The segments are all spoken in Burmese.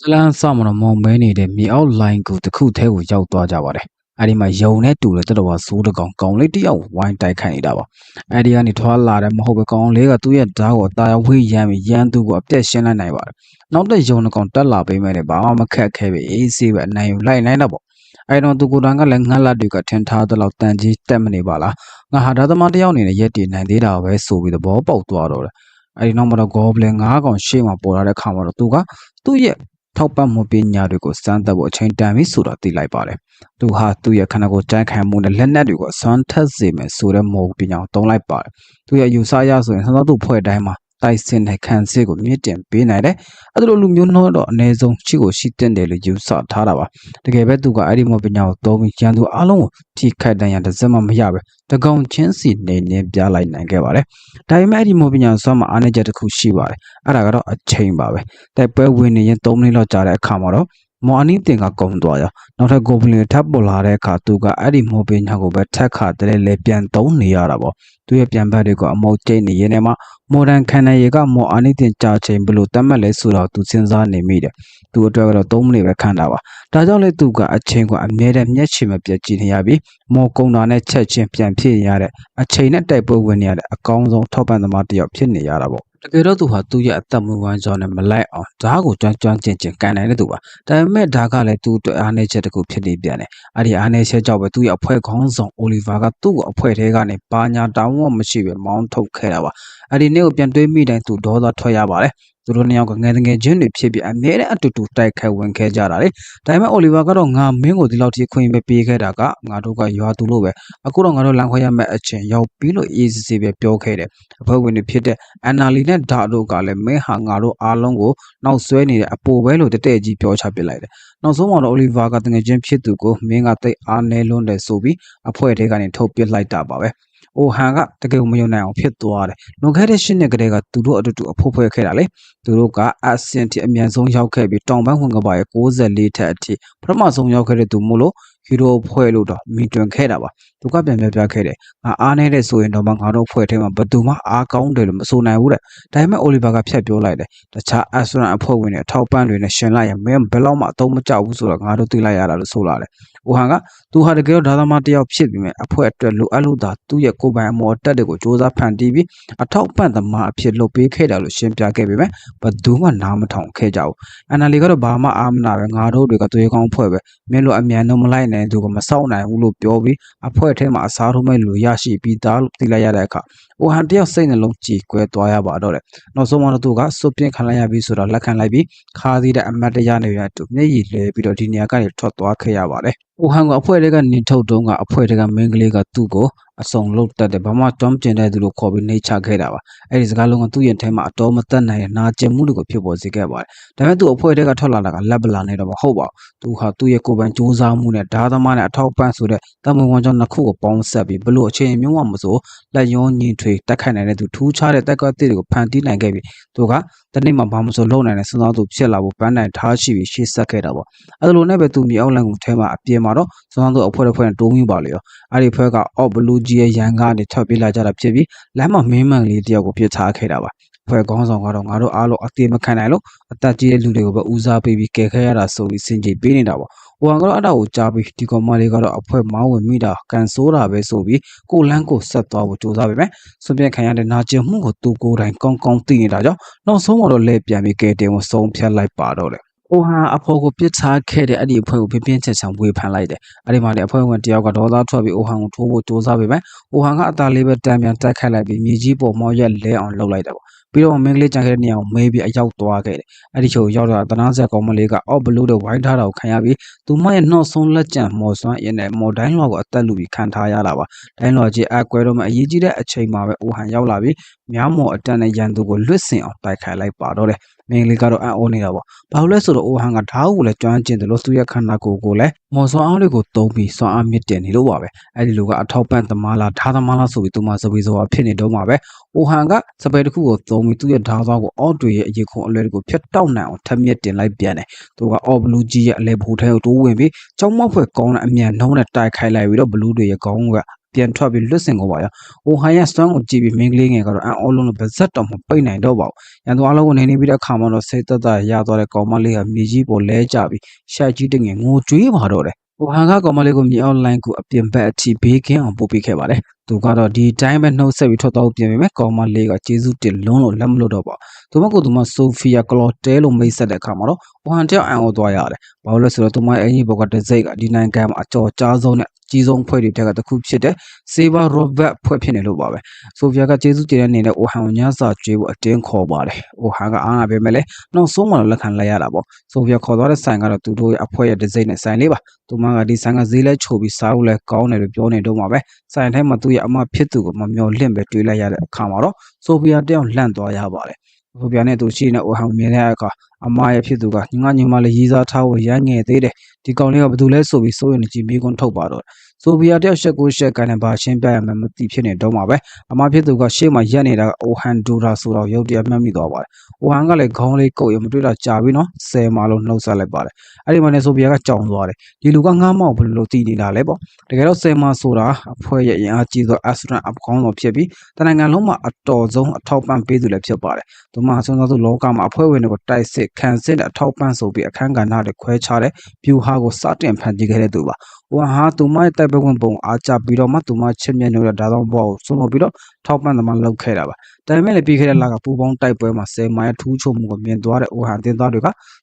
ဇလန်းစမတော်မောင်မဲနေတဲ့မြေအောက်လိုင်းကိုတစ်ခုထဲကိုရောက်သွားကြပါတယ်။အဲဒီမှာယုံနဲ့တူတဲ့တော်ဆိုးတကောင်လေးတယောက်ဝိုင်းတိုက်ခိုက်နေတာပါ။အဲဒီကနေထွာလာတယ်မဟုတ်ပဲကောင်လေးကသူ့ရဲ့ဓာတ်ကိုတာယာဝေးရမ်းပြီးရန်သူကိုအပြက်ရှင်းလိုက်နိုင်ပါတယ်။နောက်တဲ့ယုံကောင်တက်လာပေးမယ်လေဘာမှမခက်ခဲပဲအေးဆေးပဲအနိုင်ယူလိုက်နိုင်တော့ပေါ့။အဲဒီတော့သူကိုယ်တိုင်ကလည်းငှက်လက်တွေကထင်ထားတဲ့လောက်တန်ကြီးတက်မနေပါလား။ငါဟာဓာတ်သမားတယောက်အနေနဲ့ရက်တည်နိုင်သေးတာပဲဆိုပြီးသဘောပေါက်သွားတော့တယ်။အဲဒီနောက်မှာတော့ဂေါဘလင်9ကောင်ရှေ့မှာပေါ်လာတဲ့ခါမှာတော့သူကသူ့ရဲ့ထောက်ပံ့မှုပညာတွေကိုစမ်းသပ်ဖို့အချိန်တန်ပြီဆိုတာသိလိုက်ပါတယ်။သူဟာသူ့ရဲ့ခန္ဓာကိုယ်ကြိုက်ခံမှုနဲ့လက်နက်တွေကိုစွမ်းထက်စေမယ်ဆိုတဲ့မဟုတ်ပညာကိုတုံးလိုက်ပါတယ်။သူရဲ့ယူဆရဆိုရင်သံသူဖွဲ့တိုင်းမှာတိုက်စင်တဲ့ခံစစ်ကိုမြင့်တင်ပေးနိုင်တယ်။အဲ့လိုလူမျိုးနှောတော့အ ਨੇ ဆုံးရှိကိုရှိတဲ့တယ်လို့ယူဆထားတာပါ။တကယ်ပဲသူကအဲ့ဒီမဟုတ်ပညာကိုသုံးပြီးရန်သူအလုံးကိုထိခိုက်တန်ရတစ်စက်မှမရပဲတကောင်ချင်းစီနေနေပြလိုက်နိုင်ခဲ့ပါတယ်။ဒါပေမဲ့အဲ့ဒီမဟုတ်ပညာစွမ်းမှာအားနည်းချက်တစ်ခုရှိပါတယ်။အဲ့ဒါကတော့အချိန်ပါပဲ။တိုက်ပွဲဝင်နေရင်3မိနစ်လောက်ကြာတဲ့အခါမှာတော့မော်အနီးတင်ကကုံသွားရောနောက်ထပ်ဂိုဘလင်ထပ်ပေါ်လာတဲ့အခါသူကအဲ့ဒီမော်ပညာကိုပဲထက်ခါတဲ့လေပြန်သုံးနေရတာပေါ့သူရဲ့ပြန်ဘက်တွေကအမောက်ကျိတ်နေရင်ထဲမှာမော်ဒန်ခန်နယ်ရေကမော်အနီးတင်ကြာချိန်ဘလို့တတ်မှတ်လဲဆိုတော့သူစဉ်းစားနေမိတယ်သူအတွက်ကတော့3မိနစ်ပဲခံတာပါဒါကြောင့်လေသူကအချိန်ကအမြဲတမ်းမျက်ခြေမပြတ်ကြည့်နေရပြီးမော်ကုံတာနဲ့ချက်ချင်းပြန်ဖြစ်ရတဲ့အချိန်နဲ့တိုက်ပွဲဝင်နေရတဲ့အကောင်းဆုံးထောက်ပံ့သမားတစ်ယောက်ဖြစ်နေရတာပေါ့တကယ်တော့သူဟာသူ့ရဲ့အသက်မွေးဝမ်းကြောင်းနဲ့မလိုက်အောင်ဓာတ်ကိုကျွမ်းကျင်ကန်နိုင်တဲ့သူပါဒါပေမဲ့ဓာတ်ကလည်းသူ့အတွက်အားနည်းချက်တစ်ခုဖြစ်နေပြန်တယ်အဲ့ဒီအားနည်းချက်ကြောင့်ပဲသူ့ရဲ့အဖွဲ့ခေါင်းဆောင်အိုလီဗာကသူ့ကိုအဖွဲ့ထဲကနေပါညာတောင်းဝမရှိပဲမောင်းထုတ်ခဲ့တာပါအဲ့ဒီနေ့ကိုပြန်တွေးမိတိုင်းသူဒေါသထွက်ရပါတယ်သူတို့နှစ်ယောက်ကငယ်ချင်းတွေဖြစ်ပြီးအမြဲတမ်းအတူတူတိုက်ခိုက်ဝင်ခဲ့ကြတာလေဒါပေမဲ့အိုလီဗာကတော့ငါမင်းကိုဒီလောက်ထိခွင့်ပဲပေးခဲ့တာကငါတို့ကရွာသူလို့ပဲအခုတော့ငါတို့လမ်းခွဲရမယ့်အချိန်ရောက်ပြီလို့အေးစစ်စစ်ပဲပြောခဲ့တယ်အဖွဲ့ဝင်တွေဖြစ်တဲ့အန်နာလီနဲ့ဓာတို့ကလည်းမင်းဟာငါတို့အားလုံးကိုနောက်ဆွဲနေတဲ့အပိုပဲလို့တဲ့ကြီးပြောချပစ်လိုက်တယ်နောက်ဆုံးမှာတော့အိုလီဗာကတငယ်ချင်းဖြစ်သူကိုမင်းကတိတ်အားနေလွန်းတယ်ဆိုပြီးအဖွဲ့ထဲကနေထုတ်ပစ်လိုက်တာပါပဲအိုဟန်ကတကယ်မယုံနိုင်အောင်ဖြစ်သွားတယ်။လွန်ခဲ့တဲ့8နှစ်ကတည်းကသူတို့အတူတူအဖို့ဖွဲ့ခဲ့တာလေ။သူတို့ကအဆင့်ထိအမြန်ဆုံးရောက်ခဲ့ပြီးတောင်ပိုင်းဝင်ကပါရဲ့64ထက်အထိပထမဆုံးရောက်ခဲ့တဲ့သူမို့လို့ဟီရိုဖွဲ့လို့တော့မီတွင်ခဲ့တာပါ။သူကပြန်ပြခဲ့တယ်။ငါအားနေတဲ့ဆိုရင်တော့ငါတို့ဖွဲ့ထဲမှာဘယ်သူမှအားကောင်းတယ်လို့မဆိုနိုင်ဘူးတဲ့။ဒါပေမဲ့အိုလီဗာကဖြတ်ပြောလိုက်တယ်။တခြားအက်စရန်အဖွဲ့ဝင်တွေအထောက်ပံ့တွေနဲ့ရှင်လိုက်ရင်မင်းဘယ်လောက်မှအသုံးမကျဘူးဆိုတော့ငါတို့သိလိုက်ရတာလို့ဆိုလာတယ်။အိုဟန်ကသူဟာတကယ်တော့ဒါသမားတစ်ယောက်ဖြစ်ပြီးမြဲအဖွဲ့အတွက်လိုအပ်လို့သာသူ့ရဲ့ကိုယ်ပိုင်အမော်တက်တွေကိုစ조사ဖန်တီးပြီးအထောက်ပံ့သမားအဖြစ်လုပ်ပေးခဲ့တယ်လို့ရှင်းပြခဲ့ပေမဲ့ဘယ်သူမှနားမထောင်ခဲ့ကြဘူး။အန်နာလီကတော့ဘာမှအားမနာပဲငါတို့တွေကသွေးကောင်းဖွဲ့ပဲမင်းတို့အမြန်တော့မလိုက်နိုင်သူကမဆောက်နိုင်ဘူးလို့ပြောပြီးအဖွဲ့ထဲမှာအစားထိုးမဲ့လူရရှိပြီးသားလို့သိလိုက်ရတဲ့အခါအိုဟန်တယောက်စိတ်နှလုံးကြည်ကွဲသွားရပါတော့တယ်။နောက်ဆုံးမှတော့သူကစွပြင်းခံလိုက်ရပြီးဆိုတော့လက်ခံလိုက်ပြီးခါးသီးတဲ့အမတ်တရားနေရတူမျက်ရည်လဲပြီးတော့ဒီနေရာကနေထွက်သွားခဲ့ရပါတယ်။အိုဟန်ကအဖွဲ့တွေကနေထုတ်တုံးကအဖွဲ့တွေကမင်းကလေးကသူ့ကိုအစုံလုတ်တက်တယ်ဘာမှတွမ်းကျင်တဲ့သူလို့ခေါ်ပြီးနှိမ့်ချခဲ့တာပါအဲ့ဒီစကားလုံးကသူ့ရင်ထဲမှာအတော်မသက်နိုင်တဲ့နာကျင်မှုတွေကိုဖြစ်ပေါ်စေခဲ့ပါတယ်ဒါပေမဲ့သူ့အဖွဲ့တွေကထွက်လာတာကလက်ပလာနေတော့မဟုတ်ပါဘူးသူဟာသူ့ရဲ့ကိုယ်ပိုင်စူးစမ်းမှုနဲ့ဓာသမားနဲ့အထောက်ပံ့ဆိုတဲ့တမန်ဝန်ကြောင့်နှစ်ခုကိုပေါင်းဆက်ပြီးဘလို့အခြေအနေမျိုးမှမဆိုလက်ရောညင်ထွေတက်ခိုင်နိုင်တဲ့သူထူးခြားတဲ့တက်ကွက်တွေကိုဖန်တီးနိုင်ခဲ့ပြီးသူကတနေ့မှဘာမှမဆိုလုံနိုင်တဲ့စဉ်းစားသူဖြစ်လာဖို့ပန်းတိုင်ထားရှိပြီးရှေ့ဆက်ခဲ့တာပေါ့အဲ့လိုနဲ့ပဲသူမြေအောက်လန်ကိုထဲမှာအပြင်မှာတော့စဉ်းစားသူအဖွဲ့နဲ့တိုးမိပါလေရောအဲ့ဒီဖွဲ့ကအော့ဘလူးကြီးရဲ့ရန်ကနေထွက်ပြေးလာကြတာဖြစ်ပြီးလမ်းမှာမင်းမှန်လေးတယောက်ကိုပြစ်ထားခဲ့တာပါဖွဲ့ကောင်းဆောင်ကတော့ငါတို့အားလုံးအသေးမခံနိုင်လို့အသက်ကြီးတဲ့လူတွေကိုပဲဦးစားပေးပြီးကယ်ခဲ့ရတာဆိုပြီးစင်ကြေပေးနေတာပေါ့ဟိုကတော့အဲ့ဒါကိုကြားပြီးဒီကောင်မလေးကတော့အဖွဲ့မောင်းဝင်မိတာကန်ဆိုးတာပဲဆိုပြီးကိုလန်းကိုဆက်သွားဖို့ကြိုးစားပေမဲ့စွန့်ပြတ်ခံရတဲ့နာကျင်မှုကိုသူကိုယ်တိုင်ကောင်းကောင်းသိနေတာကြောင့်နောက်ဆုံးတော့လဲပြန်ပြီးကယ်တင်ကိုဆုံးဖြတ်လိုက်ပါတော့တယ်အိုဟာအဖေါ်ကိုပြစ်ထားခဲ့တဲ့အဲ့ဒီအဖွဲ့ကိုပြင်းချက်ချောင်ဝေဖန်လိုက်တယ်။အဲ့ဒီမှာလေအဖွဲ့ဝင်တယောက်ကဒေါသထွက်ပြီးအိုဟန်ကိုထိုးဖို့စူးစမ်းပေမဲ့အိုဟန်ကအသာလေးပဲတံပြန်တိုက်ခိုက်လိုက်ပြီးမြေကြီးပေါ်မောက်ရက်လဲအောင်လှုပ်လိုက်တယ်ပေါ့။ပြီးတော့မင်းကလေးကြံခဲ့တဲ့နေရာကိုမေးပြီးအရောက်သွားခဲ့တယ်။အဲ့ဒီချိန်ရောက်တော့တနာဆက်ကောင်မလေးကအော့ဘလူးတွေဝိုင်းထားတာကိုခံရပြီးသူမရဲ့နှော့ဆုံးလက်ကျန်မော်စွမ်းရင်နဲ့မော်တိုင်းလွှာကိုအသက်လူပြီးခံထားရတာပါ။တိုင်းလွှာကြီးအကွဲတော့မှအရေးကြီးတဲ့အချိန်မှာပဲအိုဟန်ရောက်လာပြီးမြားမော်အတန်နဲ့ရန်သူကိုလွတ်စင်အောင်တိုက်ခိုက်လိုက်ပါတော့တယ်။မင်းလေးကတော့အံ့ဩနေတာပေါ့။ဘာလို့လဲဆိုတော့အိုဟန်ကဓာတ်ကိုလည်းကျွမ်းကျင်တယ်လို့သူရဲ့ခန္ဓာကိုယ်ကိုလည်းမော်စွမ်းအားတွေကိုသုံးပြီးစွမ်းအားမြင့်တင်နေလို့ပါပဲ။အဲ့ဒီလိုကအထောက်ပံ့သမားလားဓာတ်သမားလားဆိုပြီးသူမှစပီးစောဖြစ်နေတော့မှာပဲ။အိုဟန်ကစပယ်တစ်ခုကိုသုံးပြီးသူ့ရဲ့ဓာတ်သားကိုအော့တွေရဲ့အရေးခုံအလွယ်တကူဖြတ်တောက်နိုင်အောင်ထပ်မြင့်တင်လိုက်ပြန်တယ်။သူကအော့ဘလူးကြီးရဲ့အလဲဖိုးထဲကိုတိုးဝင်ပြီးကြောင်းမောက်ဖွဲ့ကောင်းတဲ့အမြန်နှုံးနဲ့တိုက်ခိုက်လိုက်ပြီးတော့ဘလူးတွေရဲ့ခေါင်းက ပြန်ထွက်ပြီးလွတ်စင်ကိုပါရအိုဟန်ရဲ့စွမ်းကိုကြည့်ပြီးမင်းကလေးငယ်ကတော့အန်အောလုံးလို့ဗဇက်တော်မှပိတ်နိုင်တော့ပါရန်သူအလုံးကိုနေပြီးတဲ့အခါမှာတော့စိတ်သက်သာရသွားတဲ့ကောင်မလေးကမြေကြီးပေါ်လဲကျပြီးရှာကြီးတငယ်ငိုကြွေးပါတော့တယ်ဟိုဟန်ကကောင်မလေးကိုမြေအောက်လိုင်းကိုအပြင်ဘက်အထိဘေးကင်းအောင်ပို့ပေးခဲ့ပါတယ်သူကတော့ဒီတိုင်းပဲနှုတ်ဆက်ပြီးထွက်တော့ပြင်ပေမဲ့ကောင်မလေးကကျေးဇူးတင်လုံးလို့လက်မလို့တော့ပါသူမကသူမဆိုဖီယာကလော်တဲလို့မိတ်ဆက်တဲ့အခါမှာတော့ဟိုဟန်တယောက်အန်အောသွားရတယ်ဘာလို့လဲဆိုတော့သူမရဲ့အကြီးဘောကတစ်စိတ်ကဒီနိုင်ငံမှာအကြော်ကြားဆုံးနဲ့ကြီးဆုံးဖွဲ့တွေတက်ကတစ်ခုဖြစ်တဲ့ဆေးဘာရောဘတ်ဖွဲ့ဖြစ်နေလို့ပါပဲဆိုဖီယာကကျေးဇူးတင်တဲ့အနေနဲ့အိုဟန်ကိုညစာကျွေးဖို့အတင်းခေါ်ပါတယ်အိုဟန်ကအားနာပေးမဲ့လေနောက်ဆုံးမှတော့လက်ခံလိုက်ရတာပေါ့ဆိုဖီယာခေါ်သွားတဲ့ဆိုင်ကတော့သူတို့ရဲ့အဖွဲ့ရဲ့ဒီဇိုင်းနဲ့ဆိုင်လေးပါသူမကဒီဆိုင်ကဈေးလဲချိုပြီးစားလို့လဲကောင်းတယ်လို့ပြောနေတော့မှာပဲဆိုင်ထဲမှာသူ့ရဲ့အမဖြစ်သူကိုမမျော်လင့်ပဲတွေးလိုက်ရတဲ့အခါမှာတော့ဆိုဖီယာတယောက်လှန့်သွားရပါတယ်ဆိုဖီယာနဲ့သူရှိနေအိုဟန်မြင်တဲ့အခါအမရဲ့ဖြစ်သူကငါညီမလေးရေးစားထားဖို့ရမ်းငယ်သေးတယ်ဒီကောင်လေးကဘယ်သူလဲဆိုပြီးစိုးရင်ကြည့်မိကွန်းထုတ်ပါတော့ဆိုဖီယာတယောက်ရှက်ကိုရှက်ကန်နဲ့ဘာရှင်းပြရမှန်းမသိဖြစ်နေတော့မှာပဲအမဖြစ်သူကရှေ့မှာရက်နေတာကအိုဟန်ဒူရာဆိုတော့ရုပ်တရားမှတ်မိသွားပါတယ်အိုဟန်ကလည်းခေါင်းလေးကုတ်ရမတွေ့တာကြာပြီနော်10မာလုံးနှုတ်ဆက်လိုက်ပါတယ်အဲ့ဒီမှာနေဆိုဖီယာကကြောင်သွားတယ်ဒီလူကငားမောက်ဘယ်လိုသိနေတာလဲပေါ့တကယ်တော့10မာဆိုတာအဖွဲ့ရဲ့အင်အားကြီးသောအက်စထရန်အပကောင်းတော်ဖြစ်ပြီးတနင်္ဂနွေလုံးမှာအတော်ဆုံးအထောက်ပံ့ပေးသူလည်းဖြစ်ပါတယ်သူမဆွမ်းသားသူလောကမှာအဖွဲ့ဝင်တွေကိုတိုက်စစ်ခံစစ်တဲ့အထောက်ပံ့ဆိုပြီးအခန်းကဏ္ဍတွေခွဲခြားတဲ့ဗျူဟာကိုစတင်ဖန်တီးခဲ့တဲ့သူပါဟိုဟာသူမရဲ့တိုက်ပွဲဝင်ပုံအားကြပြီးတော့မှသူမချစ်မြတ်နေတဲ့ဒါတော့ဘောကိုစွန့်လို့ပြီးတော့ထောက်ပံ့သမားလုပ်ခဲ့တာပါဒါပေမဲ့လည်းပြီးခဲ့တဲ့လကပူပေါင်းတိုက်ပွဲမှာ10မာရဲ့ထူးချုံမှုကိုမြင်သွားတဲ့အိုဟန်တင်သားတွေ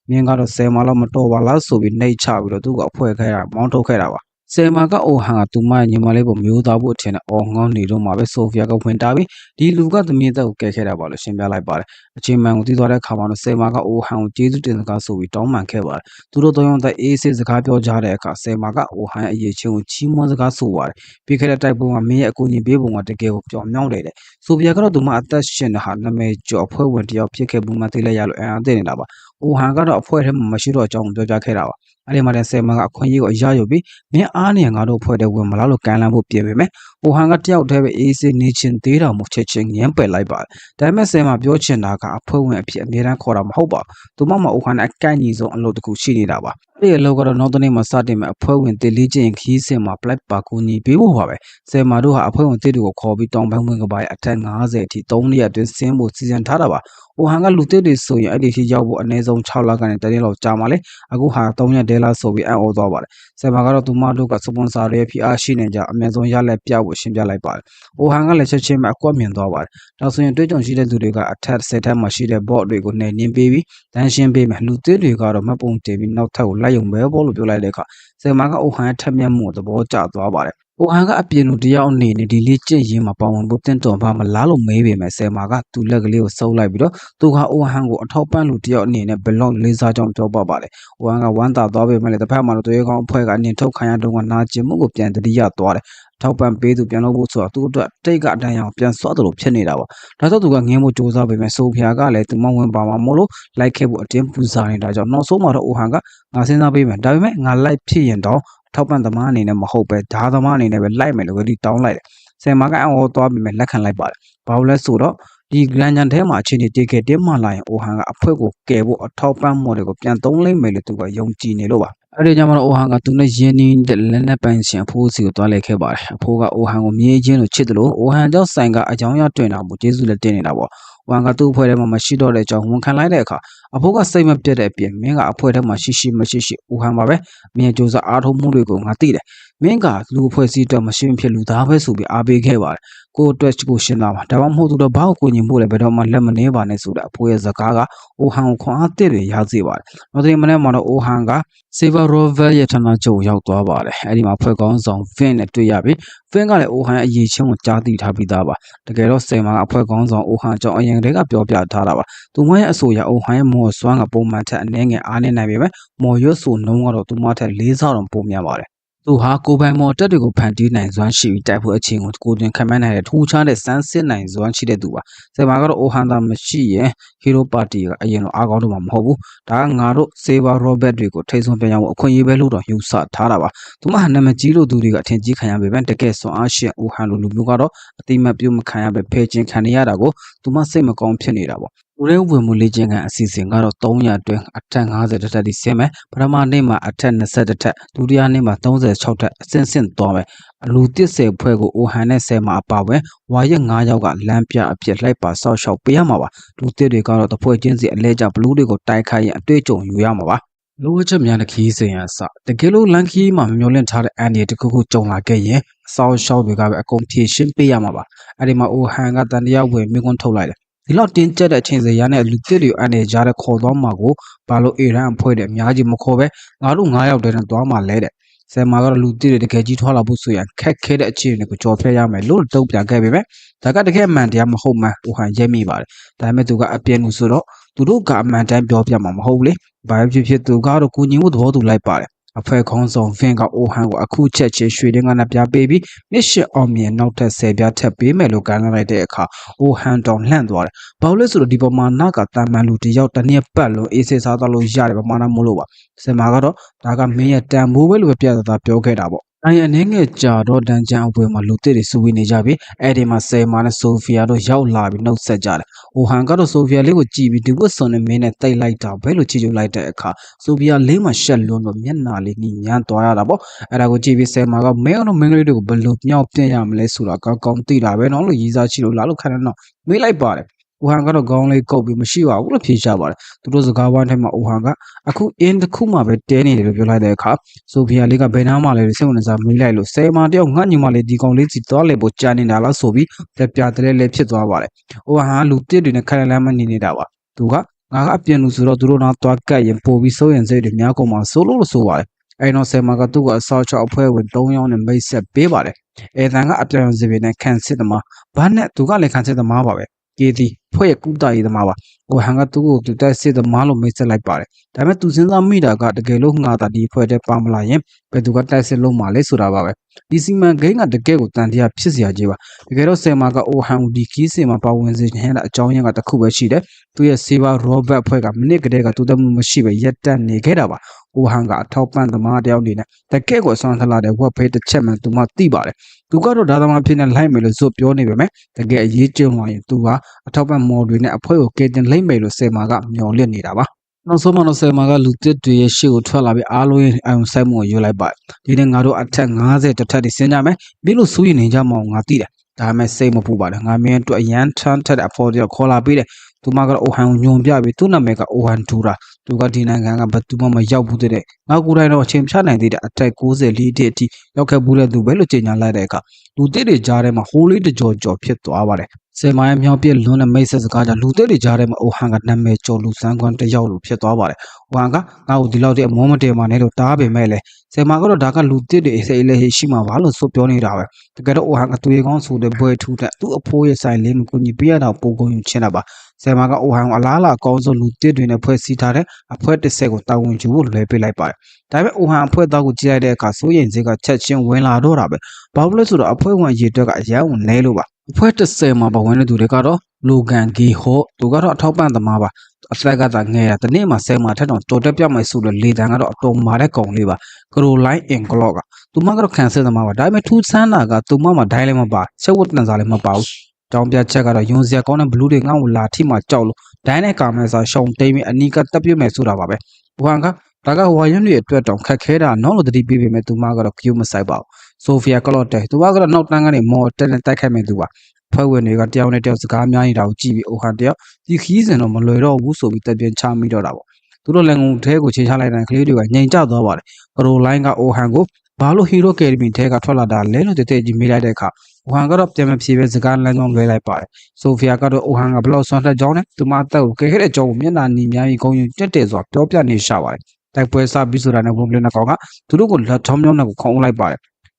ကမြင်ကတော့10မာလောက်မတော်ပါလားဆိုပြီးနှိတ်ချပြီးတော့သူ့ကိုအဖွဲခဲ့တာမောင်းထုတ်ခဲ့တာပါ10မာကအိုဟန်ကသူမရဲ့ညီမလေးကိုမျိုးသားဖို့အထင်နဲ့အော်ငေါနေတော့မှာပဲဆိုဖီယာကဝင်တာပြီးဒီလူကသမီးသက်ကိုကဲခဲ့တာပါလို့ရှင်းပြလိုက်ပါတယ်အချင်းမှန်ကိုသိသွားတဲ့အခါမှာတော့10မာကအိုဟန်ကိုကျေးဇူးတင်စကားဆိုပြီးတောင်းပန်ခဲ့ပါတယ်သူတို့သုံးယောက်သက်အေးဆေးစကားပြောကြတဲ့အခါ10မာကအိုဟန်ရဲ့အရေးချင်းကိုချီးမွမ်းစကားဆိုပါတယ်ပြီးခဲ့တဲ့တိုက်ပွဲမှာမင်းရဲ့အကူအညီပေးပုံကတကယ်ကိုပျော်မြောက်တယ်ဆိုဖီယာကတော့သူမအသက်ရှင်တဲ့ဟာနာမည်ကျော်အဖွဲ့ဝင်တယောက်ဖြစ်ခဲ့ဘူးမှသိလိုက်ရလို့အံ့အားသင့်နေတာပါအိုဟန်ကတော့အဖွဲ့ထဲမှာမရှိတော့အကြောင်းပြောပြခဲ့တာပါအဲ့ဒီမှာတဲ့10မာကအခွင့်အရေးကိုအရယူပြီးမင်းအားနေငါတို့ဖွဲ့တဲ့ဝင်မလားလို့ကန်လန်းဖို့ပြင်ပေမဲ့အိုဟန်ကတယောက်တည်းပဲအေးဆေးနေချင်းသေးတော်မူချက်ချင်းငင်းပယ်လိုက်ပါတယ်ဒါပေမဲ့10မာပြောချင်တာကအဖွဲ့ဝင်အဖြစ်အမြဲတမ်းခေါ်တာမဟုတ်ပါဘူးသူမအိုဟန်နဲ့အကန့်ကြီးဆုံးအလုပ်တစ်ခုရှိနေတာပါအဲ့ဒီအလုပ်ကတော့နောက်တနေ့မှာစတင်မဲ့အဖွဲ့ဝင်တေလေးချင်းခီးစင်မှာ black ပါကူညီပေးဖို့ပါပဲ10မာတို့ဟာအဖွဲ့ဝင်တေတွေကိုခေါ်ပြီးတောင်ပိုင်းဝင်ကပါရဲ့အထက်90အထိ3ရက်အတွင်းဆင်းဖို့စီစဉ်ထားတာပါအိုဟန်ကလူသစ်တွေဆိုရင်အဲ့ဒီထိရောက်ဖို့အနည်းဆုံး6လကနေတနေ့လောက်ကြာမှလေအခုဟာ3ရက်တဲလာဆိုပြီးအံ့ဩသွားပါတယ်ဆယ်မာကတော့သူမတို့ကစပွန်ဆာတွေဖိအားရှိနေကြအမြဲဆုံးရလက်ပြဖို့ရှင်းပြလိုက်ပါတယ်အိုဟန်ကလည်းချက်ချင်းပဲအကွက်မြင်သွားပါတယ်ဒါဆိုရင်တွေးကြုံရှိတဲ့သူတွေကအထက်10ထက်မှရှိတဲ့ bot တွေကိုနှိမ်နင်းပေးပြီးတန်းရှင်းပေးမယ်လူသစ်တွေကတော့မပုံတင်ပြီးနောက်ထပ်ကိုလိုက်ရုံပဲပေါ့လို့ပြောလိုက်တဲ့အခါဆယ်မာကအိုဟန်ရဲ့ထက်မြက်မှုသဘောကျသွားပါတယ်အိုဟန်ကအပြင်လူတယောက်အနေနဲ့ဒီလေးကျင့်ရင်းမှာပါဝင်ဖို့တင့်တော်ပါမလားလို့မေးပေမဲ့ဆယ်မာကသူ့လက်ကလေးကိုစုပ်လိုက်ပြီးတော့သူကအိုဟန်ကိုအထောက်ပံ့လူတယောက်အနေနဲ့ဘလော့လေးစားကြောင်းပြောပါပါတယ်။အိုဟန်ကဝမ်းသာသွားပေမဲ့လည်းတစ်ဖက်မှာတော့သူရဲ့ကောင်းအဖွဲ့ကနေထုတ်ခံရတော့ကနာကျင်မှုကိုပြန်တတိယသွားတယ်။ထောက်ပံ့ပေးသူပြန်လို့ဖို့ဆိုတော့သူ့အတွက်တိတ်ကအတန်းအောင်ပြန်ဆွတ်တယ်လို့ဖြစ်နေတာပါ။ဒါဆိုသူကငင်းဖို့စူးစမ်းပေမဲ့ဆိုဖီယာကလည်းသူမဝင်ပါမှာမို့လို့လိုက်ခဲ့ဖို့အတင်းပူစားနေတာကြောင့်နောက်ဆုံးမှာတော့အိုဟန်ကငါစဉ်းစားပေးမယ်ဒါပေမဲ့ငါလိုက်ဖြစ်ရင်တော့ထောက်ပံ့သမားအနေနဲ့မဟုတ်ပဲဓာသမားအနေနဲ့ပဲလိုက်မယ်လို့ဒီတောင်းလိုက်တယ်။ဆယ်မာကအံ့ဩသွားပြီးလက်ခံလိုက်ပါတယ်။ဘာလို့လဲဆိုတော့ဒီဂရန်ဂျန်ထဲမှာအခြေအနေတည်ခဲ့တင်းမှလာရင်အိုဟန်ကအဖွဲကိုကယ်ဖို့အထောက်ပံ့မှုတွေကိုပြန်သုံးလိုက်မယ်လို့သူကယုံကြည်နေလို့ပါ။အဲ့ဒီကြောင့်မလို့အိုဟန်ကသူနဲ့ယင်းနှင်းတဲ့လက်နဲ့ပိုင်ရှင်အဖိုးစီကိုတွားလိုက်ခဲ့ပါတယ်။အဖိုးကအိုဟန်ကိုမြေးချင်းလို့ချစ်တယ်လို့အိုဟန်ကြောင့်ဆိုင်ကအကြောင်းရတွင်တာမို့ကျေးဇူးလည်းတင်နေတာပေါ့။ဝမ်ကသူ့အဖွဲ့ထဲမှာမရှိတော့တဲ့အကြောင်းဝန်ခံလိုက်တဲ့အခါအဖိုးကစိတ်မပြတ်တဲ့အပြင်မင်းကအဖွဲထဲမှာရှိမရှိအိုဟန်ပါပဲမင်းကြိုးစားအားထုတ်မှုတွေကိုငါသိတယ်မင်းကလူအဖွဲ့အစည်းအတွက်မရှိမဖြစ်လူသားပဲဆိုပြီးအားပေးခဲ့ပါတယ်ကိုအတွက်ကိုရှင်းလာမှာဒါမှမဟုတ်သူတော့ဘာကိုကိုညင်ဖို့လဲဘယ်တော့မှလက်မနှဲပါနဲ့ဆိုတဲ့အဖိုးရဲ့စကားကအိုဟန်ကိုခွန်အားသစ်တွေရစေပါတယ်နောက်တစ်မနေ့မှာတော့အိုဟန်ကဆေဗာရိုဗယ်ရဲ့ဌာနချုပ်ရောက်သွားပါတယ်အဲ့ဒီမှာဖွဲ့ကောင်းဆောင်ဗင်နဲ့တွေ့ရပြီးဗင်ကလည်းအိုဟန်အရေးချင်းကိုကြားသိထားပြီးသားပါတကယ်တော့10မှာအဖွဲ့ကောင်းဆောင်အိုဟန်ကြောင့်အရင်တည်းကပြောပြထားတာပါသူမရဲ့အဆိုအရအိုဟန်ရဲ့မော်စွမ်းကပုံမှန်ထက်အနည်းငယ်အားနေနိုင်ပေမဲ့မော်ရွတ်ဆိုနှုံးကတော့သူမထက်4ဆတော့ပုံများပါတယ်သူဟာကိုပိုင်မော်တက်တွေကိုဖန်တီးနိုင်စွမ်းရှိပြီးတိုက်ပွဲအချင်းကိုကိုတွင်ခံမနိုင်တဲ့ထူးခြားတဲ့စမ်းစစ်နိုင်စွမ်းရှိတဲ့သူပါ။ဆယ်မာကတော့အိုဟန်သာမရှိရင်ဟီရိုပါတီကအရင်လိုအားကောင်းတော့မှာမဟုတ်ဘူး။ဒါကငါတို့ဆေးဘာရောဘတ်တွေကိုထိတ်ဆုံးပြန်ရဖို့အခွင့်အရေးပဲလို့တော့ယူဆထားတာပါ။သူမဟာနာမည်ကြီးလို့သူတွေကအထင်ကြီးခံရပေမဲ့တကယ်စွမ်းအားရှင်အိုဟန်လိုလူမျိုးကတော့အတိမတ်ပြုတ်မခံရပဲဖယ်ချင်းခံနေရတာကိုသူမစိတ်မကောင်းဖြစ်နေတာပေါ့။ ဦးရဲဝင်မှုလေ့ကျင့်ခန်းအစီအစဉ်ကတော့300အတွင်းအထက်50တက်တက်ဒီဆင်းမယ်ပထမနေ့မှာအထက်20တက်ဒုတိယနေ့မှာ36တက်အဆင့်ဆင့်သွားမယ်အလူ30ဖွဲ့ကိုအိုဟန်နဲ့10မှာအပါဝင်ဝါရက်9ယောက်ကလမ်းပြအဖြစ်လိုက်ပါဆောက်ရှောက်ပေးရမှာပါလူသစ်တွေကတော့တဖွဲ့ချင်းစီအလဲကျဘလူးတွေကိုတိုက်ခိုက်ရင်အတွေ့အကြုံယူရမှာပါလိုအပ်ချက်များတဲ့ခီးစဉ်ရစတကယ်လို့လန်ခီးမှာမျောလင့်ထားတဲ့အန်ဒီတခုခုကြုံလာခဲ့ရင်အဆောက်ရှောက်တွေကပဲအကုန်ဖြည့်ရှင်းပေးရမှာပါအဲ့ဒီမှာအိုဟန်ကတန်တရားဝင်မိကွန်းထုတ်လိုက်တယ်ဒီလောက်တင်းကျပ်တဲ့အချိန်စရာနဲ့လူသစ်တွေအနေကြားတဲ့ခေါ်သွားမှာကိုဘာလို့အီရန်အဖွဲ့တဲ့အများကြီးမခေါ်ပဲငါတို့9ယောက်တည်းနဲ့သွားမှာလဲတဲ့ဆယ်မာကတော့လူသစ်တွေတကယ်ကြီးထွားလာဖို့ဆိုရင်ခက်ခဲတဲ့အခြေအနေကိုကြော်ဖြတ်ရမယ်လို့တုံ့ပြန်ခဲ့ပေမဲ့ဒါကတကယ်မှန်တရားမဟုတ်မှန်ဟိုဟန်ရဲမိပါတယ်ဒါပေမဲ့သူကအပြင်းလို့ဆိုတော့သူတို့ကအမှန်တမ်းပြောပြမှာမဟုတ်လေဘာဖြစ်သူကတော့ကိုညီမှုသဘောတူလိုက်ပါတယ်အဖွဲ့ခေါင်းဆောင်ဖင်ကအိုဟန်ကိုအခုချက်ချင်းရွှေတင်းကနဲ့ပြပေးပြီးမြစ်ရှစ်အောင်မြင်နောက်ထပ်10ပြားထပ်ပေးမယ်လို့ကမ်းလှမ်းလိုက်တဲ့အခါအိုဟန်တောင်လှန့်သွားတယ်။ဘာလို့လဲဆိုတော့ဒီပမာဏကတာမန်လူတယောက်တစ်နှစ်ပတ်လုံးအေးစေးစားသွားလို့ရတယ်ပမာဏမို့လို့ပါ။စင်မာကတော့ဒါကမင်းရဲ့တန်ဖိုးပဲလို့ပဲပြသတာပြောခဲ့တာပေါ့။တိုင်းအနေငယ်ကြာတော့တန်ချန်အပွဲမှာလူသစ်တွေစုဝေးနေကြပြီးအဲ့ဒီမှာဆယ်မာနဲ့ဆိုဖီယာတို့ရောက်လာပြီးနှုတ်ဆက်ကြတယ်။အိုဟန်ကတော့ဆိုဖီယာလေးကိုကြည့်ပြီးဒီဝတ်စုံနဲ့မင်းနဲ့တိတ်လိုက်တာပဲလို့ချီကျူလိုက်တဲ့အခါဆိုဖီယာလေးမှရှက်လွန်းတော့မျက်နှာလေးညဉ့်သွားရတာပေါ့အဲ့ဒါကိုကြည့်ပြီးဆယ်မာကမင်းတို့မင်းကလေးတွေကိုဘယ်လိုမြောက်ပြရမလဲဆိုတာကောင်းကောင်းသိတာပဲနော်လို့ရည်စားချလို့လာလို့ခဏတော့မေးလိုက်ပါတယ်အိုဟန်ကတော့ခေါင်းလေးကုတ်ပြီးမရှိပါဘူးလို့ဖြေချပါတယ်သူတို့စကားဝိုင်းထဲမှာအိုဟန်ကအခုအင်းတစ်ခုမှပဲတဲနေတယ်လို့ပြောလိုက်တဲ့အခါဆိုဖီယာလေးကဘယ်နားမှလဲစိတ်ဝင်စားမေးလိုက်လို့ဆယ်မာတယောက်ငှက်ညီမလေးဒီကောင်လေးစီသွားလေဖို့ကြားနေတာလားဆိုပြီးပြပြတလဲလဲဖြစ်သွားပါတယ်အိုဟန်ကလူတစ်တွေနဲ့ခက်လန်းမနေနေတာပါသူကငါကအပြင်လူဆိုတော့သူတို့တော့သွားကတ်ရင်ပို့ပြီးစိုးရင်စိတ်တွေများကုန်မှာစိုးလို့ဆိုပါတယ်အဲ့တော့ဆယ်မာကသူ့ကိုအဆောက်ချောက်အဖွဲ့ဝင်3ယောက်နဲ့မိတ်ဆက်ပေးပါတယ်အဲတန်ကအပြောင်စီပင်နဲ့ခန့်စစ်သမားဘာနဲ့သူကလည်းခန့်စစ်သမားပါပဲကေတီဖွဲ့ရကူတာရေးသမားပါကိုဟန်ကသူ့ကိုသူတက်စစ်သမားလို့မိတ်ဆက်လိုက်ပါတယ်ဒါပေမဲ့သူစဉ်းစားမိတာကတကယ်လို့ငါတာဒီဖွဲ့တဲ့ပါမလာရင်ဘယ်သူကတိုက်စစ်လုံးမှလဲဆိုတာပါပဲဒီစီမံကိန်းကတကယ်ကိုတန်တရားဖြစ်စရာကြီးပါတကယ်တော့ဆယ်မာကအိုဟန်ဒီကီးစင်မှာပါဝင်စေခြင်းတဲ့အကြောင်းရင်းကတခုပဲရှိတယ်သူရဲ့ဆေးဘာရောဘတ်ဖွဲ့ကမိနစ်ကတည်းကသူတမှုမရှိပဲရက်တက်နေခဲ့တာပါအိုဟန်ကအထောက်ပံ့သမားတယောက်အနေနဲ့တကယ်ကိုဆွမ်းထလာတဲ့ဝက်ဖေးတစ်ချက်မှသူမှသိပါတယ်သူကတော့ဒါသမားဖြစ်နေလိုက်မယ်လို့ဇွတ်ပြောနေပေမဲ့တကယ်အရေးကျုံလာရင်သူကအထောက်ပံ့မော်တွေနဲ့အဖွဲ့ကိုကဲတင်လိုက်မယ်လို့ဆယ်မာကမျှော်လင့်နေတာပါနောက်ဆုံးမှတော့ဆယ်မာကလူတစ်တွေရဲ့ရှေ့ကိုထွက်လာပြီးအားလုံးရဲ့အယုံဆိုင်မှုကိုယူလိုက်ပါတယ်ဒီနေ့ငါတို့အထက်50တက်ထက်တွေဆင်းကြမယ်ပြီးလို့စူးရင်နေကြမအောင်ငါသိတယ်ဒါပေမဲ့စိတ်မပူပါနဲ့ငါမင်းတို့အရန်ထမ်းထက်တဲ့အဖော်တယောက်ခေါ်လာပြီးတယ်သူမကတော့အိုဟန်ကိုညွန်ပြပြီးသူ့နာမည်ကအိုဟန်ဒူရာသူကဒီနိုင်ငံကဘယ်သူမှမရောက်ဘူးတဲ့ငါကိုယ်တိုင်တော့အချိန်ဖြတ်နိုင်သေးတဲ့အထက်94တိအထိရောက်ခဲ့ဘူးတဲ့သူပဲလို့ကြေညာလိုက်တဲ့အခါလူသစ်တွေကြားထဲမှာဟိုးလေးတကြော်ကြော်ဖြစ်သွားပါတယ်ဆယ်မိုင်မြောင်ပြစ်လွန်းတဲ့မိတ်ဆက်စကားကြောင့်လူသစ်တွေကြားထဲမှာအိုဟန်ကနာမည်ကျော်လူစမ်းကွမ်းတစ်ယောက်လိုဖြစ်သွားပါတယ်အိုဟန်ကငါ့ကိုဒီလောက်တည်းအမောမတဲမှနဲ့လို့တားပေမဲ့လေဆယ်မိုင်ကတော့ဒါကလူသစ်တွေစိတ်လေးရှိမှာပါလို့ဆိုပြောနေတာပဲတကယ်တော့အိုဟန်ကသူရေကောင်းဆိုတဲ့ဘွဲထူးတဲ့သူ့အဖိုးရဲ့ဆိုင်လေးကိုကူညီပေးရတာပိုကုန်ယူချင်တာပါဆယ်မာကအိုဟန်ကိုအလားအလာအကောင်းဆုံးလူတစ်တွေနဲ့ဖွဲ့စည်းထားတဲ့အဖွဲ့တစ်ဆက်ကိုတာဝန်ယူဖို့လွှဲပေးလိုက်ပါတယ်။ဒါပေမဲ့အိုဟန်အဖွဲ့သားကိုကြည့်လိုက်တဲ့အခါစိုးရိမ်စိတ်ကချက်ချင်းဝင်လာတော့တာပဲ။ဘာလို့လဲဆိုတော့အဖွဲ့ဝင်ရေတွက်ကအရန်ဝင်လဲလို့ပါ။အဖွဲ့တစ်ဆက်မှာပါဝင်တဲ့သူတွေကတော့လိုဂန်ဂီဟော့သူကတော့အထောက်ပံ့သမားပါ။အသက်ကသာငယ်တာတနေ့မှာဆယ်မာထက်တော့တော်တက်ပြမယ်ဆိုလို့လေတန်းကတော့အတော်မာတဲ့ကောင်လေးပါ။ကရိုလိုင်းအင်ကလော့ကသူမကတော့ခံစစ်သမားပါ။ဒါပေမဲ့ထူးဆန်းတာကသူမမှာဒိုင်းလည်းမပါချက်ဝတ်တန်စာလည်းမပါဘူး။တောင်ပြချက်ကတော့ယွန်စရာကောင်းတဲ့ဘလူးတွေငေါ့ကိုလာထိမှကြောက်လို့ဒိုင်းနဲ့ကာမဲစာရှောင်းတိမ်ပြီးအနီးကတပ်ပြစ်မယ်ဆိုတာပါပဲ။ဘူဟန်ကဒါကဟိုဝါယွန်းတွေအတွက်တောင်ခက်ခဲတာနော်လို့တတိပြပေမဲ့သူမကတော့ကျူးမဆိုင်ပါဘူး။ဆိုဖီယာကလော့တဲသူကတော့နောက်တန်းကနေမော်တက်နဲ့တိုက်ခိုက်မယ်သူပါ။ဖွဲ့ဝင်တွေကတယောက်နဲ့တယောက်စကားများနေတာကိုကြည့်ပြီးအိုဟန်တယောက်ဒီခီးစင်တော့မလွယ်တော့ဘူးဆိုပြီးတက်ပြင်းချမိတော့တာပေါ့။သူတို့လည်းငုံထဲကိုခြေချလိုက်တဲ့ကလေးတွေကငြိမ်ကျသွားပါတယ်။ကရိုလိုင်းကအိုဟန်ကိုဘာလို့ဟီရိုကယ်ဒမီထဲကထွက်လာတာလဲလို့တည့်ကြီးမေးလိုက်တဲ့အခါအိုဟန်ကတော့ပြန်မဖြေပဲစကားလမ်းကြောင်းလွှဲလိုက်ပါတယ်ဆိုဖီယာကတော့အိုဟန်ကဘလောက်ဆွမ်းတက်ကြောင်းနဲ့သူမအသက်ကိုကဲခဲ့တဲ့အကြောင်းကိုမျက်နှာနီများပြီးဂုံယူတက်တယ်ဆိုတာပြောပြနေရှာပါတယ်တိုက်ပွဲစပြီးဆိုတာနဲ့ဘုံပလင်းကောင်ကသူတို့ကိုလက်ချောင်းမြောင်းနဲ့ကိုခုံလိုက်ပါတယ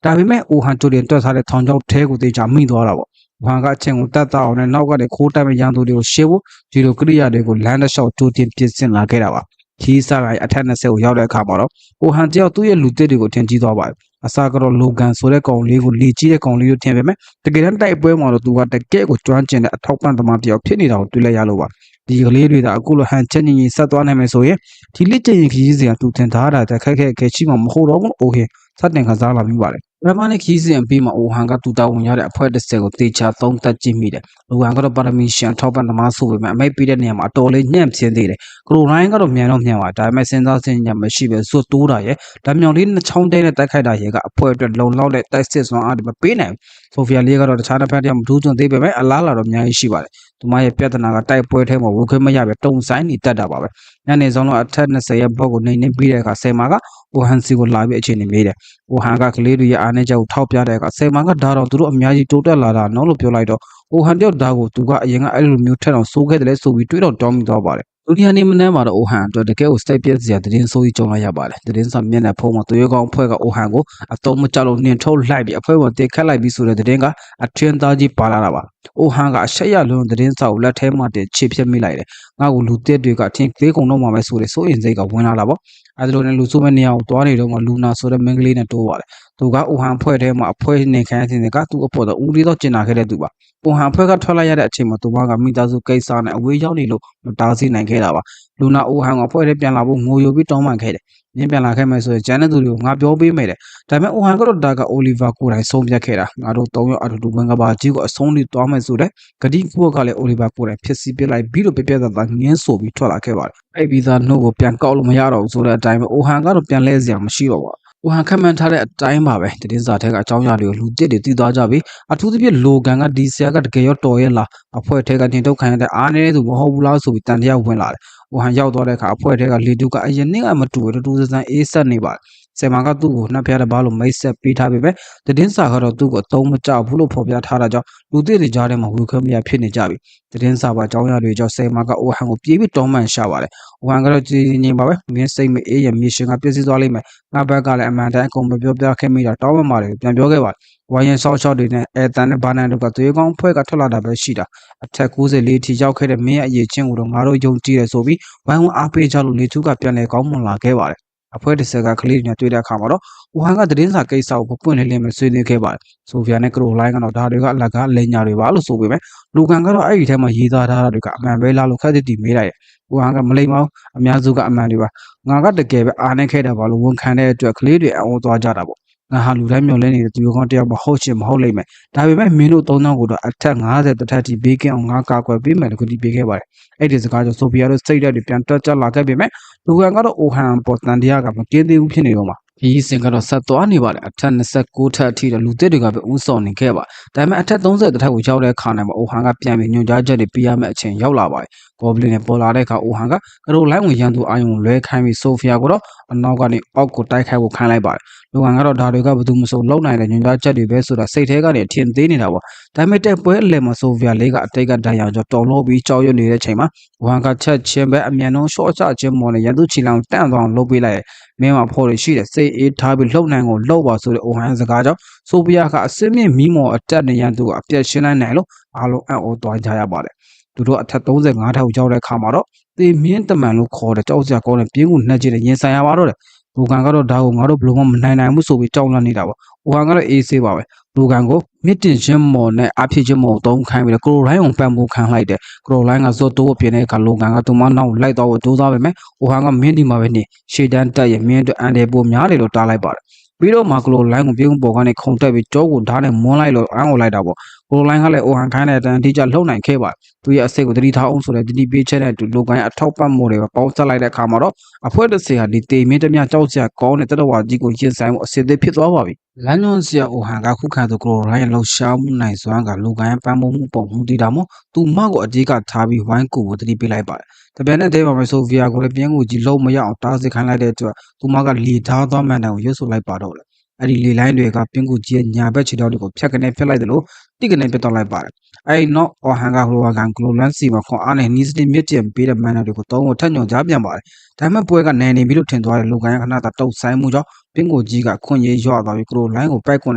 ်ဒါပေမဲ့အိုဟန်တို့တင်တွက်ထားတဲ့ထောင်ချောက်ထဲကိုတေချာမိသွားတာပေါ့အိုဟန်ကအချင်းကိုတတ်တာအောင်နဲ့နောက်ကနေခိုးတိုက်မဲ့ရန်သူတွေကိုရှေ့ဖို့ဒီလိုကိရိယာတွေကိုလမ်းတစ်လျှောက်တိုးတင်ပြင်ဆင်လာခဲ့တာပါခီးစားလိုက်အထက်20ကိုရောက်တဲ့အခါမှာတော့အိုဟန်တယောက်သူ့ရဲ့လူသစ်တွေကိုထင်ကြီးသွားပါတယ်အစားကတော့လိုဂန်ဆိုတဲ့ကောင်လေးကိုလေကြီးတဲ့ကောင်လေးကိုထင်ပေမဲ့တကယ်တမ်းတိုက်ပွဲမှာတော့သူကတကယ်ကိုကျွမ်းကျင်တဲ့အထောက်ပံ့သမားတယောက်ဖြစ်နေတာကိုတွေ့လိုက်ရလို့ပါဒီကလေးတွေကအခုလိုဟန်ချက်ညင်ညင်ဆက်သွားနိုင်မယ်ဆိုရင်ဒီလက်ကျင်ခီးစရာသူထင်ထားတာတခက်ခဲခဲရှိမှမဟုတ်တော့ဘူးโอเคစတင်ခစားလာပြီးပါတယ် Ramani Kisi and Pima Ohanga to down yard appointed sego teacher Tom Tachimide. Luanga Paramishan top and the masu may be the name at all in Yamsendire. Kuranga of Miano Nyama, Diamesenda in Yamashiba, so Tura, Damiolin the Chondain at Takada, appointed low loud at Texas on Adama Pina. Sophia Liga or the China Padium Dujan de Bebe, a lala of Nyashiva. To my Petanaga type poet him or Wukamaya, don't sign it that about. And is on a tennis say a bogo name Bideka Semaga, or Hansi will live a chin in Ohanga Cleary Anaja Utopia, Semanga Daro, Miyaji Tota Lara, Nolo Piolito, Ohandio Dago, Tuga, Yanga, Mutant, or so get less so we tweet out Tom Dobar. Uriani Nema Ohan, to the Keo Stapias, the didn't so each on Yabar, the didn't some men a poem to Yoga Poega Ohango, a Tomachalo near told Libi, a poem de Calabisu de Denga, a Triandaji Palarava. Ohanga Shaya learned the didn't so let him at the chips and milade. Now Lute Diga think they go no mamma so in Zega Winalabo. I don't know Lumania, Tornado, Luna, so the Menglina to Tuga Uhan Poet, a poet in the canteen, the Gatu upon the Urido Chinaka. Uhan Pega Tolaya at Chima to Wanga Mitazu Kaisan, and we only look Tazi Nankela. Luna Uhan, a poet, Pianabu, Muyo Bitoma Kede. Nimbala came as a Janadu, Nabi made it. Time Uhan got Daga Oliva Kura, Sombia Kera, Arotoyo, Adubanga Jigo, Sony Thomas Ude, Kadi Kale Oliva Kura, Pesipi like Bido Pepe than Yenso Vitola Keva. Maybe that no Piancol Mayaro, so that time Uhan got a Pianlesia Mashiro. Uhan commented at time of it, the Zata Chauyario, who did it, Dajabi, a to the low ganga, Disiaga, Gayo Toyela, a poet take a tinto kind of Anne, the Wahula, so with Tandia Winla. Uhan Yaudoreka, a poet take a Liduka, a Yeninga Matu, 2008 Niba. Semanga tu na pera balo maise pita bebe the dinsa haro tu go tom cha bulo phobya thara ja lute ri jare ma hu kham ya phit ne ja bi the dinsa ba chaung ya de jo semaga o han ko pi bi tom man sha ba le o han ga ro ji ni ba be min sai me e ya mi shin ga pisi twa lai mai nga ba ka le aman dan ko ma pyo pya khe mi da taw ma le pyan pyo ke ba ဝိုင်းရင်ဆောက်ရှောက်တွေနဲ့အဲတန်နဲ့ဘာနန်တို့ကသွေးကောင်းဖွဲ့ကထွက်လာတာပဲရှိတာအထက်94ထိရောက်ခဲ့တဲ့မင်းရဲ့အရေးချင်းကိုတော့ငါတို့ယုံကြည်ရဆိုပြီးဝိုင်းဝန်းအားပေးကြလို့နေသူကပြန်လဲကောင်းမွန်လာခဲ့ပါတယ်အဖွဲ့တစ်ဆက်ကကလေးတွေနဲ့တွေ့တဲ့အခါမှာတော့ဝဟန်ကသတင်းစာကိစ္စကိုပွင့်လင်းလင်းပဲဆွေးနွေးခဲ့ပါတယ်ဆိုဖီယာနဲ့ကရိုလိုင်းကတော့ဒါတွေကအလကားလိန်ညာတွေပါလို့ဆိုပေမဲ့လူကန်ကတော့အဲ့ဒီထဲမှာရေးသားထားတာတွေကအမှန်ပဲလားလို့ခက်သစ်တီမေးလိုက်တယ်ဝဟန်ကမလိမ္မောင်းအများစုကအမှန်တွေပါငါကတကယ်ပဲအားနေခဲ့တာပါလို့ဝန်ခံတဲ့အတွက်ကလေးတွေအံ့ဩသွားကြတာပေါ့ငါဟာလူတိုင်းမျောလင်းနေတဲ့သူရောကောင်းတယောက်မဟုတ်ချင်မဟုတ်လိမ့်မယ်ဒါပေမဲ့မင်းတို့၃ယောက်ကိုတော့အထက်50တထက်ထိဘေးကင်းအောင်ငါကာကွယ်ပေးမယ်လို့ကတိပေးခဲ့ပါတယ်အဲ့ဒီစကားကြောင့်ဆိုဖီယာတို့စိတ်ဓာတ်တွေပြန်တက်ကြလာခဲ့ပေမဲ့လူကန်ကတော့အိုဟန်ပေါ်တန်တရားကမကင်းသေးဘူးဖြစ်နေတော့မှာဒီစင်ကတော့ဆက်သွားနေပါတယ်အထက်29ထက်အထိတော့လူသစ်တွေကပဲဥဆောင်နေခဲ့ပါဒါပေမဲ့အထက်30တထက်ကိုရောက်တဲ့အခါနဲ့မှာအိုဟန်ကပြန်ပြီးညွှန်ကြားချက်တွေပေးရမယ့်အချိန်ရောက်လာပါတယ်ကော်ဘလင်နဲ့ပေါ်လာတဲ့အခါအိုဟန်ကကတော့လိုင်းဝင်ရန်သူအာယုံလွဲခိုင်းပြီးဆိုဖီယာကိုတော့အနောက်ကနေအောက်ကိုတိုက်ခိုက်ဖို့ခိုင်းလိုက်ပါတယ်လူကန်ကတော့ဒါတွေကဘယ်သူမှမဆိုလုံနိုင်တဲ့ညွှန်ကြားချက်တွေပဲဆိုတာစိတ်ထဲကနေထင်သေးနေတာပေါ့ဒါပေမဲ့တက်ပွဲအလယ်မှာဆိုဖီယာလေးကအတိတ်ကဒဏ်ရာကြောတော်လို့ပြီးကြောက်ရွံ့နေတဲ့အချိန်မှာဝဟန်ကချက်ချင်းပဲအမြန်ဆုံးရှော့ချခြင်းမော်နဲ့ရန်သူချီလောင်တန့်သွားအောင်လုပ်ပေးလိုက်တယ်မင်းမဖော်ရရှိတဲ့စိတ်အေးထားပြီးလှုပ်နိုင်ကိုလှုပ်ပါဆိုတဲ့အိုဟန်စကားကြောင့်ဆိုဖီယာကအစင်းမြင့်မီးမော်အတက်နေရန်သူကအပြက်ရှင်းလိုက်နိုင်လို့အားလုံးအံ့ဩသွားကြရပါတယ်သူတို့အထက်35ထောက်ရောက်တဲ့အခါမှာတော့သေမြင့်တမန်လို့ခေါ်တဲ့ကြောက်စရာကောင်းတဲ့ပြင်းကူနှက်ကြီးတဲ့ရင်ဆိုင်ရပါတော့တယ်လူကန်ကတော့ဒါကိုငါတို့ဘယ်လိုမှမနိုင်နိုင်ဘူးဆိုပြီးကြောက်လန့်နေတာပေါ့။ဟိုဟန်ကတော့အေးဆေးပါပဲ။လူကန်ကိုမြစ်တင်ချင်းမော်နဲ့အဖြစ်ချင်းမော်တုံးခိုင်းပြီးတော့ကရိုလိုင်းအောင်ပံ့ပိုးခံလိုက်တယ်။ကရိုလိုင်းကဇော့တိုးအပြင်တဲ့အခါလူကန်ကသူမနောက်လိုက်တော့ကြိုးစားပေမဲ့ဟိုဟန်ကမင်းဒီမှာပဲနေရှေ့တန်းတက်ရဲ့မင်းတို့အန်တယ်ပိုများတယ်လို့တားလိုက်ပါတယ်။ပြီးတော့မာကလိုလိုင်းကိုပြုံးပေါ်ကနေခုန်တက်ပြီးကြောကိုဓာတ်နဲ့မွန်းလိုက်လို့အန်ကိုလိုက်တာပေါ့။ကရိုလိုင်းကလည်းအိုဟန်ခိုင်းတဲ့အတန်အထိကျလှုပ်နိုင်ခဲ့ပါတယ်။သူရဲ့အစိတ်ကိုတတိထားအောင်ဆိုတဲ့တတိပေးချက်နဲ့အတူလူကန်ရဲ့အထောက်ပံ့မှုတွေပေါင်းစပ်လိုက်တဲ့အခါမှာတော့အဖွဲ့တစ်စီဟာဒီတေမင်းတမကြောက်စရာကောင်းတဲ့တတဝါကြီးကိုရင်ဆိုင်မှုအစစ်အသစ်ဖြစ်သွားပါပြီ။လမ်းညွှန်စရာအိုဟန်ကခုခံသူကရိုရိုင်းရဲ့လှုပ်ရှားမှုနိုင်စွမ်းကလူကန်ရဲ့ပန်းပုံမှုပုံမှုတည်တာမို့သူမကိုအကြီးကထားပြီးဝိုင်းကူကိုတတိပေးလိုက်ပါတယ်။တပြန်တဲ့တဲမှာပဲဆိုဖီယာကိုလည်းပြင်းကူကြီးလုံးမရအောင်တားဆီးခိုင်းလိုက်တဲ့အတွက်သူမကလီထားသွားမှန်တယ်ကိုရွတ်ဆိုလိုက်ပါတော့တယ်။အဲ့ဒီလေလိုင်းတွေကပြင်းကူကြီးရဲ့ညာဘက်ခြေထောက်တွေကိုဖြတ်ကနေဖြတ်လိုက်တယ်လို့တိကနေပြတ်သွားလိုက်ပါတယ်။အဲ့နောက်အော်ဟန်ကဟိုဝါကန်ဂလိုလန်စီမှာခွန်အားနဲ့နီးစတင်မြစ်တင်ပေးတဲ့မန်နာတွေကိုတုံးကိုထက်ညွန်ကြားပြန်ပါတယ်။ဒါပေမဲ့ပွဲကနိုင်နေပြီလို့ထင်သွားတဲ့လူကန်ရဲ့ခဏတာတုတ်ဆိုင်မှုကြောင့်ပင်ကိုကြီးကခွန်ရေးရွသွားပြီးကရိုလိုင်းကိုပိုက်ခွန်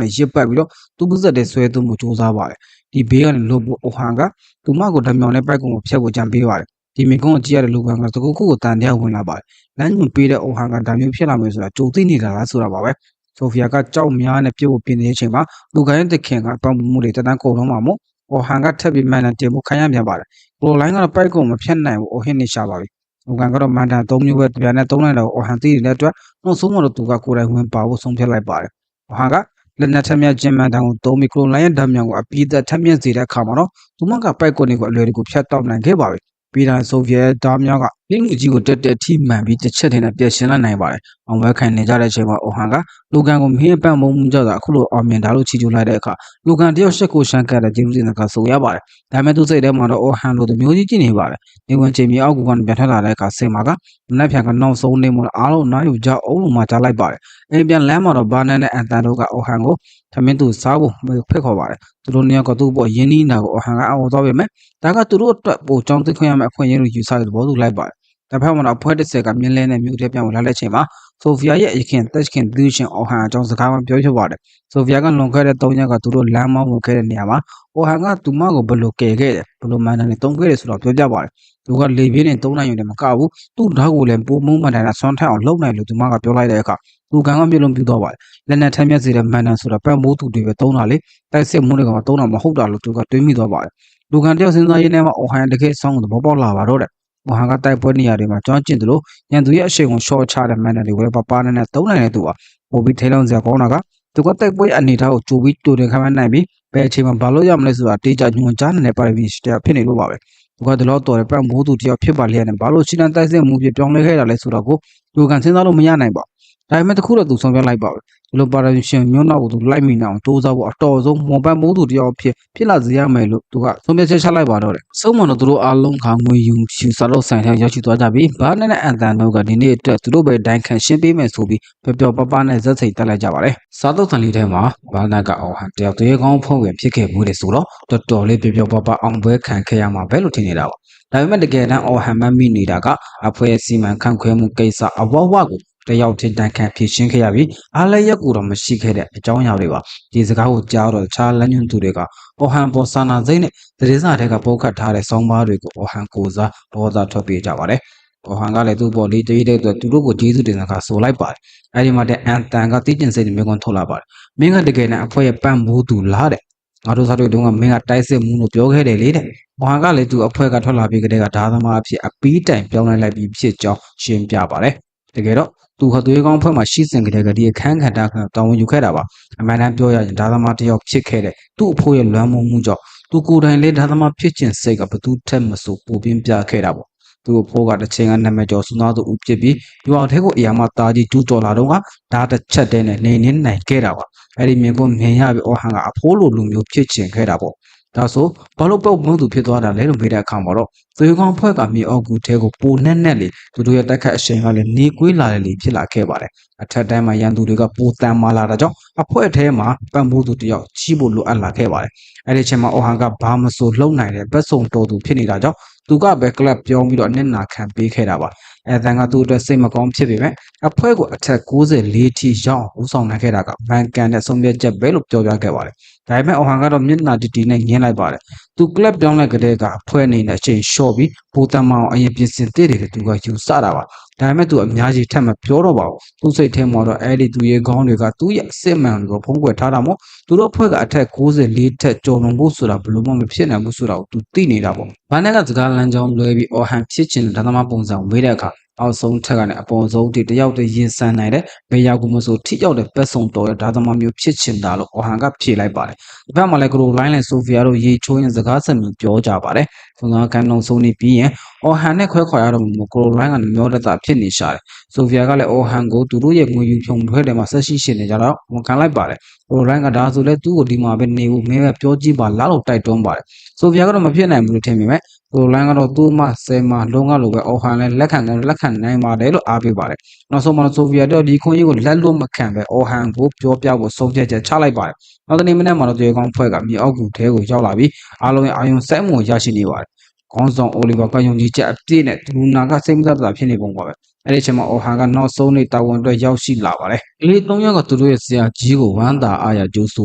နဲ့ရစ်ပတ်ပြီးတော့သူ့ပါဇက်တဲ့ဆွဲသွင်းမှုစူးစမ်းပါတယ်။ဒီဘေးကနေလို့အိုဟန်ကသူမကိုဓမြောင်နဲ့ပိုက်ခွန်ကိုဖျက်ဖို့ကြံပေးပါတယ်။ဒီမင်ကွန်းကိုကြည့်ရတဲ့လူကန်ကသကုတ်ခုကိုတန်တရားဝင်လာပါတယ်။လမ်းညွန်ပေးတဲ့အိုဟန်ကဒါမျိုးဖြစ်လာမယ်ဆိုတာကြိုသိနေတာလားဆိုတာပါပဲ။ဆိုဖီယာကကြောက်များနဲ့ပြုတ်ပြင်းနေတဲ့အချိန်မှာလူကန်ရဲ့တခင်ကပေါင်မှုတွေတန်းကုန်တော့မှမို့အော်ဟန်ကထပ်ပြီးမှန်တယ်တင်ဖို့ခံရပြန်ပါတယ်။ကရိုလိုင်းကတော့ပိုက်ကုန်မဖြတ်နိုင်ဘူးအိုဟင်းနေရှာပါပြီ။လူကန်ကတော့မန်တန်3မျိုးပဲပြန်နဲ့3နိုင်တော့အော်ဟန်သိနေတဲ့အတွက်နောက်ဆုံးမှတော့သူကကိုယ်တိုင်ဝင်ပါဖို့ဆုံးဖြတ်လိုက်ပါတယ်။အော်ဟန်က လက်နက်ထက်မြက်ကျင်းမှန်တန်ကို3မီခရိုလိုင်းရဲ့ဓာတ်မြောင်ကိုအပြီးသက်ထက်မြက်စေတဲ့အခါမှာတော့သူမကပိုက်ကွက်တွေကိုအလွယ်တကူဖြတ်တောက်နိုင်ခဲ့ပါပြီပြီးတော့ဆိုဗီယက်ဓာတ်မြောင်ကပြင်းမှုကြီးကိုတက်ထိမှန်ပြီးတစ်ချက်တည်းနဲ့ပြည့်ရှင်းလိုက်နိုင်ပါတယ်အောင်ပွဲခံနေကြတဲ့အချိန်မှာအိုဟန်ကလူကန်ကိုမင်းပန့်မုံမှုကြောင့်အခုလိုအောင်မြင်တာလို့ချီးကျူးလိုက်တဲ့အခါလူကန်တယောက်ရှက်ကိုရှမ်းကတ်တဲ့ဂျင်းစင်ကဆိုရပါတယ်ဒါပေမဲ့သူစိတ်ထဲမှာတော့အိုဟန်လိုတမျိုးကြီးကြည့်နေပါတယ်နေဝင်ချိန်မြေအောက်ကနေပြန်ထွက်လာတဲ့အခါစိတ်မှာကမနှက်ဖြန်ကနောက်ဆုံးနေမှာအားလုံးနားယူကြအောင်လို့မှကြားလိုက်ပါတယ်အိမ်ပြန်လမ်းမှာတော့ဘာနန်နဲ့အန်တန်တို့ကအိုဟန်ကိုသမင်းသူစားဖို့ဖိတ်ခေါ်ပါတယ်သူတို့နှစ်ယောက်ကသူ့ပေါ်ရင်းနှီးနာကိုအိုဟန်ကအော်သွားပေမဲ့ဒါကသူတို့အတွက်ပိုကြောင်းသိခွင့်ရမယ့်အခွင့်အရေးလို့ယူဆတဲ့သဘောတူလိုက်ပါတယ်တစ်ဖက်မှာတော့အဖွဲ့တစ်ဆက်ကမြင်းလဲနဲ့မြို့ထဲပြန်ဝင်လာတဲ့အချိန်မှာဆိုဖီယာရဲ့အခင်တက်ခင်သူရှင်အော်ဟန်အကြောင်းစကားမှပြောဖြစ်ပါတယ်ဆိုဖီယာကလွန်ခဲ့တဲ့3ရက်ကသူတို့လမ်းမောင်းဝင်ခဲ့တဲ့နေရာမှာအော်ဟန်ကသူမကိုဘယ်လိုကယ်ခဲ့တယ်ဘယ်လိုမှန်တယ်တုံးခဲ့တယ်ဆိုတော့ပြောပြပါတယ်သူကလေပြင်းနဲ့3နိုင်ရုံနဲ့မကဘူးသူ့ဓာတ်ကိုလည်းပိုမုံမှန်တယ်နဲ့ဆွမ်းထက်အောင်လုပ်နိုင်လို့သူမကပြောလိုက်တဲ့အခါသူကံကမျိုးလုံးပြသွားပါတယ်လက်နဲ့ထမ်းမြက်စီတဲ့မှန်တယ်ဆိုတာပတ်မိုးသူတွေပဲသုံးတာလေတိုက်စစ်မှုတွေကသုံးတာမဟုတ်တာလို့သူကတွေးမိသွားပါတယ်လူကန်တယောက်စဉ်းစားရင်းနဲ့မှအော်ဟန်တကယ်ဆောင်းသဘောပေါက်လာပါတော့တဲ့။အော်ဟန်ကတိုက်ပွဲနေရာတွေမှာကျွမ်းကျင်တယ်လို့ရန်သူရဲ့အရှိန်ကိုရှော့ချတဲ့မှန်တယ်တွေပဲပနဲ့သုံးနိုင်တဲ့သူကပိုပြီးထိလောင်စရာကောင်းတာကသူကတိုက်ပွဲအနေထားကိုကြိုပြီးတူတင်ခံမနိုင်ပြီးဘယ်အချိန်မှာဘာလို့ရမလဲဆိုတာတေးကြညွှန်ကြားနေတဲ့ပါရမီစတဲ့ဖြစ်နေလို့ပါပဲ။သူကဒီလောက်တော်တဲ့ပတ်မိုးသူတယောက်ဖြစ်ပါလျက်နဲ့ဘာလို့ရှင်းတန်းတိုက်စစ်မှုပြပြောင်းလဲခဲ့တာလဲဆိုတော့ကိုလူကန်စဉ်းစားလို့မရနိုင်ပါဘူး။ဒါပေမဲ့တခုတော့သူဆုံးဖြတ်လိုက်ပါပဲ။ဒီလိုပါရမီရှင်မျိုးနောက်ကိုသူလိုက်မိနေအောင်တိုးစားဖို့အတော်ဆုံးမွန်ပတ်မိုးသူတယောက်ဖြစ်လာစေရမယ်လို့သူကဆုံးဖြတ်ချက်ချလိုက်ပါတော့တယ်။ဆုံးမတော့သူတို့အားလုံးကငွေယူရှူစားလို့ဆိုင်ထဲရောက်ရှိသွားကြပြီးဘာနဲ့အန်တန်တို့ကဒီနေ့အတွက်သူတို့ပဲဒိုင်းခံရှင်းပေးမယ်ဆိုပြီးပျော်ပပနဲ့ဇက်စိတ်တက်လိုက်ကြပါတယ်။စားတော့တန်လေးထဲမှာဘာနာကအော်ဟန်တယောက်တည်းကောင်းဖုံးဝင်ဖြစ်ခဲ့မှုလေဆိုတော့တော်တော်လေးပျော်ပအောင်ပွဲခံခဲ့ရမှာပဲလို့ထင်နေတာပါ။ဒါပေမဲ့တကယ်တမ်းအော်ဟန်မမိနေတာကအဖွဲစီမံခန့်ခွဲမှုကိစ္စအဝဝကိုတယောက်ချင်းတန်ခန့်ဖြည့်ရှင်းခဲ့ရပြီးအားလည်းရက်ကူတော့မရှိခဲ့တဲ့အကြောင်းအရာတွေပါဒီစကားကိုကြားတော့ခြားလမ်းညွှန်သူတွေကအော်ဟန်ပေါ်စာနာစိတ်နဲ့သတင်းစာတွေကပို့ခတ်ထားတဲ့စောင်းပါးတွေကိုအော်ဟန်ကိုစားဒေါသထွက်ပြေးကြပါတယ်အော်ဟန်ကလည်းသူ့ပေါ်လေးတေးတဲ့အတွက်သူတို့ကိုကျေးဇူးတင်စကားဆိုလိုက်ပါတယ်အဲဒီမှာတဲ့အန်တန်ကသိကျင်စိတ်နဲ့မျိုးကွန်းထုတ်လာပါတယ်မင်းကတကယ်နဲ့အဖွဲရဲ့ပန့်မိုးသူလားတဲ့ငါတို့စားတွေတုန်းကမင်းကတိုက်စစ်မှုလို့ပြောခဲ့တယ်လေတဲ့။ဘောဟန်ကလည်းသူအဖွဲကထွက်လာပြီးကတည်းကဓာသမားအဖြစ်အပီးတိုင်ပြောင်းလဲလိုက်ပြီးဖြစ်ကြောင်းရှင်းပြပါတယ်။တကယ်တော့သူဟာသွေးကောင်းဖွဲ့မှာရှိစဉ်ကတည်းကဒီအခန်းကဏ္ဍကတာဝန်ယူခဲ့တာပါ။အမှန်တမ်းပြောရရင်ဓာသမားတယောက်ဖြစ်ခဲ့တဲ့သူ့အဖိုးရဲ့လွမ်းမိုးမှုကြောင့်သူကိုယ်တိုင်လည်းဓာသမားဖြစ်ခြင်းစိတ်ကဘသူထက်မဆိုပိုပြင်းပြခဲ့တာပေါ့။သူ့အဖိုးကတစ်ချိန်ကနာမည်ကျော်စွန်းသားသူဦးဖြစ်ပြီးဒီအောင်ထဲကိုအရာမသားကြီးကျူးကျော်လာတော့ကဓာတစ်ချက်တည်းနဲ့နေနေနိုင်ခဲ့တာပါ။အဲ့ဒီမြင်ကိုမြင်ရပြီးအော်ဟန်ကအဖိုးလိုလူမျိုးဖြစ်ခြင်းခဲ့တာပေါ့။ဒါဆိုဘာလို့ပုတ်မုံသူဖြစ်သွားတာလဲလို့မေးတဲ့အခါမှာတော့သွေးကောင်းဖွဲ့ကမြေအောက်ကူထဲကိုပိုနဲ့လေသူတို့ရဲ့တက်ခတ်အရှိန်ကလည်းနေကွေးလာတယ်လေဖြစ်လာခဲ့ပါတယ်အထက်တန်းမှာရန်သူတွေကပိုတန်မာလာတာကြောင့်အဖွဲ့ထဲမှာပံ့ပိုးသူတယောက်ချီးဖို့လိုအပ်လာခဲ့ပါတယ်အဲ့ဒီချိန်မှာအော်ဟန်ကဘာမဆိုလှုပ်နိုင်တဲ့ဘက်စုံတော်သူဖြစ်နေတာကြောင့်သူကပဲကလပ်ပြောင်းပြီးတော့အနစ်နာခံပေးခဲ့တာပါအဲတန်ကသူ့အတွက်စိတ်မကောင်းဖြစ်ပေမဲ့အဖွဲ့ကိုအထက်94ထိရောက်ဦးဆောင်နိုင်ခဲ့တာကဗန်ကန်နဲ့ဆုံးဖြတ်ချက်ပဲလို့ပြောပြခဲ့ပါတယ်ဒါပေမဲ့အော်ဟန်ကတော့မျက်နှာတီနဲ့ငင်းလိုက်ပါတယ်သူကလပ်ပြောင်းလိုက်ကလေးကအဖွဲ့အနေနဲ့အချိန်လျှော့ပြီးဘူတန်မောင်အရင်ပြင်ဆင်တဲ့တယ်သူကယူဆတာပါဒါပေမဲ့သူအများကြီးထပ်မပြောတော့ပါဘူးသူစိတ်ထဲမှာတော့အဲ့ဒီသူရဲ့ခေါင်းတွေကသူ့ရဲ့အစစ်မှန်ကိုဖုံးကွယ်ထားတာမို့သူတို့အဖွဲ့ကအထက်94ထက်ကျော်လွန်ဖို့ဆိုတာဘယ်လိုမှမဖြစ်နိုင်ဘူးဆိုတာကိုသူသိနေတာပေါ့ဘာနဲ့ကစကားလမ်းကြောင်းလွဲပြီးအော်ဟန်ဖြစ်ချင်တဲ့ဓမ္မပုံစံဝေးတဲ့အခါအောက်ဆုံးထက်ကနေအပေါ်ဆုံးထိတယောက်တည်းရင်ဆန်နိုင်တဲ့ဘယ်ရောက်ကူမဆိုထိရောက်တဲ့ပတ်စုံတော်တဲ့ဓာသမားမျိုးဖြစ်ချင်တာလို့အော်ဟန်ကဖြေလိုက်ပါတယ်ဒီဘက်မှာလည်းကရိုလိုင်းနဲ့ဆိုဖီယာတို့ရေချိုးရင်စကားဆက်ပြီးပြောကြပါတယ်။သုံးသားကန်လုံးဆုံးနေပြီးရင်အော်ဟန်နဲ့ခွဲခွာရတော့မှကရိုလိုင်းကမျောတတ်တာဖြစ်နေရှာတယ်။ဆိုဖီယာကလည်းအော်ဟန်ကိုသူတို့ရဲ့ငွေယူဖြုံထွက်တယ်မှာဆက်ရှိရှင်နေကြတော့ဝန်ခံလိုက်ပါတယ်။ကရိုလိုင်းကဒါဆိုလဲသူ့ကိုဒီမှာပဲနေဖို့မင်းပဲပြောကြည့်ပါလားလို့တိုက်တွန်းပါတယ်။ဆိုဖီယာကတော့မဖြစ်နိုင်ဘူးလို့ထင်ပေမဲ့ကိုလိုင်းကတော့သူ့မှဆယ်မှလုံးကလိုပဲအော်ဟန်လည်းလက်ခံနိုင်ပါတယ်လို့အားပေးပါတယ်။နောက်ဆုံးမှာဆိုဗီယက်တော့ဒီခွင့်ရေးကိုလက်လွတ်မခံပဲအော်ဟန်ကိုပြောပြဖို့ဆုံးဖြတ်ချက်ချလိုက်ပါတယ်။နောက်တနေ့မနေ့မှာတော့တေကောင်းဖွဲ့ကမြေအောက်ကူထဲကိုရောက်လာပြီးအားလုံးရဲ့အာယုံစိုက်မှုရရှိနေပါတယ်။ခေါင်းဆောင်အိုလီဗာကယုံကြည်ချက်အပြည့်နဲ့လူနာကစိတ်မသက်သာဖြစ်နေပုံပါပဲ။အဲ့ဒီအချိန်မှာအော်ဟန်ကနောက်ဆုံးနေ့တာဝန်အတွက်ရောက်ရှိလာပါတယ်။ဒီ3ယောက်ကသူတို့ရဲ့ဆရာကြီးကိုဝမ်းသာအားရကြိုးဆိ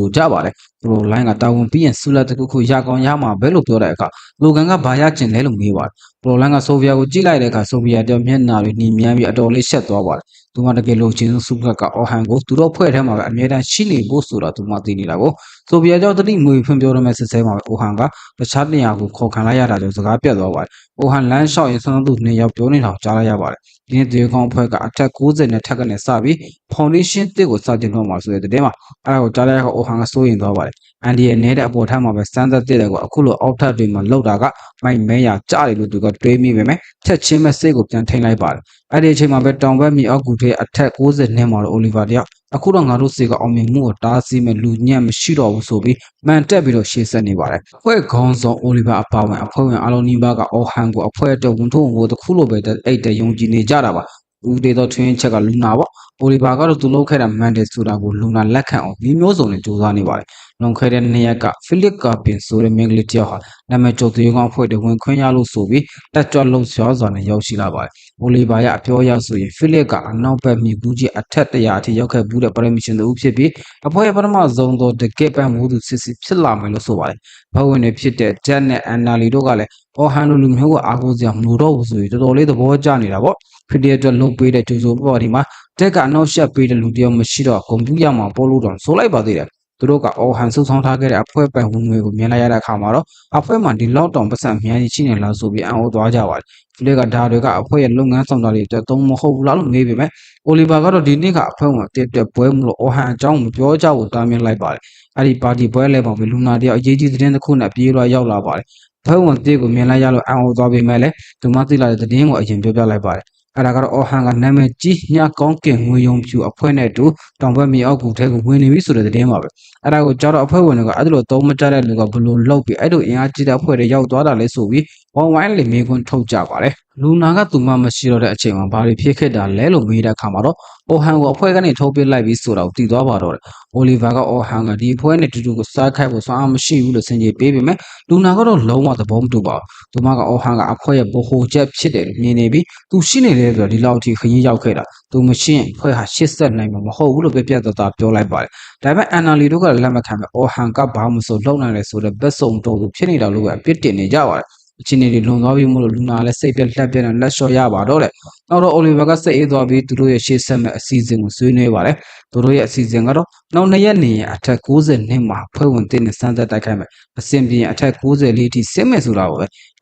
ုကြပါတယ်။သူတို့လိုင်းကတာဝန်ပြီးရင်ဆူလက်တခုခုရကောင်းရမှာပဲလို့ပြောတဲ့အခါလူကန်ကဘာရကျင်လဲလို့မေးပါတယ်။ပရိုလိုင်းကဆိုဗီယာကိုကြည့်လိုက်တဲ့အခါဆိုဗီယာတမျက်နှာတွေနှီးမြန်းပြီးအတော်လေးရှက်သွားပါတယ်။သူကတကယ်လို့ချင်းစုကကအော်ဟန်ကိုသူတို့ဖွဲ့ထဲမှာပဲအမြဲတမ်းရှိနေဖို့ဆိုတာသူမှသိနေတာကိုဆိုဗီယာကြောင့်တတိငွေဖွင့်ပြောရမယ့်စစ်စဲမှာပဲအိုဟန်ကတခြားနေရာကိုခေါ်ခံလိုက်ရတာကြောင့်စကားပြတ်သွားပါတယ်။အိုဟန်လမ်းလျှောက်ရင်ဆန်းသူ2ယောက်ပြောနေတာကိုကြားလိုက်ရပါတယ် ဒီနေ့တေကောင်ဖွဲ့ကအထက်90နဲ့ထက်ကနေစပြီး foundation တစ်ကိုစတင်တော့မှာဆိုတဲ့တဲ့မှာအဲ့ဒါကိုကြားလိုက်တော့အိုဟန်ကစိုးရင်သွားပါတယ်အန်ဒီရဲ့နဲ့တဲ့အပေါ်ထပ်မှာပဲစမ်းသက်တဲ့ကိုအခုလိုအောက်ထပ်တွေမှာလောက်တာကမိုက်မဲရကြားတယ်လို့သူကတွေးမိပေမဲ့ချက်ချင်းမဲ့စိတ်ကိုပြန်ထိန်လိုက်ပါတယ်အဲ့ဒီအချိန်မှာပဲတောင်ဘက်မြေအောက်ကူထဲအထက်90နဲ့မှာတော့အိုလီဗာတယောက်အခုတော့ငါတို့စီကအောင်မြင်မှုကိုတားဆီးမဲ့လူညံ့မရှိတော့ဘူးဆိုပြီးမှန်တက်ပြီးတော့ရှေ့ဆက်နေပါတယ်ဖွဲ့ခေါင်းဆောင်အိုလီဗာအပါဝင်အဖွဲ့ဝင်အားလုံးနီးပါးကအော်ဟန်ကိုအဖွဲ့အတွက်ဝန်ထုံဝန်တခုလိုပဲအဲ့တဲ့ယုံကြည်နေကြတာပါဦးတေတော့ထွင်းချက်ကလူနာပေါ့အိုလီဗာကတော့သူလုပ်ခဲ့တဲ့မန်တယ်ဆိုတာကိုလူနာလက်ခံအောင်ဒီမျိုးစုံနဲ့ကြိုးစားနေပါတယ်လွန်ခဲ့တဲ့2ရက်ကဖိလစ်ကာပင်ဆိုတဲ့မင်းကလေးတယောက်ဟာနာမည်ကျော်သူရုံးအဖွဲ့တွေဝင်ခွင့်ရလို့ဆိုပြီးတက်ကြွလှုပ်ရှားစွာနဲ့ရောက်ရှိလာပါတယ်အိုလီဗာရဲ့အပြောအရဆိုရင်ဖိလစ်ကအနောက်ဘက်မြေဘူးကြီးအထက်100အထိရောက်ခဲ့ဘူးတဲ့ပရမရှင်သူဖြစ်ပြီးအဖွဲ့ရဲ့ပထမဆုံးသောတကယ်ပန်မှုသူစစ်စစ်ဖြစ်လာမယ်လို့ဆိုပါတယ်ဘဝင်တွေဖြစ်တဲ့ဂျက်နဲ့အန်နာလီတို့ကလည်းအော်ဟန်လိုလူမျိုးကအားကိုးစရာမလိုတော့ဘူးဆိုပြီးတော်တော်လေးသဘောကျနေတာပေါ့ဖီဒီအတွက်လုပ်ပေးတဲ့ဂျိုဇိုပေါ်ဒီမှာတက်ကအနောက်ရှက်ပေးတဲ့လူတယောက်မရှိတော့ဂုံပြူရမှာပေါ်လို့တော့ဆိုလိုက်ပါသေးတယ်သူတို့ကအော်ဟန်ဆုဆောင်ထားခဲ့တဲ့အဖွဲပိုင်ဝင်ငွေကိုမြင်လိုက်ရတဲ့အခါမှာတော့အဖွဲ့မှဒီလောက်တောင်ပတ်စံအများကြီးရှိနေလားဆိုပြီးအံ့ဩသွားကြပါတယ်ဖီလစ်ကဒါတွေကအဖွဲ့ရဲ့လုပ်ငန်းဆောင်တာတွေအတွက်သုံးမဟုတ်ဘူးလားလို့မေးပေမဲ့အိုလီဗာကတော့ဒီနေ့ကအဖွဲ့ဝင်တက်တက်ပွဲမှုလို့အော်ဟန်အကြောင်းမပြောကြဘူးတားမြင်လိုက်ပါတယ်အဲ့ဒီပါတီပွဲလဲပေါင်းပြီးလူနာတယောက်အရေးကြီးသတင်းတစ်ခုနဲ့ပြေးလွှာရောက်လာပါတယ်ဘုံဝင်တေးကိုမြင်လိုက်ရလို့အံ့ဩသွားပေမဲ့လည်းသူမသိလာတဲ့သတင်းကိုအရင်ပြောပြလိုက်ပါတယ်အဲ့ဒါကတော့အော်ဟန်ကနာမည်ကြီးညကောင်းကင်ငွေယုံဖြူအဖွဲ့နဲ့တူတောင်ဘက်မြေအောက်ကူထဲကိုဝင်နေပြီဆိုတဲ့သတင်းပါပဲအဲ့ဒါကိုကြောတော့အဖွဲ့ဝင်တွေကအဲ့လိုသုံးမကြတဲ့လူကဘလို့လောက်ပြီးအဲ့လိုအင်အားကြီးတဲ့အဖွဲ့တွေရောက်သွားတာလဲဆိုပြီးဝိုင်းလေမေးခွန်းထုတ်ကြပါတယ်လူနာကသူမှမရှိတော့တဲ့အချိန်မှာဘာတွေဖြစ်ခဲ့တာလဲလို့မေးတဲ့အခါမှာတော့အော်ဟန်ကိုအဖွဲ့ကနေထုတ်ပစ်လိုက်ပြီးဆိုတာကိုသိသွားပါတော့တယ်အိုလီဗာကအော်ဟန်ကဒီအဖွဲ့နဲ့တူတူကိုစားခိုက်ဖို့စွမ်းအားမရှိဘူးလို့ဆင်ခြေပေးပေမဲ့လူနာကတော့လုံးဝသဘောမတူပါဘူးသူမကအော်ဟန်ကအဖွဲ့ရဲ့ဗဟိုချက်ဖြစ်တယ်လို့မြင်နေပြီးသူရှိနေတယ်ဆိုတော့ဒီလောက်အထိခရီးရောက်ခဲ့တာသူမရှိရင်အဖွဲ့ဟာရှစ်ဆက်နိုင်မှာမဟုတ်ဘူးလို့ပြပြသားပြောလိုက်ပါတယ်ဒါပေမဲ့အန်နာလီတို့ကလက်မခံပဲအော်ဟန်ကဘာမှမဆိုလုံနိုင်တယ်ဆိုတော့ဘက်စုံတော်သူဖြစ်နေတာလို့ပဲအပြစ်တင်နေကြပါတယ်အချင်းတွေလွန်သွားပြီမို့လို့လူနာလည်းစိတ်ပြက်လက်ပြက်နဲ့လက်လျှော့ရပါတော့တဲ့နောက်တော့အိုလီဗာကစိတ်အေးသွားပြီးသူတို့ရဲ့ရှေ့ဆက်မဲ့အစီအစဉ်ကိုဆွေးနွေးပါတယ်သူတို့ရဲ့အစီအစဉ်ကတော့နောက်2ရက်နေရင်အထက်90နှစ်မှာဖွဲ့ဝင်တဲ့နဲ့စမ်းသပ်တိုက်ခိုက်မယ်အစဉ်ပြေအထက်90လေးထိစစ်မယ်ဆိုတာပဲ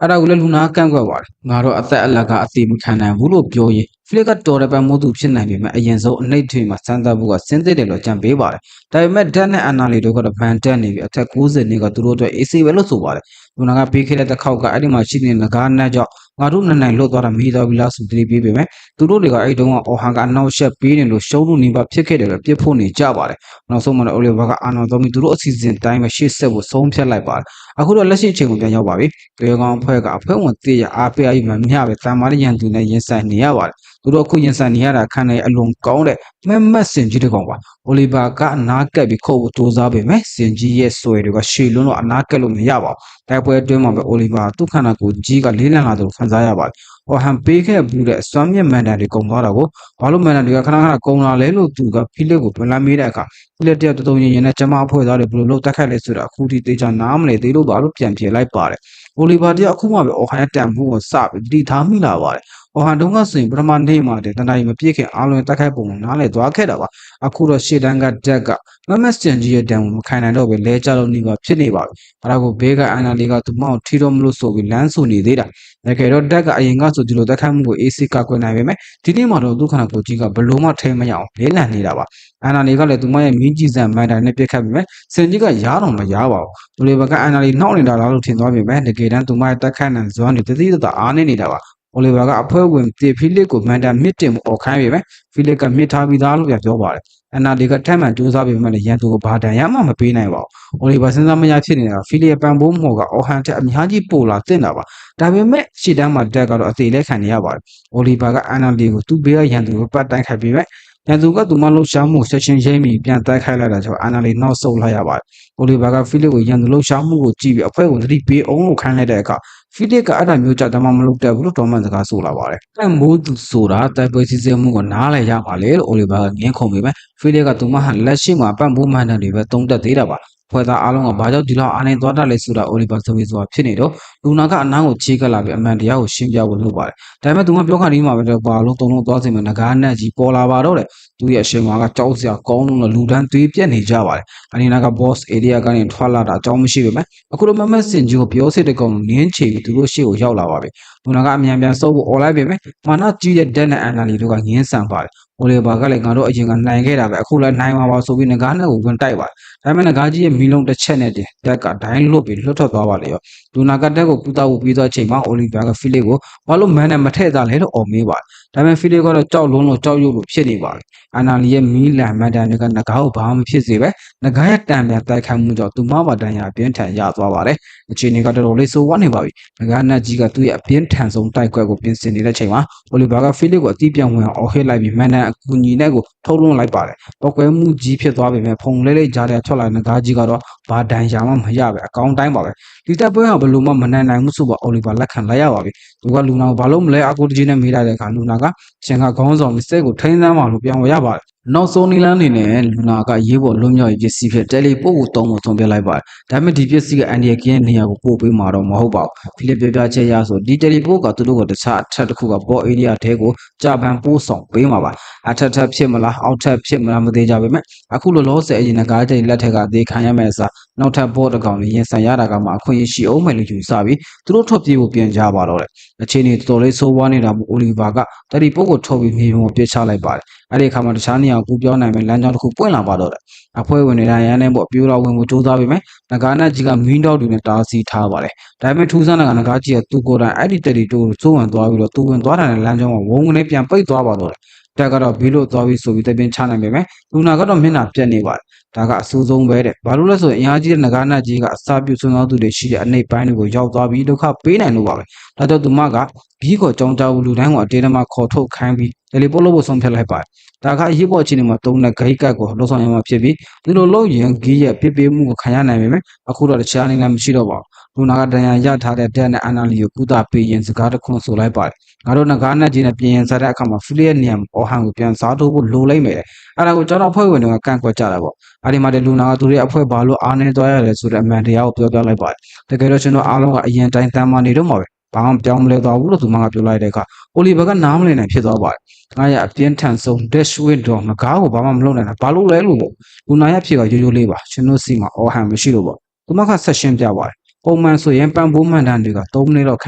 အဲ့ဒါကိုလည်းလူနာကန့်ကွက်ပါတယ်ငါတို့အသက်အလတ်ကအတိမခံနိုင်ဘူးလို့ပြောရင်ဖလစ်ကတော်တဲ့ပန်မိုးသူဖြစ်နိုင်ပေမဲ့အရင်ဆုံးအနှိတ်ထွေမှာစမ်းသပ်ဖို့ကစဉ်းသစ်တယ်လို့ကြံပေးပါတယ်ဒါပေမဲ့ဓာတ်နဲ့အနာလီတို့ကတော့ဗန်တက်နေပြီးအထက်90နှစ်ကသူတို့အတွက် AC ပဲလို့ဆိုပါတယ်လူနာကပေးခဲ့တဲ့တစ်ခေါက်ကအဲ့ဒီမှာရှိနေတဲ့ငကားနဲ့ကြောင့်ငါတို့နိုင်လွတ်သွားတာမေးသွားပြီလားဆိုပြီးပေးပေမဲ့သူတို့တွေကအဲ့တုန်းကအော်ဟန်ကအနောက်ရှက်ပေးတယ်လို့ရှုံးလို့နေပါဖြစ်ခဲ့တယ်လို့ပြစ်ဖို့နေကြပါတယ်နောက်ဆုံးမှာတော့အိုလီဗာကအာနာတော်မီသူတို့အစီအစဉ်တိုင်းပဲရှေ့ဆက်ဖို့ဆုံးဖြတ်လိုက်ပါတယ်အခုတော့လက်ရှိအချိန်ကိုပြန်ရောက်ပါပြီတေကောင်အဖွဲ့ကအဖွဲ့ဝင်တည်ရအားပေးအယူမှမျှပဲတန်မားရန်သူနဲ့ရင်ဆိုင်နေရပါတယ်သူတို့အခုရင်ဆိုင်နေရတာခံနေအလွန်ကောင်းတဲ့မက်မက်စင်ကြီးတကောင်ပါအိုလီဗာကအနာကက်ပြီးခုတ်ဖို့စူးစမ်းပေမဲ့စင်ကြီးရဲ့ဆွဲတွေကရှေလွန်းတော့အနာကက်လို့မရပါဘူးတိုက်ပွဲအတွင်းမှာပဲအိုလီဗာသူ့ခန္ဓာကိုယ်ကြီးကလေးလံလာတယ်လို့ခံစားရပါတယ်အော်ဟန်ပေးခဲ့ဘူးတဲ့အစွမ်းမြင့်မန်တန်တွေကုန်သွားတာကိုဘာလို့မန်တန်တွေကခဏခဏကုန်လာလဲလို့သူကဖိလစ်ကိုပြန်လာမေးတဲ့အခါဖိလစ်တယောက်တုံရင်ရင်နဲ့ကျမအဖွဲ့သားတွေဘယ်လိုလုပ်တက်ခိုက်လဲဆိုတာအခုထိတေချာနားမလဲသေးလို့ဘာလို့ပြန်ပြေလိုက်ပါတယ်အိုလီဗာတယောက်အခုမှပဲအော်ဟန်တန်မှုကိုစပြီးတိထားမိလာပါတယ်အော်ဟန်တုန်းကဆိုရင်ပထမနေ့မှာတည်းတနင်္လာမပြည့်ခင်အားလုံးတက်ခိုက်ပုံကိုနားလဲသွားခဲ့တာပါအခုတော့ရှေ့တန်းကဒက်ကမမက်စတန်ကြီးရဲ့တန်ကိုမခံနိုင်တော့ပဲလဲကြလို့နေပါဖြစ်နေပါပြီအဲ့ဒါကိုဘေးကအန်နာလီကသူ့မောင်ထီတော့မလို့ဆိုပြီးလမ်းဆူနေသေးတာတကယ်တော့တက်ကအရင်ကဆိုဒီလိုတက်ခိုက်မှုကို AC ကကွယ်နိုင်ပေမဲ့ဒီနေ့မှာတော့သူ့ခန္ဓာကိုယ်ကြီးကဘလို့မှထိမရအောင်လေးလံနေတာပါအန်နာလီကလည်းသူမရဲ့မင်းကြီးစံမန်တိုင်နဲ့ပြစ်ခတ်ပေမဲ့စင်ကြီးကရားတော်မရားပါဘူးသူလေးဘကအန်နာလီနှောက်နေတာလားလို့ထင်သွားပေမဲ့တကယ်တမ်းသူမရဲ့တက်ခိုက်နိုင်စွမ်းတွေတတိတအားနေနေတာပါအိုလီဗာကအဖွဲ့ဝင်တီဖီလစ်ကိုမန်တန်မြစ်တင်မှုအော်ခိုင်းပေမဲ့ဖီလစ်ကမြစ်ထားပြီးသားလို့ပြောပါတယ်အန်နာလီကထက်မှန်ကြိုးစားပေမဲ့လည်းရန်သူကိုဘာတန်ရမှမပေးနိုင်ပါဘူးအိုလီဗာစဉ်းစားမရဖြစ်နေတာဖီလစ်ရဲ့ပန်ပိုးမော်ကအော်ဟန်တက်အများကြီးပိုလာတင်တာပါဒါပေမဲ့ရှီတန်းမှာတက်ကတော့အသေးလဲခံနေရပါတယ်အိုလီဗာကအန်နာလီကိုသူ့ဘေးကရန်သူကိုပတ်တိုင်းခိုက်ပြီးမဲ့ရန်သူကသူမလှုပ်ရှားမှုဆက်ချင်းရိမ့်ပြီးပြန်တိုက်ခိုက်လိုက်တာကြောင့်အန်နာလီနောက်ဆုတ်လိုက်ရပါတယ်အိုလီဗာကဖီလစ်ကိုရန်သူလှုပ်ရှားမှုကိုကြည့်ပြီးအဖွဲ့ကိုသတိပေးအောင်လို့ခိုင်းလိုက်တဲ့အခါဖီလစ်ကအဲ့ဒါမျိုးကြတမမလုပ်တတ်ဘူးလို့ဒေါ်မန်စကားဆိုလာပါတယ်။အဲ့မိုးသူဆိုတာတိုက်ပွဲစီစဉ်မှုကိုနားလည်ရပါလေလို့အိုလီဗာကငင်းခုန်ပြီးပဲဖီလစ်ကသူမဟာလက်ရှိမှာပတ်မိုးမှန်တယ်တွေပဲသုံးတက်သေးတာပါ။ဖွဲ့သားအားလုံးကဘာကြောင့်ဒီလောက်အားနေသွားတတ်လဲဆိုတာအိုလီဗာဆိုပြီးဆိုတာဖြစ်နေတော့လူနာကအနားကိုချေးကပ်လာပြီးအမှန်တရားကိုရှင်းပြဖို့လုပ်ပါတယ်။ဒါပေမဲ့သူမပြောခါဒီမှာပဲဘာလို့တုံလုံးသွားစီမယ်ငကားနဲ့ကြီးပေါ်လာပါတော့တဲ့သူရဲ့အရှင်မာကကြောက်စရာကောင်းလို့လူတန်းသွေးပြက်နေကြပါတယ်။အနီနာက boss area ကနေထွက်လာတာအကြောင်းမရှိပေမဲ့အခုတော့မမက်စင်ကြီးကိုပြောစစ်တဲ့ကောင်နင်းချေပြီးသူတို့ရှေ့ကိုရောက်လာပါပြီ လူနာကအမြန်ပြန်ဆုပ်ဖို့អော်လိုက်ပေမဲ့မာနကြီးတဲ့တက်နဲ့အန်နာလီတို့ကငင်းဆန်ပါတယ်အိုလီဗာကလည်းငါတို့အရင်ကနိုင်ခဲ့တာပဲအခုလည်းနိုင်မှာပါဆိုပြီးငကားနဲ့ကိုဝင်တိုက်ပါတယ်ဒါပေမဲ့ငကားကြီးရဲ့မီလုံးတစ်ချက်နဲ့တင်တက်ကဒိုင်းလွတ်ပြီးလွတ်ထွက်သွားပါလေရောလူနာကတက်ကိုပူတာဖို့ပြီးသွားချိန်မှာအိုလီဗာကဖီလစ်ကိုဘာလို့မန်နဲ့မထည့်သားလဲလို့អော်မေးပါတယ်ဒါပေမဲ့ဖီလစ်ကတော့ကြောက်လုံးလို့ကြောက်ရွံ့လို့ဖြစ်နေပါတယ်အန်နာလီရဲ့မီလန်မန်တန်တွေကငကားကိုဘာမှမဖြစ်စေပဲငကားရဲ့တံပြန်တိုက်ခိုက်မှုကြောင့်သူမပါတန်ရအပြင်းထန်ရသွားပါတယ်အခြေအနေကတော်တော်လေးဆိုးဝါးနေပါပြီငကားနတ်ကြီးကသူ့ရဲ့အပြင်းထန်ဆုံးတိုက်ခွဲကိုပြင်ဆင်နေတဲ့ချိန်မှာအိုလီဗာကဖီလစ်ကိုအတိပြန်ဝင်အောင်ဟစ်လိုက်ပြီးမန်တန်အကူညီနဲ့ကိုထုတ်လွှင့်လိုက်ပါတယ်ပောက်ကွဲမှုကြီးဖြစ်သွားပေမဲ့ဖုံလေးလေးကြားထဲထွက်လာတဲ့ငကားကြီးကတော့ဘာဒဏ်ရာမှမရပဲအကောင်းတိုင်းပါပဲဒီတပ်ပွဲကဘလို့မှမနိုင်နိုင်မှုဆိုပါအိုလီဗာလက်ခံလိုက်ရပါပြီသူကလူနာကိုဘာလို့မလဲအကူတကြီးနဲ့မေးလိုက်တဲ့အခါလူနာကရှင်ကခေါင်းဆောင်မစက်ကိုထိန်းသမ်းပါလို့ပြန်ဝရပါတယ်နောက်ဆုံးနီလန်းအနေနဲ့လူနာကရေးပေါ်လွတ်မြောက်ရေးပစ္စည်းဖြစ်တယ်လီပို့ကိုတုံးဖို့သွန်ပြလိုက်ပါတယ်ဒါပေမဲ့ဒီပစ္စည်းကအန်ဒီယကင်းနေရာကိုပို့ပေးမှာတော့မဟုတ်ပါဘူးဖိလစ်ပြပြချက်ရဆိုဒီတယ်လီပို့ကသူတို့ကတခြားအထက်တစ်ခုကဘောအေရီယာထဲကိုကြာပန်ပို့ဆောင်ပေးမှာပါအထက်ထပ်ဖြစ်မလားအောက်ထပ်ဖြစ်မလားမသေးကြပါပဲအခုလိုလောဆယ်အရင်ကကြိမ်လက်ထက်ကသေခံရမယ့်အစားနောက်ထပ်ဘော့တစ်ကောင်လေးရင်ဆိုင်ရတာကမှအခွင့်အရေးရှိအောင်မယ်လို့ယူဆပြီးသူတို့ထွက်ပြေးဖို့ပြန်ကြပါတော့တယ်အခြေအနေတော်တော်လေးဆိုးဝါးနေတာမို့အိုလီဗာကတယ်လီပို့ကိုထုတ်ပြီးမြေပုံကိုပြစ်ချလိုက်ပါတယ်အဲ့ဒီအခါမှာတခြားနေရာကိုပြောနိုင်မယ်လမ်းကြောင်းတစ်ခုပွင့်လာပါတော့တယ်အဖွဲ့ဝင်တွေတိုင်းရန်နဲ့ပေါ့ပြိုးတော်ဝင်ကိုစူးစမ်းပြီးမယ်ငကားနတ်ကြီးကမင်းတောက်တွေနဲ့တားဆီးထားပါတယ်ဒါပေမဲ့ထူးဆန်းတဲ့ငကားကြီးကသူ့ကိုယ်တိုင်အဲ့ဒီတယ်လီတိုကိုစိုးဝင်သွားပြီးတော့သူဝင်သွားတဲ့လမ်းကြောင်းကဝုန်းကနေပြန်ပိတ်သွားပါတော့တယ်တက်ကတော့ဘီလို့သွားပြီးဆိုပြီးတပင်းချနိုင်ပေမဲ့လူနာကတော့မျက်နှာပြက်နေပါတယ်ဒါကအဆိုးဆုံးပဲတဲ့ဘာလို့လဲဆိုရင်အင်အားကြီးတဲ့ငကားနတ်ကြီးကအစာပြုတ်ဆွမ်းသောသူတွေရှိတဲ့အနှိပ်ပိုင်းတွေကိုရောက်သွားပြီးဒုက္ခပေးနိုင်လို့ပါပဲဒါကြောင့်သူမကဘီးကိုကြောင်းကြဘူးလူတိုင်းကအတေးတမခေါ်ထုတ်ခိုင်းပြီးတယ်လီပို့လို့ဆုံးဖြတ်လိုက်ပါတယ်ဒါကအရေးပေါ်အခြေအနေမှာတုံးတဲ့ဂိတ်ကတ်ကိုလှုပ်ဆောင်ရမှာဖြစ်ပြီးဒီလိုလုပ်ရင်ဂီးရဲ့ပြစ်ပေးမှုကိုခံရနိုင်ပေမဲ့အခုတော့တခြားအနေနဲ့မရှိတော့ပါဘူးလူနာကတန်ရာရထားတဲ့တက်နဲ့အန်နာလီကိုကုသပေးရင်စကားတစ်ခွန်းဆိုလိုက်ပါတယ်ငါတို့ငကားနဲ့ကြီးနဲ့ပြင်ရင်စားတဲ့အခါမှာဖီလီရဲ့နေရာအော်ဟန်ကိုပြန်စားထိုးဖို့လိုလိုက်မယ်အဲ့ဒါကိုကျွန်တော်အဖွဲ့ဝင်တွေကကန့်ကွက်ကြတာပေါ့အဲ့ဒီမှာလူနာကသူရဲ့အဖွဲ့ဘာလို့အားနေသွားရတယ်ဆိုတဲ့အမှန်တရားကိုပြောပြလိုက်ပါတယ်တကယ်တော့ကျွန်တော်အားလုံးကအရင်တိုင်းတမ်းမာနေတော့မှာပဲဘာမှပြောင်းမလဲသွားဘူးလို့သူမကပြောလိုက်တဲ့အခါအိုလီဗာကနားမလည်နိုင်ဖြစ်သွားပါတယ်ငါရအပြင်းထန်ဆုံး dash win တော့ငကားကိုဘာမှမလုပ်နိုင်တာဘာလို့လဲလို့ပေါ့လူနာရဖြစ်ကရိုးရိုးလေးပါကျွန်တော်စီမှာအော်ဟန်မရှိလို့ပေါ့သူမကဆက်ရှင်းပြပါတယ်ပုံမှန်ဆိုရင်ပန်ပိုးမှန်တန်တွေက3မိနစ်တော့ခ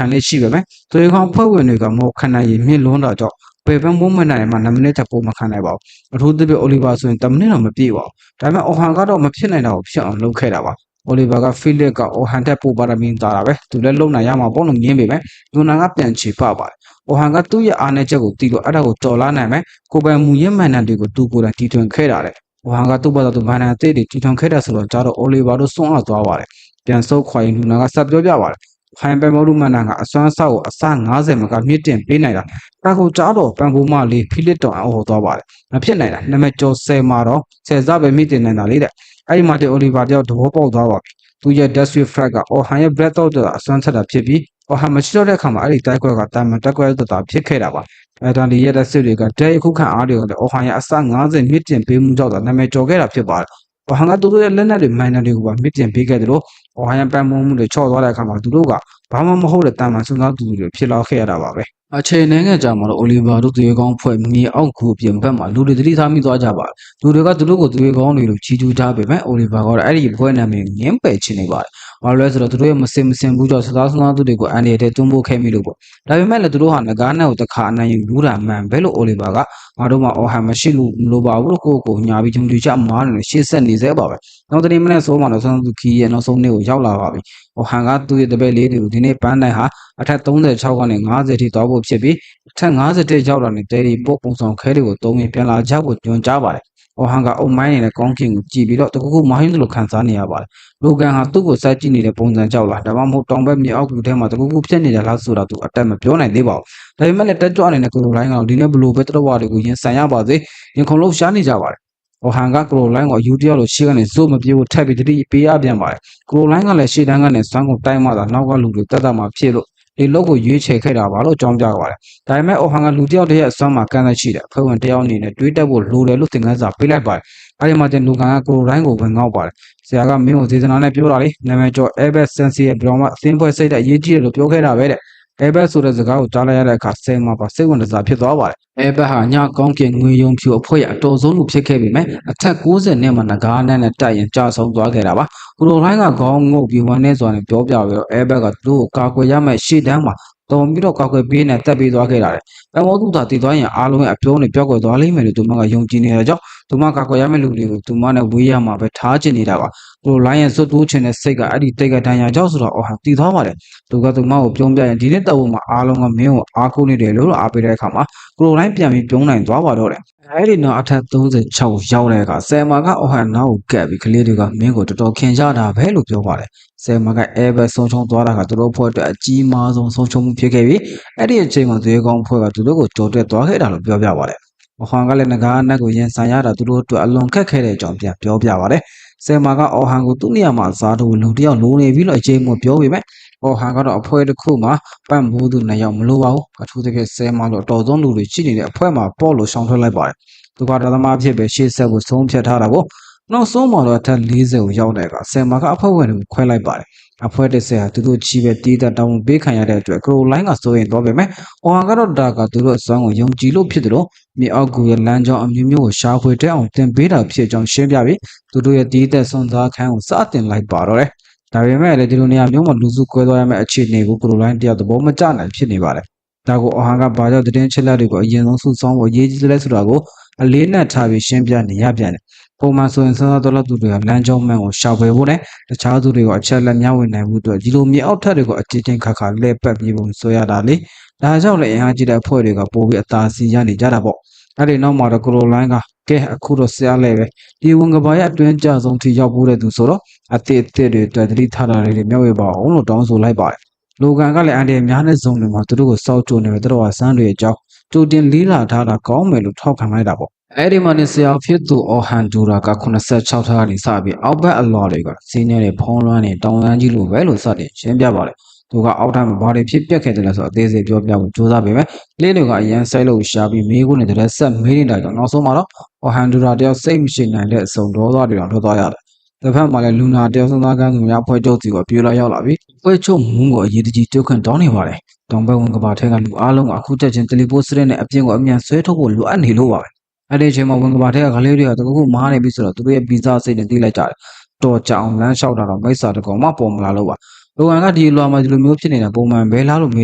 ံလေးရှိပဲမယ်သူတွေကောင်ဖွဲ့ဝင်တွေကမဟုတ်ခံနိုင်ရင်မြင့်လွန်းတော့ကြောင့်ပယ်ပန်းပိုးမှန်တန်မှာ2မိနစ်ချက်ပိုးမခံနိုင်ပါဘူးအထူးသဖြင့်အိုလီဗာဆိုရင်10မိနစ်တော့မပြည့်ပါဘူးဒါပေမဲ့အော်ဟန်ကတော့မဖြစ်နိုင်တာကိုဖြစ်အောင်လုပ်ခဲ့တာပါအိုလီဗာကဖီလစ်ကအော်ဟန်တက်ပို့ပါရမင်းသားတာပဲသူလည်းလုံနိုင်ရမှာပေါ့လို့ငင်းပေမဲ့လူနာကပြန်ချေပပါတယ်အော်ဟန်ကသူ့ရဲ့အားနည်းချက်ကိုတီးလို့အဲ့ဒါကိုတော်လာနိုင်မယ်ကိုပိုင်မူရင်းမှန်တန်တွေကိုသူ့ကိုယ်တိုင်တီထွင်ခဲ့တာတဲ့အော်ဟန်ကသူ့ဘာသာသူမှန်တန်အသေးတွေတီထွင်ခဲ့တာဆိုတော့ကြတော့အိုလီဗာတို့စွန့်အားသွားပါတယ်ပြန်ဆုတ်ခွာရင်လူနာကဆက်ပြောပြပါတယ်ဖိုင်ပယ်မောလူမန်နာကအစွမ်းဆောက်ကိုအစ90မကမြင့်တင်ပေးနိုင်တာဒါကိုကြားတော့ပန်ပိုးမလေးဖီလစ်တော်အော်သွားပါတယ်မဖြစ်နိုင်တာနမကျော်10မှာတော့10စပဲမြင့်တင်နိုင်တာလေတဲ့အဲ့ဒီမှာတဲ့အိုလီဗာတယောက်သဘောပေါက်သွားပါပြီသူရဲ့ Death Swift Frag ကအော်ဟန်ရဲ့ Breath Out အစွမ်းဆက်တာဖြစ်ပြီးအော်ဟန်မရှိတော့တဲ့အခါမှာအဲ့ဒီတိုက်ခွက်ကတာမန်တက်ခွက်တာဖြစ်ခဲ့တာပါအဲ့ဒါဒီရဲ့ Death Swift တွေကတဲအခုခံအားတွေကလည်းအော်ဟန်ရဲ့အစ90မြင့်တင်ပေးမှုကြောင့်နာမည်ကျော်ခဲ့တာဖြစ်ပါတယ်ဘာဟန်ကသူတို့ရဲ့လက်နက်တွေမိုင်းနာတွေကိုပါမြင့်တင်ပေးခဲ့တယ်လို့အော်ဟန်ရဲ့ပန်ပုံမှုတွေချော့သွားတဲ့အခါမှာသူတို့ကဘာမှမဟုတ်တဲ့တာမန်စွမ်းသားသူတွေဖြစ်လာခဲ့ရတာပါပဲအချိန်နှဲငယ်ကြာမှာတော့အိုလီဗာတို့သူရဲကောင်းဖွဲ့မြေအောက်ကူပြင်ဘက်မှာလူတွေတတိထားမိသွားကြပါတယ်လူတွေကသူတို့ကိုသူရဲကောင်းတွေလို့ချီးကျူးထားပေမဲ့အိုလီဗာကတော့အဲ့ဒီဖွဲ့နာမည်ငင်းပယ်ချင်နေပါတယ်ဘာလို့လဲဆိုတော့သူတို့ရဲ့မစင်ဘူးကြောင့်စသားစွမ်းသားသူတွေကိုအန်ဒီရဲ့တွန်းပို့ခဲ့မိလို့ပေါ့ဒါပေမဲ့လည်းသူတို့ဟာငကားနဲ့ကိုတခါအနိုင်ယူလူတာမှန်ပဲလို့အိုလီဗာကငါတို့မှအော်ဟန်မရှိလို့ပါဘူးလို့ကိုညာပြီးဂျုံတူချမားနေရှေ့ဆက်နေသေးပါပဲနောက်တနေ့မနေ့ဆိုမှတော့ဆွမ်းသူခီးရဲ့နောက်ဆုံးနေ့ကိုရောက်လာပါပြီအော်ဟန်ကသူ့ရဲ့တပည့်လေးတွေကိုဒီနေ့ပန်းတိုင်းဟာအထက်36ကနေ50ထိတောက်ဖို့ဖြစ်ပြီးအထက်50တိရောက်လာတဲ့တယ်ဒီပို့ပုံဆောင်ခဲတွေကိုတုံးပြီးပြန်လာကြဖို့ညွှန်ကြားပါတယ်အော်ဟန်ကအုံမိုင်းနေတဲ့ကောင်းကင်ကိုကြည့်ပြီးတော့တကူမိုင်းလို့ခံစားနေရပါတယ်လိုကန်ဟာသူ့ကိုစိုက်ကြည့်နေတဲ့ပုံစံကြောက်လာဒါမှမဟုတ်တောင်ဘက်မြေအောက်ကူထဲမှာတကူဖြစ်နေတယ်လားဆိုတာသူအတက်မပြောနိုင်သေးပါဘူးဒါပေမဲ့လည်းတက်ကြွနေတဲ့ကိုလိုင်းကဒီနေ့ဘလို့ပဲတတော်ဝါတွေကိုရင်ဆိုင်ရပါစေရင်ခုန်လို့ရှားနေကြပါတယ်အော်ဟန်ကကရိုလိုင်းကိုယူတယောက်လိုရှေ့ကနေဇို့မပြေဘူးထပ်ပြီးတတိပေးရပြန်ပါတယ်ကရိုလိုင်းကလည်းရှေ့တန်းကနေစွမ်းကိုတိုင်းမှသာနောက်ကလူတွေတက်တာမှဖြစ်လို့ဒီလောက်ကိုရွေးချယ်ခဲ့တာပါလို့ကြောင်းပြပါတယ်။ဒါပေမဲ့အော်ဟန်ကလူတယောက်တည်းရဲ့အစွမ်းမှာကန့်သက်ရှိတယ်။ဖွဲ့ဝင်တယောက်အနေနဲ့တွေးတက်ဖို့လိုတယ်လို့သင်ခန်းစာပေးလိုက်ပါတယ်။အဲဒီမှာတင်လူကန်ကကိုရိုတိုင်းကိုဝင်ငေါက်ပါတယ်။ဆရာကမင်းကိုသေစနာနဲ့ပြောတာလေနာမည်ကျော် Airbus Sensi ရဲ့ဘလောင်မအသင်းဖွဲ့စိတ်တဲ့အရေးကြီးတယ်လို့ပြောခဲ့တာပဲတဲ့။ Airbus ဆိုတဲ့စကားကိုကြားလိုက်ရတဲ့အခါဆယ်မှာပါစိတ်ဝင်စားဖြစ်သွားပါတယ်။ Airbus ဟာညကောင်းကင်ငွေယုံဖြူအဖွဲ့ရဲ့အတော်ဆုံးလူဖြစ်ခဲ့ပေမဲ့အထက်90နဲ့မှငကားနဲ့တိုက်ရင်ကြာဆုံးသွားခဲ့တာပါ။ကိုရိုတိုင်းကခေါင်းငုတ်ပြီးဝမ်းနေစွာနဲ့ပြောပြပြီးတော့ Airbus ကသူ့ကိုကာကွယ်ရမယ့်ရှေ့တန်းမှာ တော်ပြီးတော့ကောက်ွယ်ပေးနေတက်ပြီးသွားခဲ့တာလေ။ပမောသူသာတည်သွားရင်အားလုံးရဲ့အပြောနဲ့ပြောက်ကွယ်သွားလိမ့်မယ်လို့သူမကယုံကြည်နေတဲ့ကြောင့်သူမကောက်ွယ်ရမယ့်လူတွေကိုသူမနဲ့ဝေးရမှာပဲထားချင်နေတာပါ။ကိုလိုင်းရဲ့စွတ်တိုးချင်တဲ့စိတ်ကအဲ့ဒီတိတ်ကတန်ရာကြောက်ဆိုတော့အော်ဟာတည်သွားပါတယ်။သူကသူမကိုပြုံးပြရင်ဒီနေ့တက်ဖို့မှာအားလုံးကမင်းကိုအားကိုးနေတယ်လို့အားပေးတဲ့အခါမှာကိုလိုင်းပြန်ပြီးပြုံးနိုင်သွားပါတော့တယ်။အဲ့ဒီနောက်အထက်36ရောက်တဲ့အခါဆယ်မာကအော်ဟန်နောက်ကိုကပ်ပြီးကလေးတွေကမင်းကိုတော်တော်ခင်ကြတာပဲလို့ပြောပါတယ်။ဆယ်မာကအဲဘက်ဆုံးချုံသွားတာကသူတို့ဖွဲ့အတွက်အကြီးမားဆုံးဆုံးချုံမှုဖြစ်ခဲ့ပြီးအဲ့ဒီအချိန်မှာသူရဲကောင်းဖွဲ့ကသူတို့ကိုကြော်တက်သွားခဲ့တာလို့ပြောပြပါတယ်။အော်ဟန်ကလည်းငကားအနက်ကိုရင်ဆိုင်ရတာသူတို့အတွက်အလွန်ခက်ခဲတဲ့အကြောင်းပြန်ပြောပြပါတယ်။ဆယ်မာကအော်ဟန်ကိုသူ့နေရာမှာစားတူလူတယောက်လိုနေပြီးတော့အချိန်မှပြောပေမဲ့အော်ဟန်ကတော့အဖွဲတစ်ခုမှာပတ်မိုးသူနှစ်ယောက်မလိုပါဘူးအထူးသဖြင့်ဆဲမလို့အတော်ဆုံးလူတွေရှိနေတဲ့အဖွဲမှာပေါ့လို့ရှောင်ထွက်လိုက်ပါတယ်သူကတော်သမားဖြစ်ပဲရှေ့ဆက်ကိုဆုံးဖြတ်ထားတာကိုနောက်ဆုံးမှာတော့အထက်40ကိုရောက်တဲ့အခါဆယ်မာကအဖွဲဝင်တွေကိုခွဲလိုက်ပါတယ်အဖွဲတစ်ဆယ်ဟာသူတို့ချီးပဲတီးတဲ့တောင်းပေးခံရတဲ့အတွက်ကရိုလိုင်းကစိုးရင်တော့ပေမဲ့အော်ဟန်ကတော့ဒါကသူတို့အစွမ်းကိုယုံကြည်လို့ဖြစ်တယ်လို့မြေအောက်ကူရဲ့လမ်းကြောင်းအမျိုးမျိုးကိုရှာဖွေတဲ့အောင်တင်ပေးတာဖြစ်ကြောင်းရှင်းပြပြီးသူတို့ရဲ့တီးတဲ့စွန်သားခန်းကိုစတင်လိုက်ပါတော့တယ်ဒါပေမဲ့လည်းဒီလိုနေရာမျိုးမှာလူစုကွဲသွားရမယ့်အခြေအနေကိုကိုလိုလိုင်းတယောက်သဘောမကျနိုင်ဖြစ်နေပါတယ်။ဒါကိုအော်ဟန်ကဘာကြောင့်သတင်းချက်လက်တွေကိုအရင်ဆုံးစုဆောင်းဖို့ရေးကြီးလဲဆိုတာကိုအလေးနက်ထားပြီးရှင်းပြနေရပြန်တယ်။ပုံမှန်ဆိုရင်စောစောတော်သူတွေကလမ်းကြောင်းမှန်ကိုရှာဖွေဖို့နဲ့တခြားသူတွေကိုအချက်လက်မျှဝေနိုင်မှုအတွက်ဒီလိုမြေအောက်ထပ်တွေကိုအချင်းချင်းခါခါလှည့်ပတ်ပြီးပုံဆိုရတာလေ။ဒါကြောင့်လည်းအင်အားကြီးတဲ့အဖွဲ့တွေကပိုပြီးအသာစီရနေကြတာပေါ့။အဲ့ဒီနောက်မှာတော့ကိုလိုလိုင်းကကဲအခုတော့ဆရာလဲပဲဒီဝန်ကဘာရဲ့အတွင်းကြဆုံးထိရောက်ဖို့တဲ့သူဆိုတော့အသစ်တွေအတွက်တတိထားတာလေးတွေမျှဝေပါအောင်လို့တောင်းဆိုလိုက်ပါတယ်။လိုကန်ကလည်းအန်ဒီများတဲ့ဇုံတွေမှာသူတို့ကိုစောက်ကြိုနေပဲသူတို့ကစမ်းတွေအကြောင်းကြိုတင်လေးလာထားတာကောင်းမယ်လို့ထောက်ခံလိုက်တာပေါ့။အဲ့ဒီမှာနေဆရာဖြစ်သူအော်ဟန်ဒူရာက86ထားကနေစပြီးအောက်ဘက်အလော်တွေကစီးနေတဲ့ဖုံးလွှမ်းနေတောင်တန်းကြီးလိုပဲလို့စတင်ရှင်းပြပါတယ်။သူကအောက်ထပ်မှာဘာတွေဖြစ်ပျက်ခဲ့တယ်လဲဆိုတော့အသေးစိတ်ပြောပြဖို့ကြိုးစားပေမဲ့လေးတွေကအရန်ဆိုင်လို့ရှာပြီးမေးခွန်းနေတဲ့ဆက်မေးနေတာကြောင့်နောက်ဆုံးမှာတော့အော်ဟန်ဒူရာတယောက်စိတ်မရှိနိုင်တဲ့အစုံဒေါသတွေအောင်ထွက်သွားရတယ်။တစ်ဖက်မှာလည်းလူနာတယောက်ဆုံးသားကန်းသူများဖွဲ့ချုပ်စီကိုပြေးလာရောက်လာပြီးဖွဲ့ချုပ်မှုကိုအရေးတကြီးတုတ်ခန့်တောင်းနေပါတယ်။တောင်ဘက်ဝန်ကဘာထဲကလူအားလုံးကအခုတက်ချင်းတယ်လီပို့စရက်နဲ့အပြင်ကိုအမြန်ဆွဲထုတ်ဖို့လိုအပ်နေလို့ပါပဲ။အဲ့ဒီအချိန်မှာဝန်ကဘာထဲကကလေးတွေကတကူမားနေပြီဆိုတော့သူတို့ရဲ့ဗီဇစိတ်နဲ့တီးလိုက်ကြတယ်။တော်ကြအောင်လမ်းလျှောက်တာတော့မိစ္ဆာတကောင်မှပေါ်မလာလို့ပါ။လူကန်ကဒီလွာမှာဒီလိုမျိုးဖြစ်နေတာပုံမှန်ပဲလားလို့မေ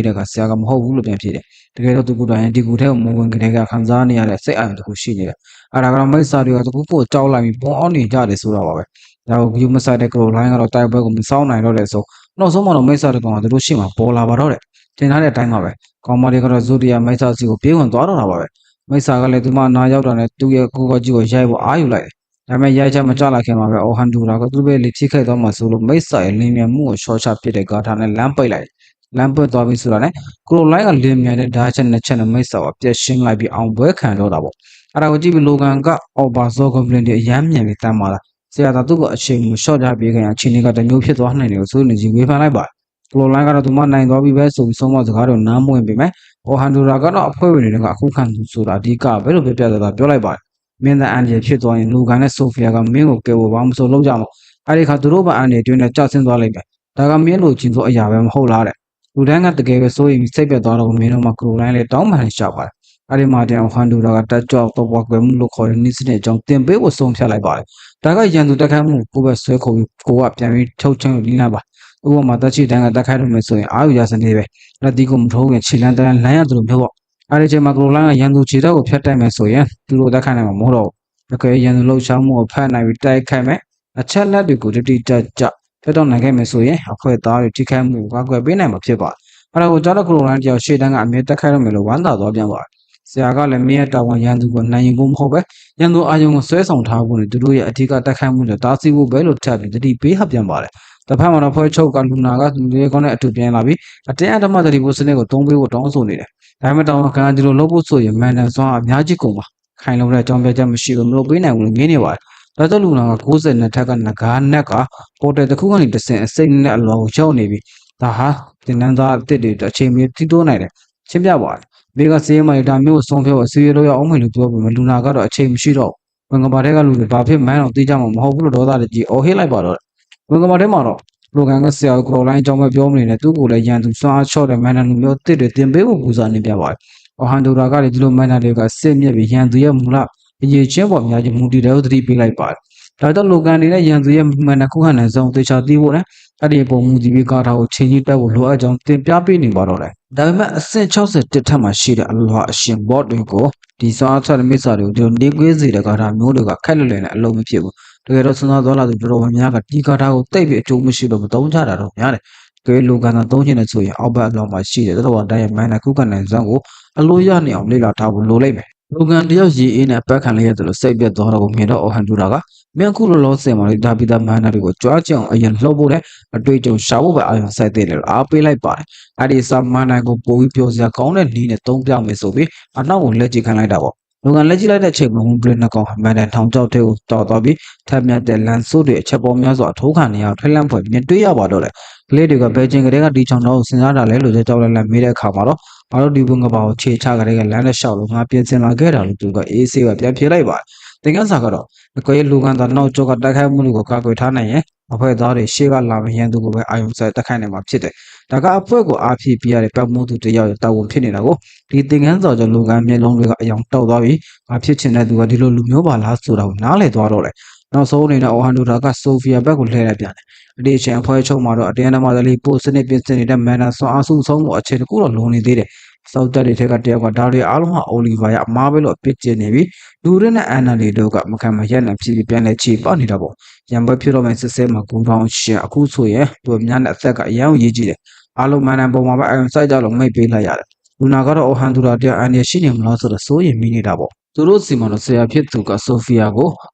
းတဲ့ကဆရာကမဟုတ်ဘူးလို့ပြန်ဖြေတယ်။တကယ်တော့သူကတိုင်းဒီကူထဲကိုမဝင်ခင်တည်းကခံစားနေရတဲ့စိတ်အာရုံတစ်ခုရှိနေတယ်။အဲ့ဒါကတော့မိစ္ဆာတွေကတကူကိုကြောက်လိုက်ပြီးပုံအောင်နေကြတယ်ဆိုတာပါပဲ။ဒါကိုယူမဆိုင်တဲ့ကရိုလိုင်းကတော့တိုက်ပွဲကိုမစောင်းနိုင်တော့တဲ့ဆိုနောက်ဆုံးမှာတော့မိစ္ဆာတကောင်ကသူတို့ရှေ့မှာပေါ်လာပါတော့တယ်။တင်ထားတဲ့အတိုင်းပါပဲ။ကောင်မလေးကတော့ဇိုဒီယာမိစ္ဆာစီကိုပြေးဝင်သွားတော့တာပါပဲ။မိစ္ဆာကလည်းသူမနာရောက်တာနဲ့သူ့ရဲ့ကိုကကြီးကိုရိုက်ဖို့အားယူလိုက်တယ်။ဒါပေမဲ့ရိုက်ချက်မကြလာခင်မှာပဲအော်ဟန်ဒူရာကသူ့ပဲလေထိခိုက်သွားမှဆိုလို့မိစ္ဆာရဲ့လင်းမြန်မှုကိုရှော့ချပစ်တဲ့ဂါထာနဲ့လမ်းပိတ်လိုက်တယ်။လမ်းပွတ်သွားပြီဆိုတာနဲ့ကရိုလိုင်းကလင်းမြန်တဲ့ဓာတ်ချက်နဲ့ချက်နဲ့မိစ္ဆာကိုပြက်ရှင်းလိုက်ပြီးအောင်ပွဲခံတော့တာပေါ့။အဲ့ဒါကိုကြည့်ပြီးလိုကန်ကအော်ဘာဇောဂဘလင်တွေအယမ်းမြန်ပြီးတမ်းမာလာဆရာသာသူ့ကိုအချိန်ကိုရှော့ချပေးခင်အချိန်တွေကတမျိုးဖြစ်သွားနိုင်တယ်လို့ဆိုနေကြီးဝေဖန်လိုက်ပါတယ်။ကရိုလိုင်းကတော့သူမနိုင်သွားပြီပဲဆိုပြီးဆုံးမစကားတော့နားမဝင်ပေမဲ့အော်ဟန်ဒူရာကတော့အဖွဲ့ဝင်တွေကအခုခံသူဆိုတာအဓိကပဲလို့ပြတာပြောလိုက်ပါတယ်။မင်းသားအန်ဒီဖြစ်သွားရင်လူကန်နဲ့ဆိုဖီယာကမင်းကိုကယ်ဖို့ဘာမှမဆိုလုပ်ကြမှာ။အဲ့ဒီခါသူတို့ဘာအန်ဒီတွင်းနဲ့ကြောက်ဆင်းသွားလိုက်မယ်။ဒါကမင်းလိုချင်သောအရာပဲမဟုတ်လားတဲ့။လူတိုင်းကတကယ်ပဲစိုးရင်စိတ်ပြတ်သွားတော့မင်းတို့မှကရိုလိုင်းလည်းတောင်းပန်ရှာပါတယ်။အဲ့ဒီမှာတင်ဟန်ဒူရာကတက်ကြောက်တော့ဘွားကွယ်မှုလို့ခေါ်တဲ့နိစတဲ့အကြောင်းတင်ပေးဖို့ဆုံးဖြတ်လိုက်ပါတယ်။ဒါကရန်သူတက်ခတ်မှုကိုပဲဆွဲခေါ်ပြီးကိုကပြန်ပြီးထုတ်ချင်လို့လင်းလာပါ။ဥပမာတက်ချီတိုင်းကတက်ခိုက်လို့မယ်ဆိုရင်အာယူရစနေပဲ။လက်တီကိုမထိုးခင်ခြေလန်းတန်းလမ်းရတယ်လို့ပြောပေါ့။အဲ့ဒီချိန်မှာကရိုလိုင်းကရန်သူခြေတော့ကိုဖျက်တိုက်မယ်ဆိုရင်သူတို့တက်ခိုက်နိုင်မှာမဟုတ်တော့ဘူး။တကယ်ရန်သူလှုပ်ရှားမှုကိုဖတ်နိုင်ပြီးတိုက်ခိုက်မယ်။အချက်လက်တွေကိုတိတိကျကျဖျက်တော့နိုင်ခဲ့မယ်ဆိုရင်အဖွဲ့သားတွေထိခိုက်မှုကိုကွယ်ပေးနိုင်မှာဖြစ်ပါတယ်။အဲ့ဒါကိုကြားတော့ကရိုလိုင်းတယောက်ရှေ့တန်းကအမြဲတက်ခိုက်ရမယ်လို့ဝမ်းသာသွားပြန်ပါတယ်။ဆရာကလည်းမင်းရဲ့တာဝန်ရန်သူကိုနိုင်ရင်ဖို့မဟုတ်ပဲရန်သူအာယုံကိုဆွဲဆောင်ထားဖို့နဲ့သူတို့ရဲ့အထူးကတက်ခိုက်မှုတွေတားဆီးဖို့ပဲလို့ထပ်ပြီးတတိပေးဟပြန်ပါတယ်။တစ်ဖက်မှာတော့ဖွဲ့ချုပ်ကလူနာကလူတွေကောင်းတဲ့အတူပြန်လာပြီးအတင်းအဓမ္မတတိပိုစနစ်ကိုတုံးပေးဖို့တောင်းဆိုနေတယ်။ဒါပေမဲ့တောင်းခံဒီလိုလုပ်ဖို့ဆိုရင်မန်တန်စွမ်းအများကြီးကုန်ပါ။ခိုင်လုံတဲ့အကြောင်းပြချက်မရှိဘူးမလို့ပေးနိုင်ဘူးလို့ငင်းနေပါတယ်။ဒါကြောင့်လူနာက90နဲ့ထက်ကငကားနက်ကပေါ်တယ်တစ်ခုကနေတစ်ဆင့်အစိမ့်နဲ့အလောကိုရောက်နေပြီးဒါဟာတင်နန်းသားအစ်စ်တွေအချိန်မီတီးတိုးနိုင်တယ်။ရှင်းပြပါတယ်။ဘေးကစေးမိုင်ဒါမျိုးဆုံးဖြတ်အစီအလို့ရအောင်မယ်လို့ပြောပြီးလူနာကတော့အချိန်မရှိတော့ဝင်ကဘာတဲ့ကလူတွေဘာဖြစ်မှန်းတော့သိကြမှာမဟုတ်ဘူးလို့ဒေါသတကြီးအော်ဟစ်လိုက်ပါတော့ဝင်ကဘာထဲမှာတော့လူကန်ကဆရာကရိုလိုင်းအကြောင်းပဲပြောမနေနဲ့သူ့ကိုလည်းရန်သူစွမ်းအားချော့တဲ့မန်နာလူမျိုးတစ်တွေတင်ပေးဖို့ပူဇော်နေပြပါတယ်။အော်ဟန်ဒူရာကလည်းဒီလိုမန်နာတွေကစစ်မြက်ပြီးရန်သူရဲ့မူလအရေးချင်းပေါ်အများကြီးမူတည်တယ်လို့သတိပေးလိုက်ပါတယ်။ ဒါကြောင့်လူကန်တွေနဲ့ရန်သူရဲ့မှန်တဲ့ခုခံတဲ့ဇုံသေချာသိဖို့နဲ့အဲ့ဒီပုံမူတည်ပြီးကားထားကိုချိန်ကြီးတက်ဖို့လိုအပ်ကြောင်းတင်ပြပေးနေပါတော့တယ်ဒါပေမဲ့အဆင့်61ထက်မှရှိတဲ့အလွှာအရှင်ဘော့တွေကိုဒီစွမ်းအားချက်မိစ္ဆာတွေကိုဒီနေကွေးစီတဲ့ကားထားမျိုးတွေကခက်လွယ်လွယ်နဲ့အလုံးမဖြစ်ဘူးတကယ်တော့စဉ်းစားသွားလာသူတော်တော်များများကဒီကားထားကိုတိတ်ပြီးအကျိုးမရှိလို့မသုံးကြတာတော့များတယ်ကဲလူကန်သာသုံးချင်တဲ့ဆိုရင်အောက်ဘက်အလောက်မှာရှိတဲ့တော်တော်တိုင်းရဲ့မှန်တဲ့ခုခံတဲ့ဇုံကိုအလိုရနေအောင်လေ့လာထားဖို့လိုလိမ့်မယ်လူကန်တယောက်ရည်အေးနဲ့ပတ်ခံလေးရတယ်လို့စိတ်ပြတ်သွားတော့ကိုမြင်တော့အော်ဟန်တူတာကမြန်ခုလောလောဆယ်မှာဒါပိသားမန္တတွေကိုကြွားကြအောင်အရင်လှုပ်ဖို့နဲ့အတွေ့အကြုံရှာဖို့ပဲအာရုံစိုက်သေးတယ်လို့အားပေးလိုက်ပါတယ်။အဲဒီစာမန္တကိုပိုပြီးပြောစရာကောင်းတဲ့နည်းနဲ့သုံးပြမယ်ဆိုပြီးအနောက်ကိုလက်ကြည့်ခိုင်းလိုက်တာပေါ့။လူကန်လက်ကြည့်လိုက်တဲ့အချိန်မှာဘလင်းနှကောင်မန္တထောင်ချောက်တဲ့ကိုတောက်သွားပြီးထပ်မြတ်တဲ့လန်ဆိုးတွေအချက်ပေါ်များစွာအထိုးခံနေရထွေးလန့်ဖွယ်မြင်တွေ့ရပါတော့တယ်။ကလေးတွေကဘယ်ချင်းကလေးကဒီချောင်းတော့စဉ်းစားတာလဲလို့ကြောက်လန့်လန့်မေးတဲ့အခါမှာတော့ဘာလို့ဒီဘုံကပါကိုခြေချကလေးကလမ်းနဲ့လျှောက်လို့ငါပြင်ဆင်လာခဲ့တာလို့သူကအေးဆေးပဲပြန်ဖြေလိုက်ပါတယ်။သင်္ကန်းစာကတော့အကွေလူကန်သာနောက်ကျောကတိုက်ခိုက်မှုတွေကိုကာကွယ်ထားနိုင်ရင်အဖွဲ့သားတွေရှေ့ကလာမရန်သူကိုပဲအာယုံစိုက်တိုက်ခိုက်နိုင်မှာဖြစ်တယ်။ဒါကအဖွဲ့ကိုအားဖြည့်ပြရတဲ့ပတ်မှုသူတယောက်ရဲ့တာဝန်ဖြစ်နေတာကိုဒီသင်္ကန်းစာကြောင့်လူကန်မျက်လုံးတွေကအယောင်တောက်သွားပြီးငါဖြစ်ချင်တဲ့သူကဒီလိုလူမျိုးပါလားဆိုတာကိုနားလည်သွားတော့တယ်။နောက်ဆုံးအနေနဲ့အော်ဟန်ဒိုတာကဆိုဖီယာဘက်ကိုလှည့်လိုက်ပြန်တယ်။အဒီအချိန်အဖွဲ့ချုပ်မှာတော့အတင်းအဓမ္မသလေးပို့စနစ်ပြင်ဆင်နေတဲ့မန်နာဆွန်အားစုဆုံးမှုအခြေတကူတော့လုံနေသေးတယ်။စောက်တက်တွေထက်ကတယောက်ကဒါတွေအားလုံးဟာအိုလီဗာရဲ့အမားပဲလို့အပြစ်ကျင်နေပြီးလူရင်းနဲ့အန်နာလီတို့ကမခံမရက်နဲ့ဖြစ်ပြီးပြန်လဲချေပနေတာပေါ့ရံပွဲဖြစ်တော့မယ့်စစ်စဲမှာဂူထောင်ရှင်အခုဆိုရင်သူများနဲ့အသက်ကအရန်ရေးကြည့်တယ်အားလုံးမန်နန်ပုံမှာပဲအယုံစိုက်ကြလို့မိတ်ပေးလိုက်ရတယ်လူနာကတော့အော်ဟန်တူတာတရားအန်ရရှိနေမလားဆိုတော့စိုးရင်မိနေတာပေါ့သူတို့စီမှာတော့ဆရာဖြစ်သူကဆိုဖီယာကို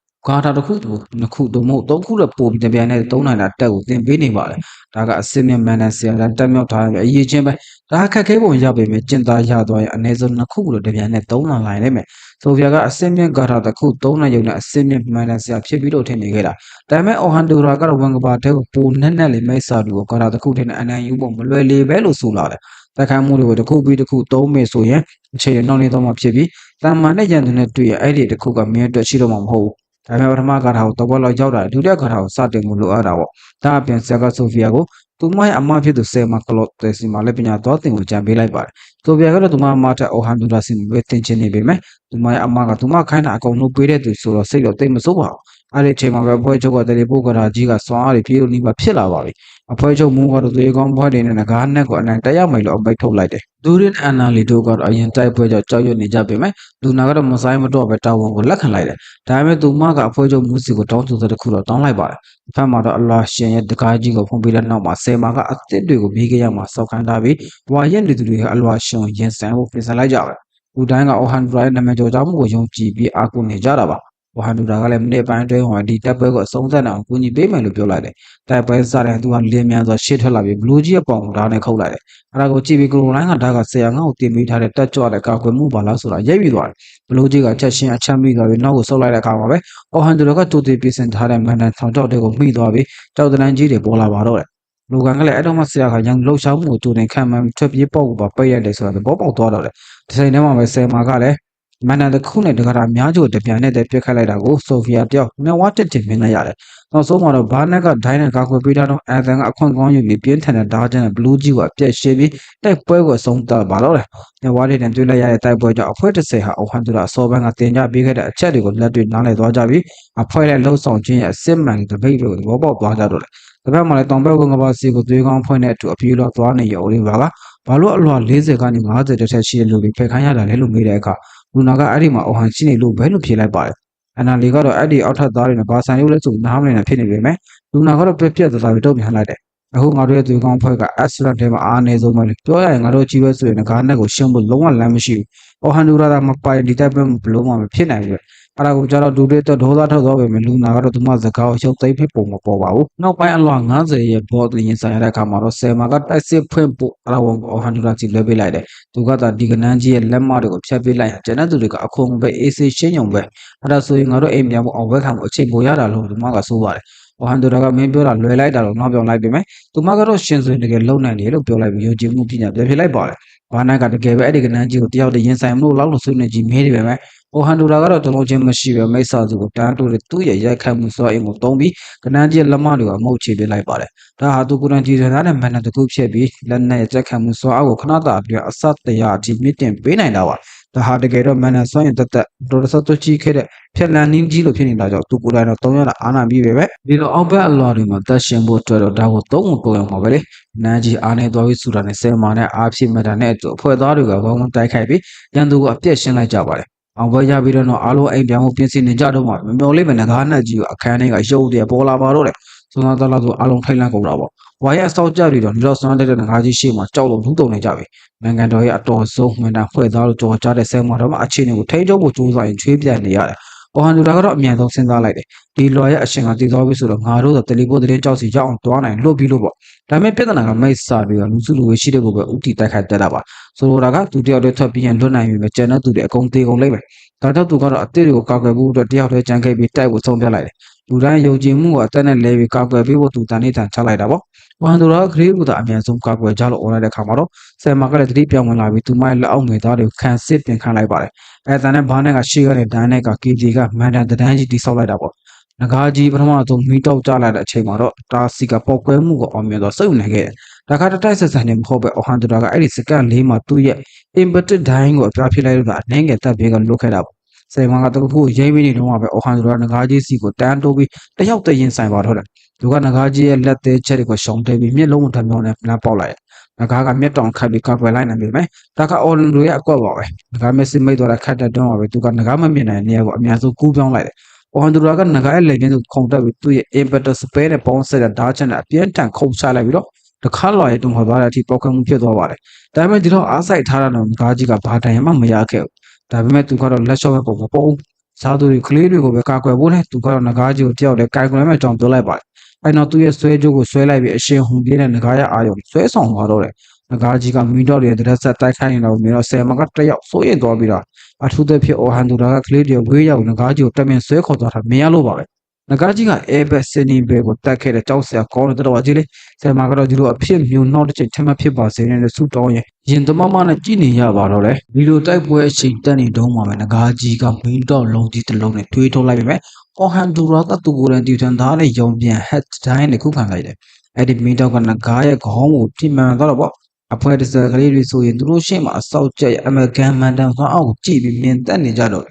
ဂါတာတစ်ခုနှစ်ခုသို့မဟုတ်သုံးခုလည်းပို့ပြီးတပြန်နဲ့သုံးနိုင်တာတက်ကိုသင်ပေးနေပါတယ်ဒါကအစစ်မြတ်မန်နန်ဆရာတက်မြောက်ထားတဲ့အရေးချင်းပဲဒါခက်ခဲပုံရပေမဲ့ကျင့်သားရသွားရင်အနည်းဆုံးနှစ်ခုလို့တပြန်နဲ့သုံးလာနိုင်လိမ့်မယ်ဆိုဖီယာကအစစ်မြတ်ဂါတာတစ်ခုသုံးနိုင်ရုံနဲ့အစစ်မြတ်မန်နန်ဆရာဖြစ်ပြီးတော့ထင်နေခဲ့တာဒါပေမဲ့အော်ဟန်ဒိုရာကတော့ဝန်ကပါတဲ့ကိုပိုနဲ့နဲ့လေးမိတ်ဆာတူကိုဂါတာတစ်ခုထင်တဲ့အနံယူပုံမလွယ်လေပဲလို့ဆိုလာတယ်တက်ခိုင်းမှုတွေကိုတစ်ခုပြီးတစ်ခုသုံးမယ်ဆိုရင်အခြေအနေနောက်နေတော့မှဖြစ်ပြီးတန်မာနဲ့ရန်သူနဲ့တွေ့ရအဲ့ဒီတစ်ခုကမင်းအတွက်ရှိတော့မှာမဟုတ်ဘူးဒါပေမဲ့ပထမကာထာကိုတော့ဘလောက်ရောက်တာဒုတိယကာထာကိုစတင်မှုလိုအပ်တာပေါ့ဒါအပြင်ဆရာကဆိုဖီယာကိုသူမရဲ့အမဖြစ်သူဆယ်မကလော့တဲ့စီမှာလည်းပညာတော်တင်ကိုကြံပေးလိုက်ပါတယ်ဆိုဖီယာကတော့သူမအမထက်အော်ဟန်ဒူလာစီမှာပဲတင်ချင်နေပေမဲ့သူမရဲ့အမကသူမခိုင်းတာအကုန်လုံးပေးတဲ့သူဆိုတော့စိတ်တော့တိတ်မစိုးပါဘူးအဲ့ဒီအချိန်မှာပဲအဖွဲ့ချုပ်ကတလေပို့ကရာကြီးကစွမ်းအားတွေပြေလို့နီးပါဖြစ်လာပါပြီအဖွဲ့ချုပ်မူကတော့သူရေကောင်းဘွားတွေနဲ့ငကားနဲ့ကိုအနိုင်တက်ရမယ်လို့အပိတ်ထုတ်လိုက်တယ်ဒူရင်အန်နာလီတို့ကတော့အရင်တိုက်ပွဲကြောင့်ကြောက်ရွံ့နေကြပေမဲ့လူနာကတော့မဆိုင်မတော့ပဲတာဝန်ကိုလက်ခံလိုက်တယ်ဒါပေမဲ့သူမကအဖွဲ့ချုပ်မူစီကိုတောင်းဆိုတဲ့တစ်ခုတော့တောင်းလိုက်ပါတယ်။ဖက်မှာတော့အလာရှင်ရဲ့တကားကြီးကိုဖုံးပေးတဲ့နောက်မှာဆယ်မာကအသစ်တွေကိုဘေးကရောက်မှာစောက်ခိုင်းထားပြီးဝါရက်လူသူတွေကအလွာရှင်ရင်ဆိုင်ဖို့ပြင်ဆင်လိုက်ကြပဲ။လူတိုင်းကအော်ဟန်ဒူရာရဲ့နာမည်ကျော်ကြောင်းကိုယုံကြည်ပြီးအားကိုးနေကြတာပါ။အော်ဟန်ဒူရာကလည်းမိနစ်ပိုင်းအတွင်းဟိုဒီတပ်ပွဲကိုအဆုံးသတ်အောင်ကူညီပေးမယ်လို့ပြောလိုက်တယ်။တပ်ပွဲစတဲ့သူကလင်းမြန်စွာရှေ့ထွက်လာပြီးဘလူးကြီးရဲ့ပေါင်ကိုဓာတ်နဲ့ခုတ်လိုက်တယ်။အဲ့ဒါကိုကြည့်ပြီးကရိုလိုင်းကဓာတ်ကဆရာငါ့ကိုတင်ပေးထားတဲ့တက်ကြွတဲ့ကာကွယ်မှုပါလားဆိုတာရိပ်ပြီးသွားတယ်။ဘလူးကြီးကချက်ချင်းအချမ်းပြီးသွားပြီးနောက်ကိုဆုတ်လိုက်တဲ့အခါမှာပဲအော်ဟန်ဒူရာကတူတီပြင်ဆင်ထားတဲ့မန်နန်ဆောင်ကြောက်တဲ့ကိုမိသွားပြီးကြောက်တန်းကြီးတွေပေါ်လာပါတော့တယ်။လူကန်ကလည်းအဲ့တော့မှဆရာကရန်လှုပ်ရှားမှုကိုတူတင်ခံမှန်ထွက်ပြေးပေါက်ကိုပါပိတ်ရတယ်ဆိုတာသဘောပေါက်သွားတော့တယ်။ဒီချိန်ထဲမှာပဲဆယ်မာကလည်းမန်နန်တစ်ခုနဲ့တကားတာအများကြီးကိုတပြန်နဲ့တည်းပြစ်ခတ်လိုက်တာကိုဆိုဖီယာတယောက်မျက်ဝါးတက်တင်မြင်လိုက်ရတယ်။နောက်ဆုံးမှာတော့ဘာနက်ကဒိုင်းနဲ့ကာကွယ်ပေးထားတော့အန်သန်ကအခွင့်ကောင်းယူပြီးပြင်းထန်တဲ့ဓာတ်ကျန်တဲ့ဘလူးကြီးကိုအပြက်ရှင်းပြီးတိုက်ပွဲကိုအဆုံးသတ်ပါတော့တယ်။မျက်ဝါးတွေနဲ့တွေ့လိုက်ရတဲ့တိုက်ပွဲကြောင့်အဖွဲ့30ဟာအော်ဟန်ဒူရာအစောပိုင်းကတင်ကြပေးခဲ့တဲ့အချက်တွေကိုလက်တွေ့နားလည်သွားကြပြီးအဖွဲ့ရဲ့လှုပ်ဆောင်ခြင်းရဲ့အစစ်မှန်တပိတ်တွေကိုသဘောပေါက်သွားကြတော့တယ်။ဒါပေမဲ့လည်းတောင်ဘက်ဝင်ကပါစီကိုသွေးကောင်းဖွင့်တဲ့အထူအပြေးလောက်သွားနေရအိုလီဗာကဘာလို့အလွှာ40ကနေ50တက်ထက်ရှိတဲ့လူတွေဖယ်ခိုင်းရတာလဲလို့မေးတဲ့အခါလူနာကအဲ့ဒီမှာအော်ဟန်ရှိနေလို့ပဲလို့ဖြေလိုက်ပါတယ်အနာလီကတော့အဲ့ဒီအောက်ထပ်သားတွေနဲ့ဘာဆိုင်လို့လဲဆိုနားမလည်နိုင်ဖြစ်နေပေမဲ့လူနာကတော့ပြက်ပြက်သားပြီးတုံ့ပြန်လိုက်တယ်အခုငါတို့ရဲ့သူကောင်းဖွဲ့က accident ထဲမှာအားနေဆုံးပဲလေပြောရရင်ငါတို့ကြီးပဲဆိုရင်ငါးနဲ့ကိုရှင်းဖို့လုံးဝလမ်းမရှိဘူးအော်ဟန်ဒူရာကမပိုင်ဒီတိုက်ပွဲဘလုံးမှမဖြစ်နိုင်ဘူးအဲ့ဒါကိုကျတော့ဒူတွေတော့ဒေါသထုတ်သွားပေမဲ့လူနာကတော့သူမစကားကိုရှုပ်သိမ်းဖြစ်ပုံမပေါ်ပါဘူးနောက်ပိုင်းအလွှာ90ရဲ့ဘော်ရင်ဆိုင်ရတဲ့အခါမှာတော့ဆယ်မာကတိုက်စစ်ဖွင့်ဖို့အဲ့ဒါကိုအော်ဟန်ဒူရာကြီးလွှဲပေးလိုက်တယ်သူကသာဒီကနန်းကြီးရဲ့လက်မတွေကိုဖျက်ပေးလိုက်ရင်ကျန်တဲ့သူတွေကအခုံပဲအေးစေးရှင်းညုံပဲအဲ့ဒါဆိုရင်ငါတို့အိမ်ပြန်ဖို့အောင်ဝက်ခံဖို့အချိန်ပိုရတာလို့သူမကဆိုပါတယ်အော်ဟန်ဒူရာကမင်းပြောတာလွယ်လိုက်တာတော့နောက်ပြောင်းလိုက်ပေမဲ့သူမကတော့ရှင်ဆိုရင်တကယ်လုံနိုင်တယ်လို့ပြောလိုက်ပြီးယုံကြည်မှုပညာပြပြလိုက်ပါတယ်ဘာနိုင်ကတကယ်ပဲအဲ့ဒီကနန်းကြီးကိုတယောက်တည်းရင်ဆိုင်မလို့လောက်လို့ဆွေးနွေးကြည့်မေးတယ်ပဲအိုဟန်ဒူရာကတော့တလုံးချင်းမရှိပဲမိတ်ဆာစုကိုတန်းတိုးတဲ့သူ့ရဲ့ရိုက်ခတ်မှုစွာအိမ်ကိုတုံးပြီးကနန်းကြီးလက်မတွေကအမုတ်ချေပေးလိုက်ပါတယ်။ဒါဟာသူကိုယ်တိုင်ကြည်စံထားတဲ့မန်နတစ်ခုဖြစ်ပြီးလက်နဲ့ကြက်ခတ်မှုစွာအောက်ကိုခဏတာအတွင်းအစတရာအထိမြင့်တင်ပေးနိုင်တာပါ ဒါဟာတကယ်တော့မန်နန်စွမ်းရည်တက်ဒေါ်လာစကြီးခဲ့တဲ့ဖြက်လန်နင်းကြီးလို့ဖြစ်နေတာကြောင့်သူကိုယ်တိုင်တော့300လာအာနာပြီးပဲဒီလိုအောက်ဘက်အလွာတွေမှာတက်ရှင်ဖို့အတွက်တော့ဒါကိုသုံးဖို့ပေါ်ရမှာပဲလေနန်းကြီးအားနေသွားပြီးဆိုတာနဲ့ဆယ်မာနဲ့အားဖြစ်မှတ်တာနဲ့အဖွဲ့သားတွေကဝုန်းဝန်းတိုက်ခိုက်ပြီးရန်သူကိုအပြည့်ရှင်းလိုက်ကြပါတယ်အောင်ပွဲရပြီးတော့အားလုံးအိမ်ပြောင်းဖို့ပြင်ဆင်နေကြတော့မှမမျော်လေးပဲငကားနဲ့ကြီးကိုအခန်းထဲကရုပ်တည်းပေါ်လာပါတော့တယ်စွမ်းသားလာဆိုအားလုံးထိုင်လန့်ကုန်တာပေါ့ဝါရဲ့အစောက်ကြပြီးတော့ဒီတော့စွမ်းတဲ့ငကားကြီးရှေ့မှာကြောက်လို့လူတုံနေကြပြီနိုင်ငံတော်ရဲ့အတော်ဆုံးမှန်တာဖွဲ့သားလို့ကြော်ကြတဲ့ဆယ်မာတော့မှအခြေအနေကိုထိန်းချုပ်ဖို့ကြိုးစားရင်ချွေးပြတ်နေရတယ်အော်ဟန်ဒူရာကတော့အမြန်ဆုံးစဉ်းစားလိုက်တယ်ဒီလွာရဲ့အရှင်ကတည်သွားပြီဆိုတော့ငါတို့ကတယ်လီပိုသတင်းကြောက်စီရောက်အောင်တွားနိုင်လွတ်ပြီးလို့ပေါ့ဒါပေမဲ့ပြဿနာကမိတ်စာတွေကလူစုလူဝေးရှိတဲ့ကိုပဲဥတီတိုက်ခိုက်တတ်တာပါဆိုလိုတာကသူတယောက်တည်းထွက်ပြီးရင်လွတ်နိုင်ပြီပဲကျန်တဲ့သူတွေအကုန်သေးကုန်လိမ့်မယ်ဒါကြောင့်သူကတော့အစ်တွေကိုကောက်ွယ်ဖို့အတွက်တယောက်တည်းကြံခဲ့ပြီးတိုက်ဖို့ဆုံးဖြတ်လိုက်တယ်လူတိုင်းယုံကြည်မှုကိုအသက်နဲ့လဲပြီးကောက်ွယ်ပြီးဖို့သူတန်နေတန်ချလိုက်တာပေါ့ဝမ်ဒူရာဂရေးကအမြန်ဆုံးကောက်ွယ်ကြလို့អော်လိုက်တဲ့ခါမှာတော့ဆယ်မာကလည်းတတိပြောင်းဝင်လာပြီးသူမရဲ့လက်အောက်ငွေသားတွေကိုခံစစ်ပြင်ခံလိုက်ပါတယ်အဲတန်နဲ့ဘာနဲ့ကရှေ့ကနေတန်းနဲ့က KG ကမန်တန်တန်းကြီးတိဆောက်လိုက်တာပေါ့ငကားကြီးပထမဆုံးမီးတောက်ကျလာတဲ့အချိန်မှာတော့တာစီကပေါက်ကွဲမှုကိုအောင်မြင်တော့စိတ်ဝင်နေခဲ့တယ်ဒါကတိုက်ဆက်ဆန်နေမဟုတ်ပဲအော်ဟန်ဒူရာကအဲ့ဒီစကန်လေးမှာသူ့ရဲ့ impetus ဒိုင်းကိုအပြားဖြစ်လိုက်လို့အနှင်းငယ်တက်ပြေးကလွတ်ခဲ့တာပေါ့ဆယ်မာကတခုရိမ့်ပြီးနေတော့မှပဲအော်ဟန်ဒူရာငကားကြီးစီကိုတန်းတိုးပြီးတယောက်တည်းရင်ဆိုင်ပါတော့တယ်သူကငကားကြီးရဲ့လက်သေးချက်တွေကိုရှုံးတဲပြီးမျက်လုံးထမြောင်းနဲ့လမ်းပေါက်လိုက်ငကားကမျက်တောင်ခတ်ပြီးကောက်ွယ်လိုက်နိုင်ပြီမယ်ဒါကအော်လန်ဒိုရဲ့အကွက်ပါပဲငကားမက်ဆီမိတ်သွားတာခတ်တဲ့တွန်းပါပဲသူကငကားမမြင်နိုင်တဲ့နေရာကိုအများဆုံးကူးပြောင်းလိုက်တယ်အော်ဟန်ဒူရာကငကားရဲ့လက်ကျင်းကိုခုန်တက်ပြီးသူ့ရဲ့ impetus spare နဲ့ပေါင်းဆက်တဲ့ဓာတ်ချက်နဲ့အပြင်းထန်ခုန်ချလိုက်ပြီးတော့တခါလွာရဲ့တုံခေါ်သွားတဲ့အထိပေါက်ကွဲမှုဖြစ်သွားပါတယ်ဒါပေမဲ့ဒီတော့အားစိုက်ထားတာတော့ငကားကြီးကဘာတိုင်မှမရခဲ့ဘူးဒါပေမဲ့သူကတော့လက်လျှော့ပဲပုံမပေါ်စားသူတွေကလေးတွေကိုပဲကာကွယ်ဖို့နဲ့သူကတော့ငကားကြီးကိုတယောက်တည်းကိုင်ကွယ်မဲ့ကြောင်ပြောလိုက်ပါတယ်အဲ့တော့သူ့ရဲ့ဆွဲကြိုးကိုဆွဲလိုက်ပြီးအရှင်ဟုန်ပြင်းတဲ့ငကားရဲ့အာရုံဆွဲဆောင်သွားတော့တယ်ငကားကြီးကမီးတော့ရဲ့တရက်ဆက်တိုက်ခိုင်းနေတာကိုမြင်တော့ဆယ်မကတယောက်စိုးရိမ်သွားပြီးတော့အထူးသဖြင့်အော်ဟန်ဒူရာကကလေးတွေဝေးရောက်ငကားကြီးကိုတမင်ဆွဲခေါ်သွားတာမြင်ရလို့ပါပဲငကားကြီးကအဲဘက်စနီဘဲကိုတက်ခဲ့တဲ့ကြောက်စရာကောင်းတဲ့တော်ကြီးလေးဆယ်မကတော့ဒီလိုအဖြစ်မျိုးနောက်တစ်ချိန်ထမဖြစ်ပါစေနဲ့ဆူတောင်းရင်ရင်သမားမနဲ့ကြည်နေရပါတော့လေဒီလိုတိုက်ပွဲအချိန်တက်နေတော့မှပဲငကားကြီးကမီးတော့လုံးကြီးတစ်လုံးနဲ့တွေးထုတ်လိုက်ပြီမဲ့အော်ဟန်ဒူရာကသူကိုယ်တိုင်တီထန်သားနဲ့ယုံပြန်ဟက်တိုင်းနဲ့ခုခံလိုက်တယ်အဲ့ဒီမီးတော့ကငကားရဲ့ခေါင်းကိုပြင်မှန်သွားတော့ပေါ့အဖွဲ့တစ်စက်ကလေးတွေဆိုရင်သူတို့ရှေ့မှာအစောက်ကျက်အမေရိကန်မန်တန်ဆွမ်းအောက်ကိုကြည့်ပြီးမြင်တက်နေကြတော့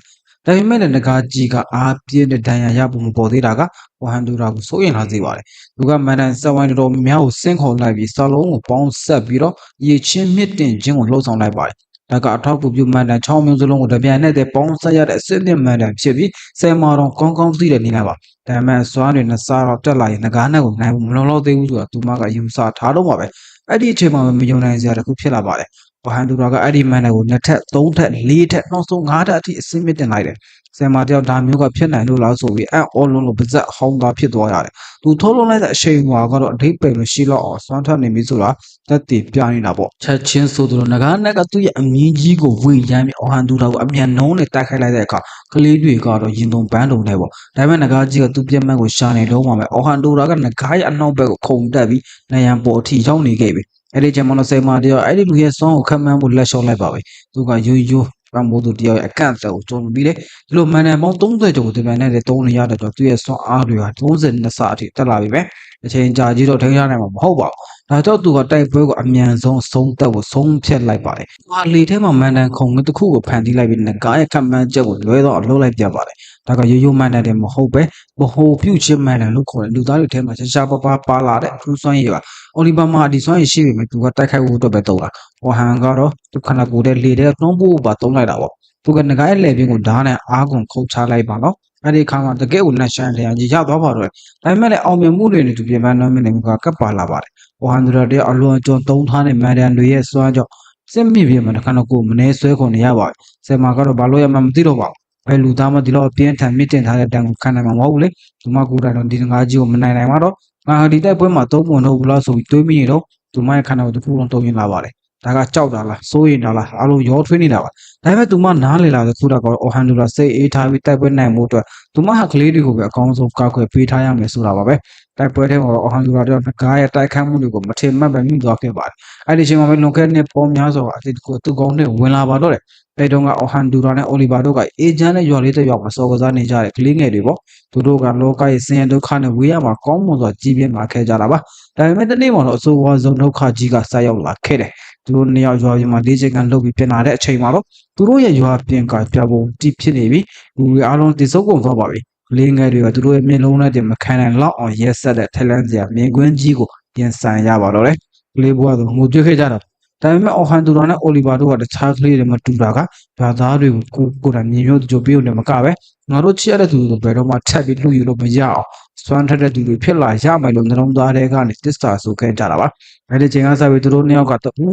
ဒါပေမဲ့လည်းငကားကြီးကအားပြင်းတဲ့ဒဏ်ရာရပုံမပေါ်သေးတာကဝဟန်ဒူရာကိုစိုးရင်လာစေပါတယ်သူကမန်တန်စဝိုင်းတော်များကိုဆင်းခေါ်လိုက်ပြီးစလုံးကိုပေါင်းဆက်ပြီးတော့ရေချင်းမြင့်တင်ခြင်းကိုလှုပ်ဆောင်လိုက်ပါတယ်ဒါကအထောက်အကူပြုမန်တန်6မျိုးစလုံးကိုတပြန်နဲ့တည်းပေါင်းဆက်ရတဲ့အစစ်အသင့်မန်တန်ဖြစ်ပြီးဆယ်မာတော်ကောင်းကောင်းသိတဲ့နေလားပါဒါပေမဲ့စွမ်းတွေနဲ့စားတော့တက်လာရင်ငကားနဲ့ကိုနိုင်မလုံလောက်သေးဘူးဆိုတာသူမကယူဆထားတော့မှာပဲအဲ့ဒီအချိန်မှာမယုံနိုင်စရာတခုဖြစ်လာပါတယ်ဝဟန်ဒူရာကအဲ့ဒီမန်နယ်ကို2ထက်3ထက်4ထက်နောက်ဆုံး5ထက်အထိအဆင့်မြင့်တင်လိုက်တယ်ဆယ်မာတယောက်ဒါမျိုးကဖြစ်နိုင်လို့လားဆိုပြီးအော်လုံးလို့ပါဇက်ဟောင်းသားဖြစ်သွားရတယ်သူထိုးလုံးလိုက်တဲ့အချိန်မှာကတော့အဓိပ္ပာယ်မရှိတော့အောင်စွမ်းထက်နေပြီဆိုတာသက်တည်ပြနေတာပေါ့ချက်ချင်းဆိုသူတို့ငကားနဲ့ကသူ့ရဲ့အမြင့်ကြီးကိုဝေရမ်းပြီးအော်ဟန်ဒူရာကိုအမြန်နှုံးနဲ့တိုက်ခိုက်လိုက်တဲ့အခါကလေးတွေကတော့ရင်တုံပန်းတုံနဲ့ပေါ့ဒါပေမဲ့ငကားကြီးကသူ့ပြက်မှတ်ကိုရှာနေတော့မှပဲအော်ဟန်ဒူရာကငကားရဲ့အနောက်ဘက်ကိုခုန်တက်ပြီးနေရန်ပေါ်အထိရောက်နေခဲ့ပြီအဲ့ဒီချိန်မှာတော့ဆယ်မာတယောက်အဲ့ဒီလူရဲ့စွမ်းကိုခက်မှန်းဖို့လက်လျှော့လိုက်ပါပဲသူကရိုးရိုးပမိုးသူတယောက်ရဲ့အကန့်အသတ်ကိုကျုံပြီးလေဒီလိုမန်နယ်ပေါင်း30ကျော်ကိုဒီပိုင်းနဲ့တုံးနေရတဲ့တော့သူ့ရဲ့စွမ်းအားတွေက32ဆအထိတက်လာပြီပဲအချိန်ကြာကြီးတော့ထိန်းရနိုင်မှာမဟုတ်ပါဘူးဒါကြောင့်သူကတိုက်ပွဲကိုအမြန်ဆုံးဆုံးသက်ကိုဆုံးဖြတ်လိုက်ပါတယ်။ဟာလေထဲမှာမန်တန်ခုံတစ်ခုကိုဖန်တီးလိုက်ပြီးငကားရဲ့ခက်မှန်းချက်ကိုလွဲတော့အလုပ်လိုက်ပြပါတယ်။ဒါကရိုးရိုးမန်တန်တယ်မဟုတ်ပဲဘဟိုပြုတ်ချင်းမန်တန်လို့ခေါ်တဲ့လူသားတွေထဲမှာရှားရှားပါလာတဲ့ထူးစွမ်းရည်ပါ။အော်လီဗာမာဒီစွမ်းရည်ရှိပေမဲ့သူကတိုက်ခိုက်ဖို့အတွက်ပဲတုံးတာ။ဟောဟန်ကတော့သူခန္ဓာကိုယ်တဲ့လေတဲ့နှုံးဖို့ပါတုံးလိုက်တာပေါ့။သူကငကားရဲ့လေပြင်းကိုဓာတ်နဲ့အားကုန်ခုတ်ချလိုက်ပါတော့။အဲ့ဒီအခါမှာတကယ်ကိုလက်ရှမ်းတရားကြီးရသွားပါတော့။ဒါပေမဲ့လည်းအောင်မြင်မှုတွေနဲ့သူပြင်ပန်းနှမ်းနေမှုကကပ်ပါလာပါတယ်။ဝဟန်ဒူရာတဲ့အလွန်ကျွံသုံးထားတဲ့မန်တန်တွေရဲ့စွမ်းကြောင့်စစ်မြစ်ပြေမှာတခါတော့ကိုမနေဆွဲခွန်နေရပါဘူး။ဆယ်မာကတော့ဘာလို့ရမှမသိတော့ပါဘူး။ဘယ်လူသားမှဒီလိုအပြင်းထန်မြင့်တင်ထားတဲ့တန်ကိုခံနိုင်မှာမဟုတ်ဘူးလေ။ဒီမှာကိုယ်တိုင်တော့ဒီငါးကြီးကိုမနိုင်နိုင်မှာတော့ငါဒီတိုက်ပွဲမှာသုံးပုံတော့ဘူးလားဆိုပြီးတွေးမိနေတော့ဒီမှာခန္ဓာကိုယ်တစ်ခုလုံးတုံရင်လာပါတယ်။ဒါကကြောက်တာလားစိုးရင်တာလားအလုံးရောထွေးနေတာပါဒါပေမဲ့သူမနားလေလာတဲ့ခုတာကတော့အော်ဟန်ဒူရာစိတ်အေးထားပြီးတိုက်ပွဲနိုင်မှုအတွက်သူမဟာကလေးတွေကိုပဲအကောင်းဆုံးကောက်ွယ်ပေးထားရမယ်ဆိုတာပါပဲတိုက်ပွဲထဲမှာအော်ဟန်ဒူရာတော့ကားရဲ့တိုက်ခိုက်မှုတွေကိုမထင်မှတ်ပဲမြင်သွားခဲ့ပါတယ်အဲ့ဒီအချိန်မှာပဲလွန်ခဲ့တဲ့ပေါ်များစွာအသစ်ကိုသူကောင်းနဲ့ဝင်လာပါတော့တယ်အဲ့တုန်းကအော်ဟန်ဒူရာနဲ့အိုလီဗာတို့ကအေဂျန်နဲ့ရွာလေးတစ်ရွာမှာစော်ကစားနေကြတဲ့ကလေးငယ်တွေပေါ့သူတို့ကလောကရဲ့ဆင်းရဲဒုက္ခနဲ့ဝေးရမှာကောင်းမွန်စွာကြီးပြင်းလာခဲ့ကြတာပါဒါပေမဲ့တနေ့မှာတော့အဆိုးဝါးဆုံးဒုက္ခကြီးကဆက်ရောက်လာခဲ့တယ် သူတို့နှစ်ယောက်ရွာပြင်မှာလေးချကန်လှုပ်ပြီးပြန်လာတဲ့အချိန်မှာတော့သူတို့ရဲ့ရွာပြင်ကပြပုံတိဖြစ်နေပြီလူတွေအားလုံးတိစုပ်ကုန်သွားပါပြီလေးငယ်တွေကသူတို့ရဲ့မျက်လုံးနဲ့တင်မခံနိုင်လောက်အောင်ရက်ဆက်တဲ့ထက်လန်းစရာမြင်ကွင်းကြီးကိုပြင်ဆိုင်ရပါတော့တယ်ကလေးဘွားဆိုငိုကြွေးခဲ့ကြတာဒါပေမဲ့အော်ဟန်တူရာနဲ့အိုလီဗာတို့ကတခြားကလေးတွေမတူတာကရွာသားတွေကိုကိုယ်တိုင်မြင်မျိုးကြိုပြီးတော့မကပဲငါတို့ချစ်ရတဲ့သူတွေဘယ်တော့မှထပ်ပြီးလှူယူလို့မရအောင်စွမ်းထက်တဲ့သူတွေဖြစ်လာရမယ်လို့နှလုံးသားထဲကနေတစ္ဆာဆိုခဲ့ကြတာပါအဲဒီချိန်ကစပြီးသူတို့နှစ်ယောက်ကတူ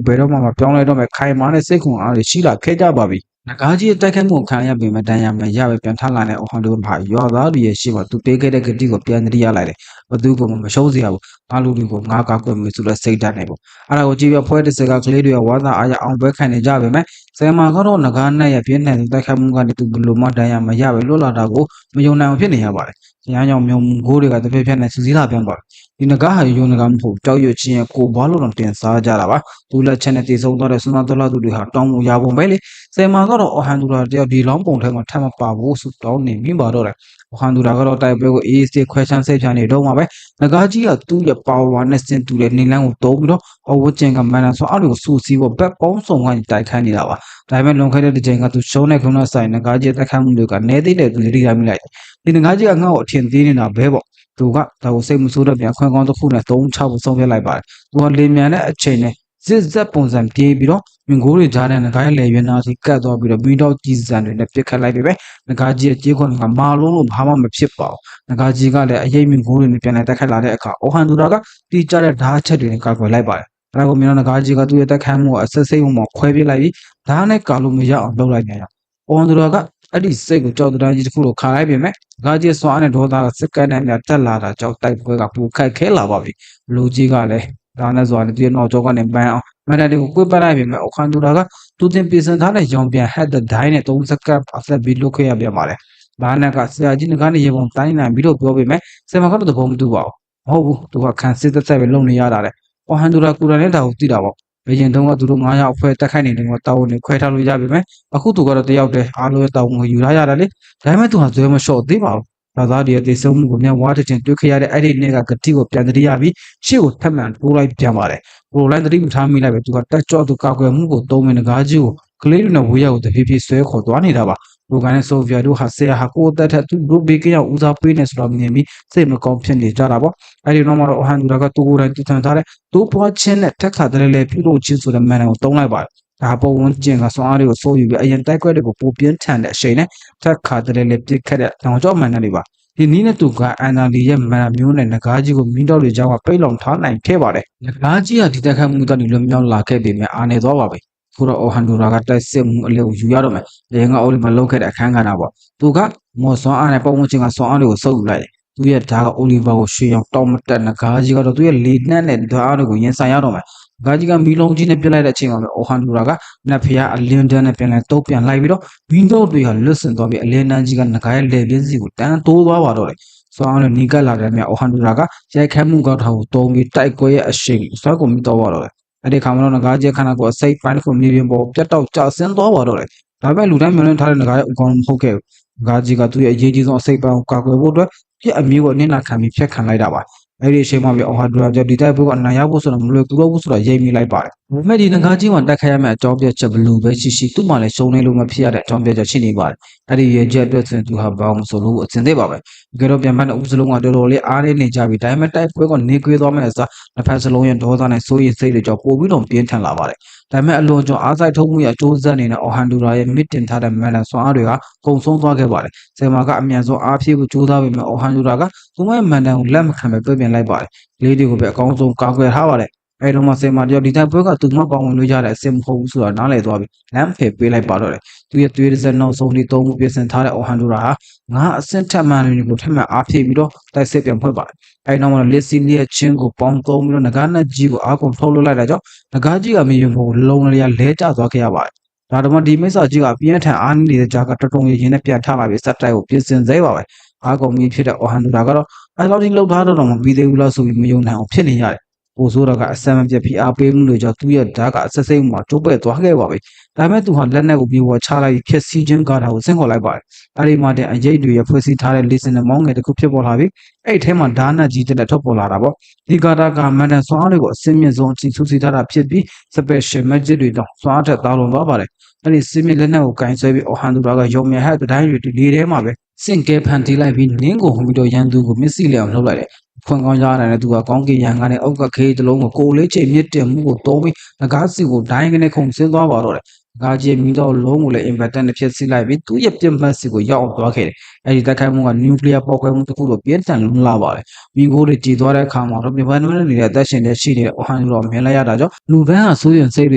ဘယ်တော့မှမပြောင်းလဲတော့မဲ့ခိုင်မာတဲ့စိတ်ခွန်အားတွေရှိလာခဲ့ကြပါပြီငကားကြီးအတိုက်ခိုက်မှုခံရပြီးမတန်ရမရပဲပြန်ထလာတဲ့အော်ဟန်ဒိုဟာရွာသားတွေရဲ့ရှေ့မှာသူပေးခဲ့တဲ့ဂတိကိုပြန်သတိရလိုက်တယ်ဘသူကမှမရှုံးစရာဘူးအားလူတွေကိုငါကောက်ကွယ်မယ်ဆိုတဲ့စိတ်ဓာတ်နဲ့ပေါ့အဲ့ဒါကိုကြည့်ပြဖွဲတဲ့စကားကလေးတွေကဝါသာအားရအောင်ပဲခံနေကြပါမယ်ဆယ်မာကတော့ငကားနဲ့ရပြင်းတဲ့တိုက်ခိုက်မှုကနေသူဘလို့မှတန်ရမရပဲလွတ်လာတာကိုမယုံနိုင်အောင်ဖြစ်နေရပါတယ်။ရဟန်းကြောင့်မြုံကိုးတွေကတစ်ဖက်ဖက်နဲ့စစည်းလာပြန်ပါဒီငကားဟာယုံငကားမဟုတ်တောက်ရွချင်းရဲ့ကိုဘွားလို့တော့တင်စားကြတာပါ။သူလက်ချက်နဲ့တည်ဆုံသွားတဲ့စွမ်းသားတော်လာသူတွေဟာတောင်းမှုရပုံပဲလေ။ဆယ်မာကတော့အော်ဟန်ဒူရာတယောက်ဒီလောင်းပုံထဲမှာထပ်မပါဘူးဆိုတောင်းနေမိပါတော့တယ်။အော်ဟန်ဒူရာကတော့တိုက်ပွဲကိုအေးအေးဆေးခွဲချမ်းစိတ်ချနေတော့မှာပဲ။ငကားကြီးကသူ့ရဲ့ပါဝါနဲ့စင်တူတဲ့နေလန်းကိုတုံးပြီးတော့အဝကျင်ကမန်နာဆိုအဲ့လိုစူစီးဖို့ဘက်ပေါင်းစုံကနေတိုက်ခိုင်းနေတာပါ။ဒါပေမဲ့လွန်ခဲ့တဲ့တစ်ချိန်ကသူရှုံးတဲ့ခုနဆိုင်ငကားကြီးတိုက်ခိုက်မှုတွေကနေသေးတဲ့သူတွေတိုင်းမိလိုက်ဒီငကားကြီးကငါ့ကိုအထင်သေးနေတာပဲပေါ့သူကဒါကိုစိတ်မဆိုးတော့ပြန်ခွန်ကောင်းတစ်ခုနဲ့သုံးချဖို့ဆုံးဖြတ်လိုက်ပါတယ်သူကလေမြန်တဲ့အချိန်နဲ့ဇစ်ဇက်ပုံစံပြေးပြီးတော့မြင်ကိုးတွေကြားတဲ့ငကားရဲ့လေရွေးနာစီကတ်သွားပြီးတော့ပြီးတော့ကြီးစံတွေနဲ့ပြစ်ခတ်လိုက်ပြီပဲငကားကြီးရဲ့ကြေးခွန်ကမာလုံးလို့ဘာမှမဖြစ်ပါဘူးငကားကြီးကလည်းအရေးမြင်ကိုးတွေနဲ့ပြန်လဲတက်ခတ်လာတဲ့အခါအိုဟန်ဒူရာကတီးကြတဲ့ဓာတ်ချက်တွေနဲ့ကာကွယ်လိုက်ပါတယ်ဒါကိုမြင်တော့ငကားကြီးကသူ့ရဲ့တက်ခတ်မှုကိုအဆက်စိတ်မှခွဲပြလိုက်ပြီးဓာတ်နဲ့ကာလို့မရအောင်လုပ်လိုက်ပြန်ရအိုဟန်ဒူရာကအဲ့ဒီစိတ်ကိုကြောက်တရားကြီးတစ်ခုလိုခါလိုက်ပြင်မဲ့ငါကြီးစွာနဲ့ဒေါသကစကတ်နဲ့များတက်လာတာကြောင့်တိုက်ပွဲကပူခတ်ခဲလာပါပြီလူကြီးကလည်းဒါနဲ့စွာနဲ့သူ့နောက်ကျောကနေပန်းအောင်မန်တန်တွေကိုကွေ့ပတ်လိုက်ပြင်မဲ့အခန်းတူတာကသူတင်ပြင်ဆင်ထားတဲ့ရောင်ပြန်ဟက်တဲ့ဒိုင်းနဲ့3စက္ကန့်အဆက်ပြီးလုခဲ့ရပြန်ပါတယ်ဘာနဲ့ကဆရာကြီးငကားနေရေပုံတိုင်းနိုင်ပြီးတော့ပြောပေမဲ့ဆရာမကတော့သဘောမတူပါဘူးမဟုတ်ဘူးသူကခံစစ်သက်သက်ပဲလုံနေရတာလေအခန်းတူတာကိုယ်တိုင်လည်းဒါကိုသိတာပေါ့ဘယ်ရင်တုန်းကသူတို့9ယောက်အဖွဲ့တက်ခိုက်နေတယ်ကတောင်းနေခွဲထားလို့ရပြီမယ်အခုသူကတော့တယောက်တည်းအားလုံးတောင်းငယူထားရတယ်လေဒါပေမဲ့သူဟာဇွဲမလျှော့သေးပါဘူးဒါသားတွေရဲ့တေဆုံးမှုကိုမြန်ဝါတစ်ချင်းတွေ့ခဲ့ရတဲ့အဲ့ဒီနေ့ကဂတိကိုပြန်တတိရပြီးရှေ့ကိုထပ်မံထိုးလိုက်ပြန်ပါတယ်ပိုလိုင်းတတိမထားမိလိုက်ပဲသူကတက်ကြော့သူကောက်ွယ်မှုကိုသုံးမင်းငကားကြီးကိုကလေးတွေနဲ့ဝေးရောက်တဖြည်းဖြည်းဆွဲခေါ်သွားနေတာပါလူကန်နဲ့ဆိုဗီယက်တို့ဟာဆရာဟာကိုအသက်ထက်သူတို့ဘေးကရောက်ဦးစားပေးနေဆိုတော့မြင်ပြီးစိတ်မကောင်းဖြစ်နေကြတာပေါ့အဲ့ဒီတော့မှတော့အဟန်ဒူရာကသူကိုယ်တိုင်တူထန်ထားတဲ့တိုးပွားခြင်းနဲ့တက်ခါတည်းလေးပြုလုပ်ခြင်းဆိုတဲ့မန်နယ်ကိုတုံးလိုက်ပါတယ်ဒါပုံဝင်ကျင်ကစွမ်းအားတွေကိုစိုးယူပြီးအရင်တိုက်ခွဲတွေကိုပိုပြင်းထန်တဲ့အချိန်နဲ့တက်ခါတည်းလေးပြစ်ခတ်တဲ့တောင်ကျော့မန်နယ်တွေပါဒီနည်းနဲ့သူကအန်နာလီရဲ့မန်မျိုးနဲ့ငကားကြီးကိုမင်းတော်တွေကြောင်းကပိတ်လောင်ထားနိုင်ခဲ့ပါတယ်ငကားကြီးကဒီတက်ခတ်မှုကနေလွန်မြောက်လာခဲ့ပေမဲ့အာနေသွားပါပဲခုတော့အော်ဟန်ဒူရာကတိုက်စစ်မှုအလေးကိုယူရတော့မယ်။လေငါအိုလီမလောက်ခဲ့တဲ့အခန်းကဏ္ဍပေါ့။သူကမော်စွမ်းအားနဲ့ပုံဝင်ချင်းကစွမ်းအားတွေကိုစုပ်ယူလိုက်တယ်။သူရဲ့ဓာတ်ကအိုလီဗာကိုရွှေရောင်တောက်မတက်ငကားကြီးကတော့သူရဲ့လေနှက်နဲ့ဓာတ်အားတွေကိုရင်ဆိုင်ရတော့မယ်။ငကားကြီးကမီလုံးကြီးနဲ့ပြစ်လိုက်တဲ့အချိန်မှာပဲအော်ဟန်ဒူရာကနတ်ဖျားအလင်းတန်းနဲ့ပြန်လဲတုပ်ပြန်လိုက်ပြီးတော့မင်းတို့တွေကလွတ်စင်သွားပြီးအလင်းတန်းကြီးကငကားရဲ့လေပြင်းစီကိုတန်းတိုးသွားပါတော့တယ်။စွမ်းအားနဲ့နီးကပ်လာတဲ့မြတ်အော်ဟန်ဒူရာကရိုက်ခတ်မှုကောက်ထားကိုတုံးပြီးတိုက်ကွဲရဲ့အရှိန်စွမ်းကိုမိတော့ပါတော့တယ်။အဲ့ဒီခါမှတော့ငကားကြီးခန္ဓာကိုယ်အစိတ်ပိုင်းကိုမြေပြင်ပေါ်ပြတ်တောက်ကျဆင်းသွားပါတော့တယ်။ဒါပေမဲ့လူတိုင်းမျှော်လင့်ထားတဲ့ငကားရဲ့အကောင်မဟုတ်ခဲ့ဘူး။ငကားကြီးကသူ့ရဲ့အရေးကြီးဆုံးအစိတ်ပိုင်းကိုကာကွယ်ဖို့အတွက်ပြက်အမျိုးကိုအနစ်နာခံပြီးဖျက်ခံလိုက်တာပါ။အဲ့ဒီအချိန်မှပြီးအော်ဟာဒူရာကြောင့်ဒီတိုက်ပွဲကအနိုင်ရဖို့ဆိုတော့မလွယ်ကူတော့ဘူးဆိုတော့ရိပ်မိလိုက်ပါတယ်။ဒါပေမဲ့ဒီငကားကြီးကတက်ခိုက်ရမယ့်အကြောင်းပြချက်ဘလူပဲရှိသူ့မှာလည်းရှုံးနေလို့မဖြစ်ရတဲ့အကြောင်းပြချက်ရှိနေပါတယ်။အဲ့ဒီရဲ့ချက်အတွက်ဆိုသူဟာဘောင်းဆိုလို့အစင်သေးပါပဲ။ကြတော့ပြန်ဖက်တဲ့ဦးစလုံးကတော်တော်လေးအားရနေကြပြီ။ဒါပေမဲ့တိုက်ပွဲကနေကွေးသွားမယ့်အစားတစ်ဖက်စလုံးရဲ့ဒေါသနဲ့စိုးရိမ်စိတ်တွေကြောင့်ပိုပြီးတော့ပြင်းထန်လာပါတယ်။ဒါပေမဲ့အလွန်ကျော်အားစိုက်ထုတ်မှုရဲ့အကျိုးဆက်အနေနဲ့အော်ဟန်ဒူရာရဲ့မစ်တင်ထားတဲ့မန်နန်စွမ်းအားတွေကကုံဆုံးသွားခဲ့ပါတယ်။ဆယ်မာကအမြန်ဆုံးအားဖြည့်ဖို့ကြိုးစားပေမဲ့အော်ဟန်ဒူရာကသူ့ရဲ့မန်နန်ကိုလက်မခံပဲပြပြန်လိုက်ပါတယ်။လေးတွေကိုပဲအကောင်းဆုံးကာကွယ်ထားပါတယ်။အဲ့တော့မှဆယ်မာတယောက်ဒီတိုက်ပွဲကသူ့မပေါဝင်လို့ရတဲ့အစင်မဟုတ်ဘူးဆိုတာနားလည်သွားပြီ။လမ်းဖယ်ပေးလိုက်ပါတော့တယ်။သူရဲ့သွေးတစ်စက်နောက်ဆုံးလေးသုံးခုပြင်ဆင်ထားတဲ့အော်ဟန်ဒူရာဟာငါအဆင့်ထက်မှန်တွေကိုထက်မှန်အားဖြည့်ပြီးတော့တိုက်စစ်ပြန်ဖွင့်ပါတယ်။အဲ့တော့မှလက်စီလီရဲ့ချင်းကိုပေါင်းသုံးပြီးတော့ငကားနဲ့ကြီးကိုအားကုန်ထုတ်လွှတ်လိုက်တာကြောင့်ငကားကြီးကမြေပြင်ပေါ်လုံလျာလဲကျသွားခဲ့ရပါတယ်။ဒါတော့မှဒီမိစ္ဆာကြီးကပြင်းထန်အားနည်းနေတဲ့ကြားကတော်တော်ရင်နဲ့ပြန်ထလာပြီးစက်တိုက်ကိုပြင်ဆင်သေးပါပဲ။အားကုန်ပြီးဖြစ်တဲ့အော်ဟန်ဒူရာကတော့အဲ့လောက်ထိလှုပ်ထားတော့မပြီးသေးဘူးလားဆိုပြီးမယုံနိုင်အောင်ဖြစ်နေရတယ် ပိုဆိုးတာကအဆမ်းမပြတ်ဖိအားပေးမှုတွေကြောင့်သူ့ရဲ့ဓာတ်ကအဆက်စိတ်မှာကျိုးပဲ့သွားခဲ့ပါပြီဒါပေမဲ့သူဟာလက်နက်ကိုပြေဝချလိုက်ဖြစ်စီခြင်းကားတာကိုဆင့်ခေါ်လိုက်ပါတယ်အဲဒီမှာတဲ့အရေးတွေရဖွဲ့စည်းထားတဲ့လေစင်မောင်းငယ်တစ်ခုဖြစ်ပေါ်လာပြီးအဲ့ထဲမှာဓာတ်နဲ့ကြီးတဲ့ထွက်ပေါ်လာတာပေါ့ဒီကာတာကမန်တန်စွမ်းအားတွေကိုအစင်းမြင့်ဆုံးအချိန်ဆူစီထားတာဖြစ်ပြီး special magic တွေတော့စွမ်းအားထက်သာလွန်သွားပါတယ်အဲ့ဒီစစ်မြစ်လက်နက်ကိုကင်ဆယ်ပြီးအော်ဟန်သူကရုံမြဟက်တိုင်းတွေလေထဲမှာပဲစင့်ကဲဖန်တီးလိုက်ပြီးနင်းကိုဟုံပြီးတော့ရန်သူကိုမစ်စီလေအောင်လှုပ်လိုက်တယ်ဖွင့်ကောင်းရတဲ့သူကကောင်းကင်ရန်ကနေအောက်ကခေးတလုံးကိုကိုလေးချိန်မြစ်တင်မှုကိုတိုးပြီးငကားစီကိုဒိုင်းကနေခုန်ဆင်းသွားပါတော့တယ်ငကားကြီးမိတော့လုံးကိုလည်း impact နဲ့ဖြစ်စီလိုက်ပြီးသူ့ရဲ့ပြတ်မှတ်စီကိုရောက်အောင်သွားခဲ့တယ်အဲဒီတိုက်ခိုက်မှုက nuclear ပေါက်ကွဲမှုတစ်ခုတော့ပြင်းထန်လွန်းလာပါတယ်မိခိုးတွေကြည်သွားတဲ့အခါမှာတော့မြန်မာနိုင်ငံနေတဲ့အသက်ရှင်တဲ့ရှိနေတဲ့အော်ဟန်တို့မြင်လိုက်ရတာကြောင့်လူပန်းဟာစိုးရင်စိတ်တွ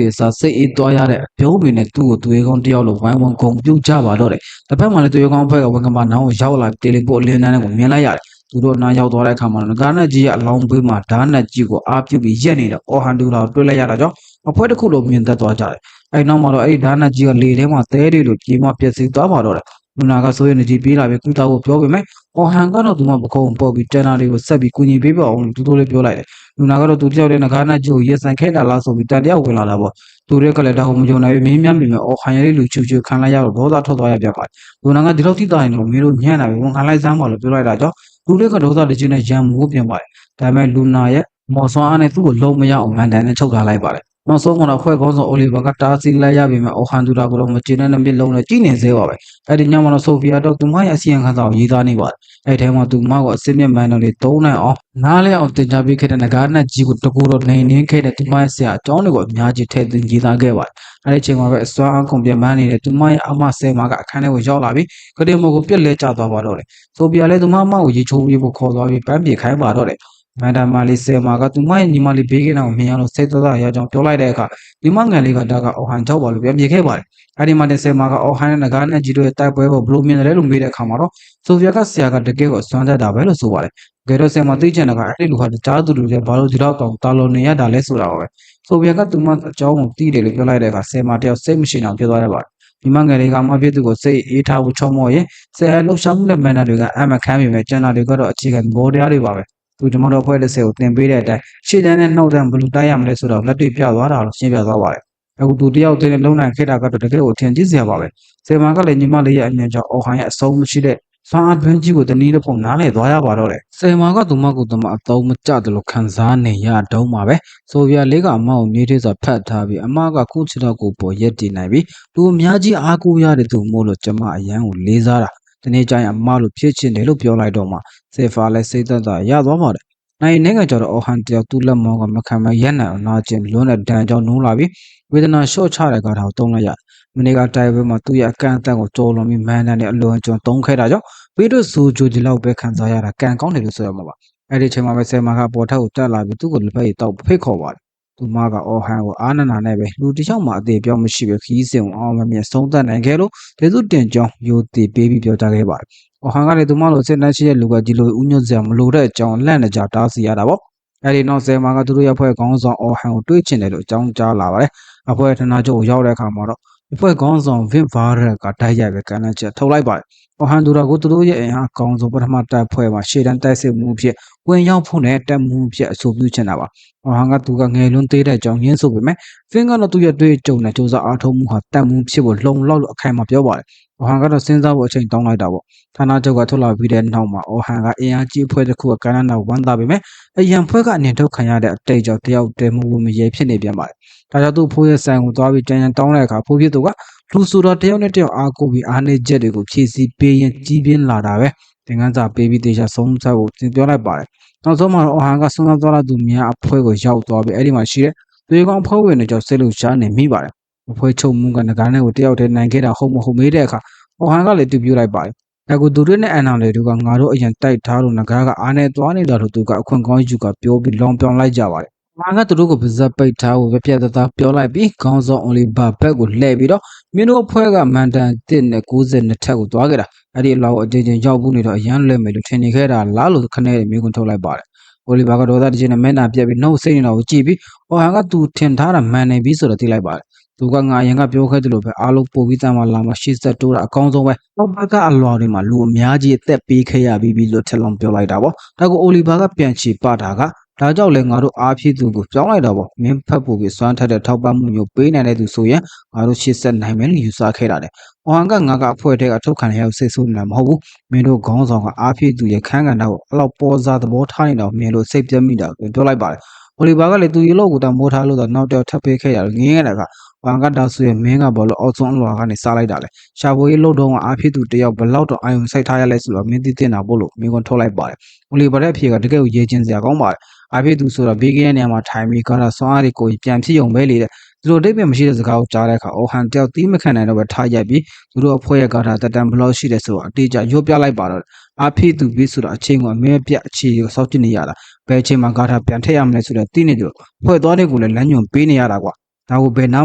ေအစားစိတ်အေးသွားရတဲ့အပြုံးတွေနဲ့သူ့ကိုသွေးကောင်းတယောက်လိုဝိုင်းဝန်းဂုံပြုတ်ကြပါတော့တယ်တစ်ဖက်မှာလည်းသွေးကောင်းအဖွဲ့ကဝန်ကမနောင်ကိုရောက်လာတေလီပို့အလင်းတန်းကိုမြင်လိုက်ရတယ်သူတို့နားရောက်သွားတဲ့အခါမှာငါးနက်ကြီးကအလောင်းပေးမှာဓာတ်နက်ကြီးကိုအားပြုတ်ပြီးရက်နေတဲ့အော်ဟန်ဒူလာကိုတွေ့လိုက်ရတာကြောင့်အဖွဲ့တစ်ခုလုံးမြင်သက်သွားကြတယ်။အဲဒီနောက်မှာတော့အဲဒီဓာတ်နက်ကြီးကလေထဲမှာသဲတွေလိုကြေမပြည့်စည်သွားပါတော့တယ်။လူနာကဆိုရင်နေကြီးပြေးလာပြီးကုသဖို့ပြောပေမဲ့အော်ဟန်ကတော့သူမှပခုံးပေါ်ပြီးတန်တာတွေကိုဆက်ပြီးကူညီပေးပါအောင်သူတို့လည်းပြောလိုက်တယ်။လူနာကတော့သူတယောက်တည်းငါးနက်ကြီးကိုရက်ဆန်ခဲတာလားဆိုပြီးတန်တယောက်ဝင်လာတာပေါ့။သူတွေကလည်းဒါကိုမယုံနိုင်ပြီးမင်းများပြင်မဲ့အော်ဟန်ရဲ့လူချူချူခံလိုက်ရတော့ဒေါသထွက်သွားရပြန်ပါတယ်။လူနာကဒီလောက်ထိတာရင်တော့မင်းတို့ညံ့လာပြီးဝန်ခံလိုက်စမ်းပါလို့ပြောလိုက်တာကြောင့်လူတွေကဒေါသတကြီးနဲ့ရံမိုးပြင်ပါတယ်ဒါပေမဲ့လူနာရဲ့မော်ဆွမ်းအားနဲ့သူ့ကိုလုံးမရအောင်မန်တန်နဲ့ချုပ်ထားလိုက်ပါတယ်နောက်ဆုံးကတော့ဖွဲ့ကောင်းဆောင်အိုလီဗာကတားဆီးလိုက်ရပြီမဲ့အော်ဟန်ဒူတာကတော့မကျေနပ်တဲ့မြစ်လုံးနဲ့ကြည်နေသေးပါပဲအဲ့ဒီညမှာတော့ဆိုဖီယာတော့သူမရဲ့အစီရင်ခံစာကိုရေးသားနေပါတယ်အဲ့ထဲမှာသူမကအစစ်မြစ်မန်တော်တွေသုံးနိုင်အောင်နားလဲအောင်တင်ကြပေးခဲ့တဲ့ငကားနဲ့ကြီးကိုတကူတော့နေနေခဲ့တဲ့သူမရဲ့ဆရာအကြောင်းတွေကိုအများကြီးထည့်သွင်းရေးသားခဲ့ပါတယ်အဲ့ဒီချိန်မှာပဲအစွမ်းအကုန်ပြမန်းနေတဲ့သူမရဲ့အမဆယ်မကအခန်းထဲကိုရောက်လာပြီးကတိမို့ကိုပြက်လဲကျသွားပါတော့တယ်ဆိုဖီယာလည်းသူမအမကိုရေချိုးပြီးဖို့ခေါ်သွားပြီးပန်းပြေခိုင်းပါတော့တယ်မန်ဒမာလီဆယ်မာကသူမရဲ့ညီမလေးဘေးကင်းအောင်မြင်ရလို့စိတ်သက်သာရကြောင်းပြောလိုက်တဲ့အခါဒီမငယ်လေးကဒါကအော်ဟန်ကြောက်ပါလို့ပြန်ပြေခဲ့ပါတယ်။အဲဒီမှာတင်ဆယ်မာကအော်ဟန်နဲ့ငကားနဲ့ကြီးတို့ရဲ့တိုက်ပွဲကိုဘလို့မြင်တယ်လို့မေးတဲ့အခါမှာတော့ဆိုဖီယာကဆရာကတကယ်ကိုအစွမ်းတတ်တာပဲလို့ဆိုပါတယ်။ကဲတော့ဆယ်မာသိချင်တာကအဲ့ဒီလူကတခြားသူတွေဘာလို့ဒီတော့တောင်တာလို့နေရတာလဲဆိုတာပါပဲ။ဆိုဖီယာကသူမအကြောင်းကိုသိတယ်လို့ပြောလိုက်တဲ့အခါဆယ်မာတယောက်စိတ်မရှိအောင်ပြောသွားရပါတယ်။ဒီမငယ်လေးကမဖြစ်သူကိုစိတ်အေးထားဖို့ချောမော့ရင်ဆယ်လှုပ်ရှားမှုနဲ့မန်နာတွေကအမခမ်းပေမဲ့ကျန်တာတွေကတော့အခြေခံဘောတရားတွေပါပဲ။သူကျွန်တော်တို့အဖွဲ့တစ်ဆယ်ကိုတင်ပေးတဲ့အတိုင်းရှေ့တန်းနဲ့နှုတ်တန်းဘယ်လိုတိုက်ရမလဲဆိုတော့လက်တွေ့ပြသွားတာလို့ရှင်းပြသွားပါတယ်။အခုသူတယောက်တည်းနဲ့လုံနိုင်ခဲ့တာကတော့တကယ်ကိုထင်ကြီးစရာပါပဲ။ဆယ်မာကလည်းညီမလေးရဲ့အမြင်ကြောင့်အော်ဟန်ရဲ့အဆုံးမရှိတဲ့စွမ်းအားတွင်းကြီးကိုတနည်းတစ်ပုံနားလည်သွားရပါတော့တယ်။ဆယ်မာကသူမကိုသူမအသုံးမကျတယ်လို့ခံစားနေရတော့မှာပဲ။ဆိုဗီယက်လေးကအမကိုနေသေးစွာဖတ်ထားပြီးအမကခုချစ်တော့ကိုပေါ်ရက်တည်နိုင်ပြီးလူအများကြီးအားကိုးရတဲ့သူမို့လို့ကျမအရန်ကိုလေးစားတာ။ဒီနေ့ကျရင်အမလို့ဖြစ်ချင်တယ်လို့ပြောလိုက်တော့မှစေဖာလည်းစိတ်သက်သာရသွားပါတယ်။နိုင်နေကကြတော့အော်ဟန်တယောက်သူ့လက်မောကမခံမရက်နိုင်အောင်နာကျင်လွန်းတဲ့ဒဏ်ကြောင့်နှုံးလာပြီးဝေဒနာလျှော့ချတဲ့ကားကိုတုံးလိုက်ရမနေ့ကတိုင်ပွဲမှာသူ့ရဲ့အကန့်အသတ်ကိုကြော်လွန်ပြီးမန်တန်နဲ့အလွန်ကျွံတုံးခဲ့တာကြောင့်ဘေးတို့ဇိုဂျိုဒီလောက်ပဲခံစားရတာကံကောင်းတယ်လို့ဆိုရမှာပါအဲ့ဒီချိန်မှာပဲဆယ်မာကပေါ်ထက်ကိုတက်လာပြီးသူ့ကိုလက်ဖက်ရည်တောက်ဖိတ်ခေါ်ပါတယ်သူမကအော်ဟန်ကိုအာနနာနဲ့ပဲလူတစ်ယောက်မှအသေးပြောမရှိပဲခီးစင်အောင်မမြင်ဆုံးသက်နိုင်ခဲ့လို့ဒေသူတင်ကြောင်းယိုတီပေးပြီးပြောကြားခဲ့ပါတယ်အော်ဟန်ကလည်းသူမလိုစစ်နှက်ရှိတဲ့လူကဒီလိုဥညွတ်စရာမလိုတဲ့အကြောင်းလန့်နေကြတားစီရတာပေါ့အဲ့ဒီနောက်ဆယ်မာကသူတို့ရဲ့အဖွဲ့ခေါင်းဆောင်အော်ဟန်ကိုတွေးချင်တယ်လို့အကြောင်းကြားလာပါတယ်အဖွဲ့ထနာချုပ်ကိုရောက်တဲ့အခါမှာတော့အဖွဲ့ခေါင်းဆောင်ဗင်ဗာရက်ကတိုက်ရိုက်ပဲကမ်းလှမ်းချက်ထုတ်လိုက်ပါတယ်အော်ဟန်ဒူရာကိုသူတို့ရဲ့အင်အားကောင်းဆုံးပထမတပ်ဖွဲ့မှာရှေ့တန်းတိုက်စစ်မှုဖြစ်ဝင်ရောက်ဖို့နဲ့တပ်မှုဖြစ်အဆိုပြုချင်တာပါအော်ဟန်ကသူကငယ်လွန်းသေးတဲ့အကြောင်းရင်းဆိုပေမဲ့ဖင်ကတော့သူ့ရဲ့တွေးကြုံတဲ့စ조사အားထုတ်မှုဟာတပ်မှုဖြစ်ဖို့လုံလောက်လို့အခိုင်အမာပြောပါတယ်အော်ဟန်ကတော့စဉ်းစားဖို့အချိန်တောင်းလိုက်တာပေါ့ဌာနချုပ်ကထုတ်လာပြီးတဲ့နောက်မှာအော်ဟန်ကအင်အားကြီးဖွဲ့တစ်ခုကကမ်းလှမ်းတာဝမ်းသာပေမဲ့အရန်ဖွဲ့ကအနှင်ထုတ်ခံရတဲ့အတိတ်ကြောင့်တယောက်တည်းမှုမရေဖြစ်နေပြန်ပါတယ်ဒါကြောင့်သူ့ဖိုးရဲ့ဆိုင်ကိုသွားပြီးကြံကြံတောင်းတဲ့အခါဖိုးဖြစ်သူကလူဆိုတော့တယောက်နဲ့တယောက်အားကိုပြီးအားနေချက်တွေကိုဖြည့်ဆည်းပေးရင်ကြီးပြင်းလာတာပဲသင်ခန်းစာပေးပြီးတေချာဆုံးဖြတ်ဖို့သင်ပြောလိုက်ပါတယ်နောက်ဆုံးမှာအော်ဟန်ကဆုံးသွားတဲ့သူများအဖွဲ့ကိုရောက်သွားပြီးအဲ့ဒီမှာရှိတဲ့သွေးကောင်းဖွဲ့ဝင်တွေကြောင့်စိတ်လှုပ်ရှားနေမိပါတယ်အဖွဲ့ချုပ်မှုကငကားနဲ့ကိုတယောက်တည်းနိုင်ခဲ့တာဟုတ်မဟုတ်မေးတဲ့အခါအော်ဟန်ကလည်းတူပြလိုက်ပါတယ်အခုသူတို့နဲ့အန်နာလေတို့ကငါတို့အရင်တိုက်ထားလို့ငကားကအားနေသွားနေတာလို့သူကအခွင့်ကောင်းယူကပြောပြီးလောင်ပြောင်းလိုက်ကြပါတယ်မာကသူတို့ကိုပါဇက်ပိတ်ထားဖို့ပြပြသားသားပြောလိုက်ပြီးခေါင်းဆောင်အွန်လီဘာဘက်ကိုလှည့်ပြီးတော့မင်းတို့အဖွဲ့ကမန်တန်1နဲ့92ထက်ကိုသွားခဲ့တာအဲ့ဒီအလောက်အကြိမ်ကြိမ်ရောက်ဘူးနေတော့အရန်လွဲ့မယ်လို့ထင်နေခဲ့တာလားလို့ခနဲ့မျိုးကွန်းထုတ်လိုက်ပါတယ်။အိုလီဘာကဒေါသတကြီးနဲ့မျက်နှာပြက်ပြီးနှုတ်ဆိတ်နေတာကိုကြည့်ပြီးအော်ဟန်ကသူထင်ထားတာမှန်နေပြီဆိုတော့သိလိုက်ပါတယ်။သူကငါအရင်ကပြောခဲ့သလိုပဲအားလုံးပို့ပြီးတမ်းမှလာမှရှေ့ဆက်တိုးတာအကောင်းဆုံးပဲ။အောက်ဘက်ကအလွာတွေမှာလူအများကြီးအသက်ပေးခဲ့ရပြီးလို့ထက်လောင်ပြောလိုက်တာပေါ့။ဒါကိုအိုလီဘာကပြန်ချီပတာက ဒါကြောင့်လည်းငါတို့အားဖြည့်သူကိုပြောင်းလိုက်တော့ပေါ့မင်းဖက်ဖို့ပြီးစွမ်းထက်တဲ့ထောက်ပံ့မှုမျိုးပေးနိုင်တဲ့သူဆိုရင်ငါတို့ရှေ့ဆက်နိုင်မယ်လို့ယူဆခဲ့တာတယ်။အော်ဟန်ကငါကအဖွဲတဲ့ကထုတ်ခံရအောင်စိတ်ဆိုးနေတာမဟုတ်ဘူး။မင်းတို့ခေါင်းဆောင်ကအားဖြည့်သူရဲ့ခန်းကဏ္ဍကိုအဲ့လောက်ပေါ်စားသဘောထားနေတာကိုမြင်လို့စိတ်ပြတ်မိတာကိုပြောလိုက်ပါတယ်။အိုလီဗာကလည်းသူရေလို့ကိုတောင်မိုးထားလို့တော့နောက်တော့ထပ်ပေးခဲ့ရတယ်ငင်းခဲ့တာကဝမ်ကဒါဆိုရင်မင်းကဘောလို့အောက်ဆုံးအလွာကနေစားလိုက်တာလေ။ရှာဖွေရေးလို့တော့အားဖြည့်သူတယောက်ဘလောက်တော့အာယုံစိုက်ထားရလဲဆိုတော့မင်းသိတင်တာပို့လို့မင်းကထုတ်လိုက်ပါတယ်။အိုလီဗာရဲ့အဖြေကတကယ်ကိုရေးချင်းစရာကောင်းပါတယ်။အားဖြည့်သူဆိုတော့ဘေးကင်းရဲ့နေရာမှာထိုင်ပြီးကတော့စွမ်းအားတွေကိုပြန်ဖြစ်ုံပဲလေတဲ့။သူတို့တိတ်ပြမရှိတဲ့စကားကိုကြားတဲ့အခါအော်ဟန်တယောက်တီးမခံနိုင်တော့ပဲထားရိုက်ပြီးသူတို့အဖွဲ့ရဲ့ကာထာတက်တန်ဘလောက်ရှိတယ်ဆိုတော့အတေးကြရွတ်ပြလိုက်ပါတော့အားဖြည့်သူပြီးဆိုတော့အချိန်ကအမဲပြတ်အခြေကိုစောက်ကြည့်နေရတာဘယ်အချိန်မှာကာထာပြန်ထည့်ရမလဲဆိုတော့တီးနေတယ်ဖွဲ့သွားတဲ့ကိုလည်းလမ်းညွန်ပေးနေရတာကွာဒါကိုဘယ်နား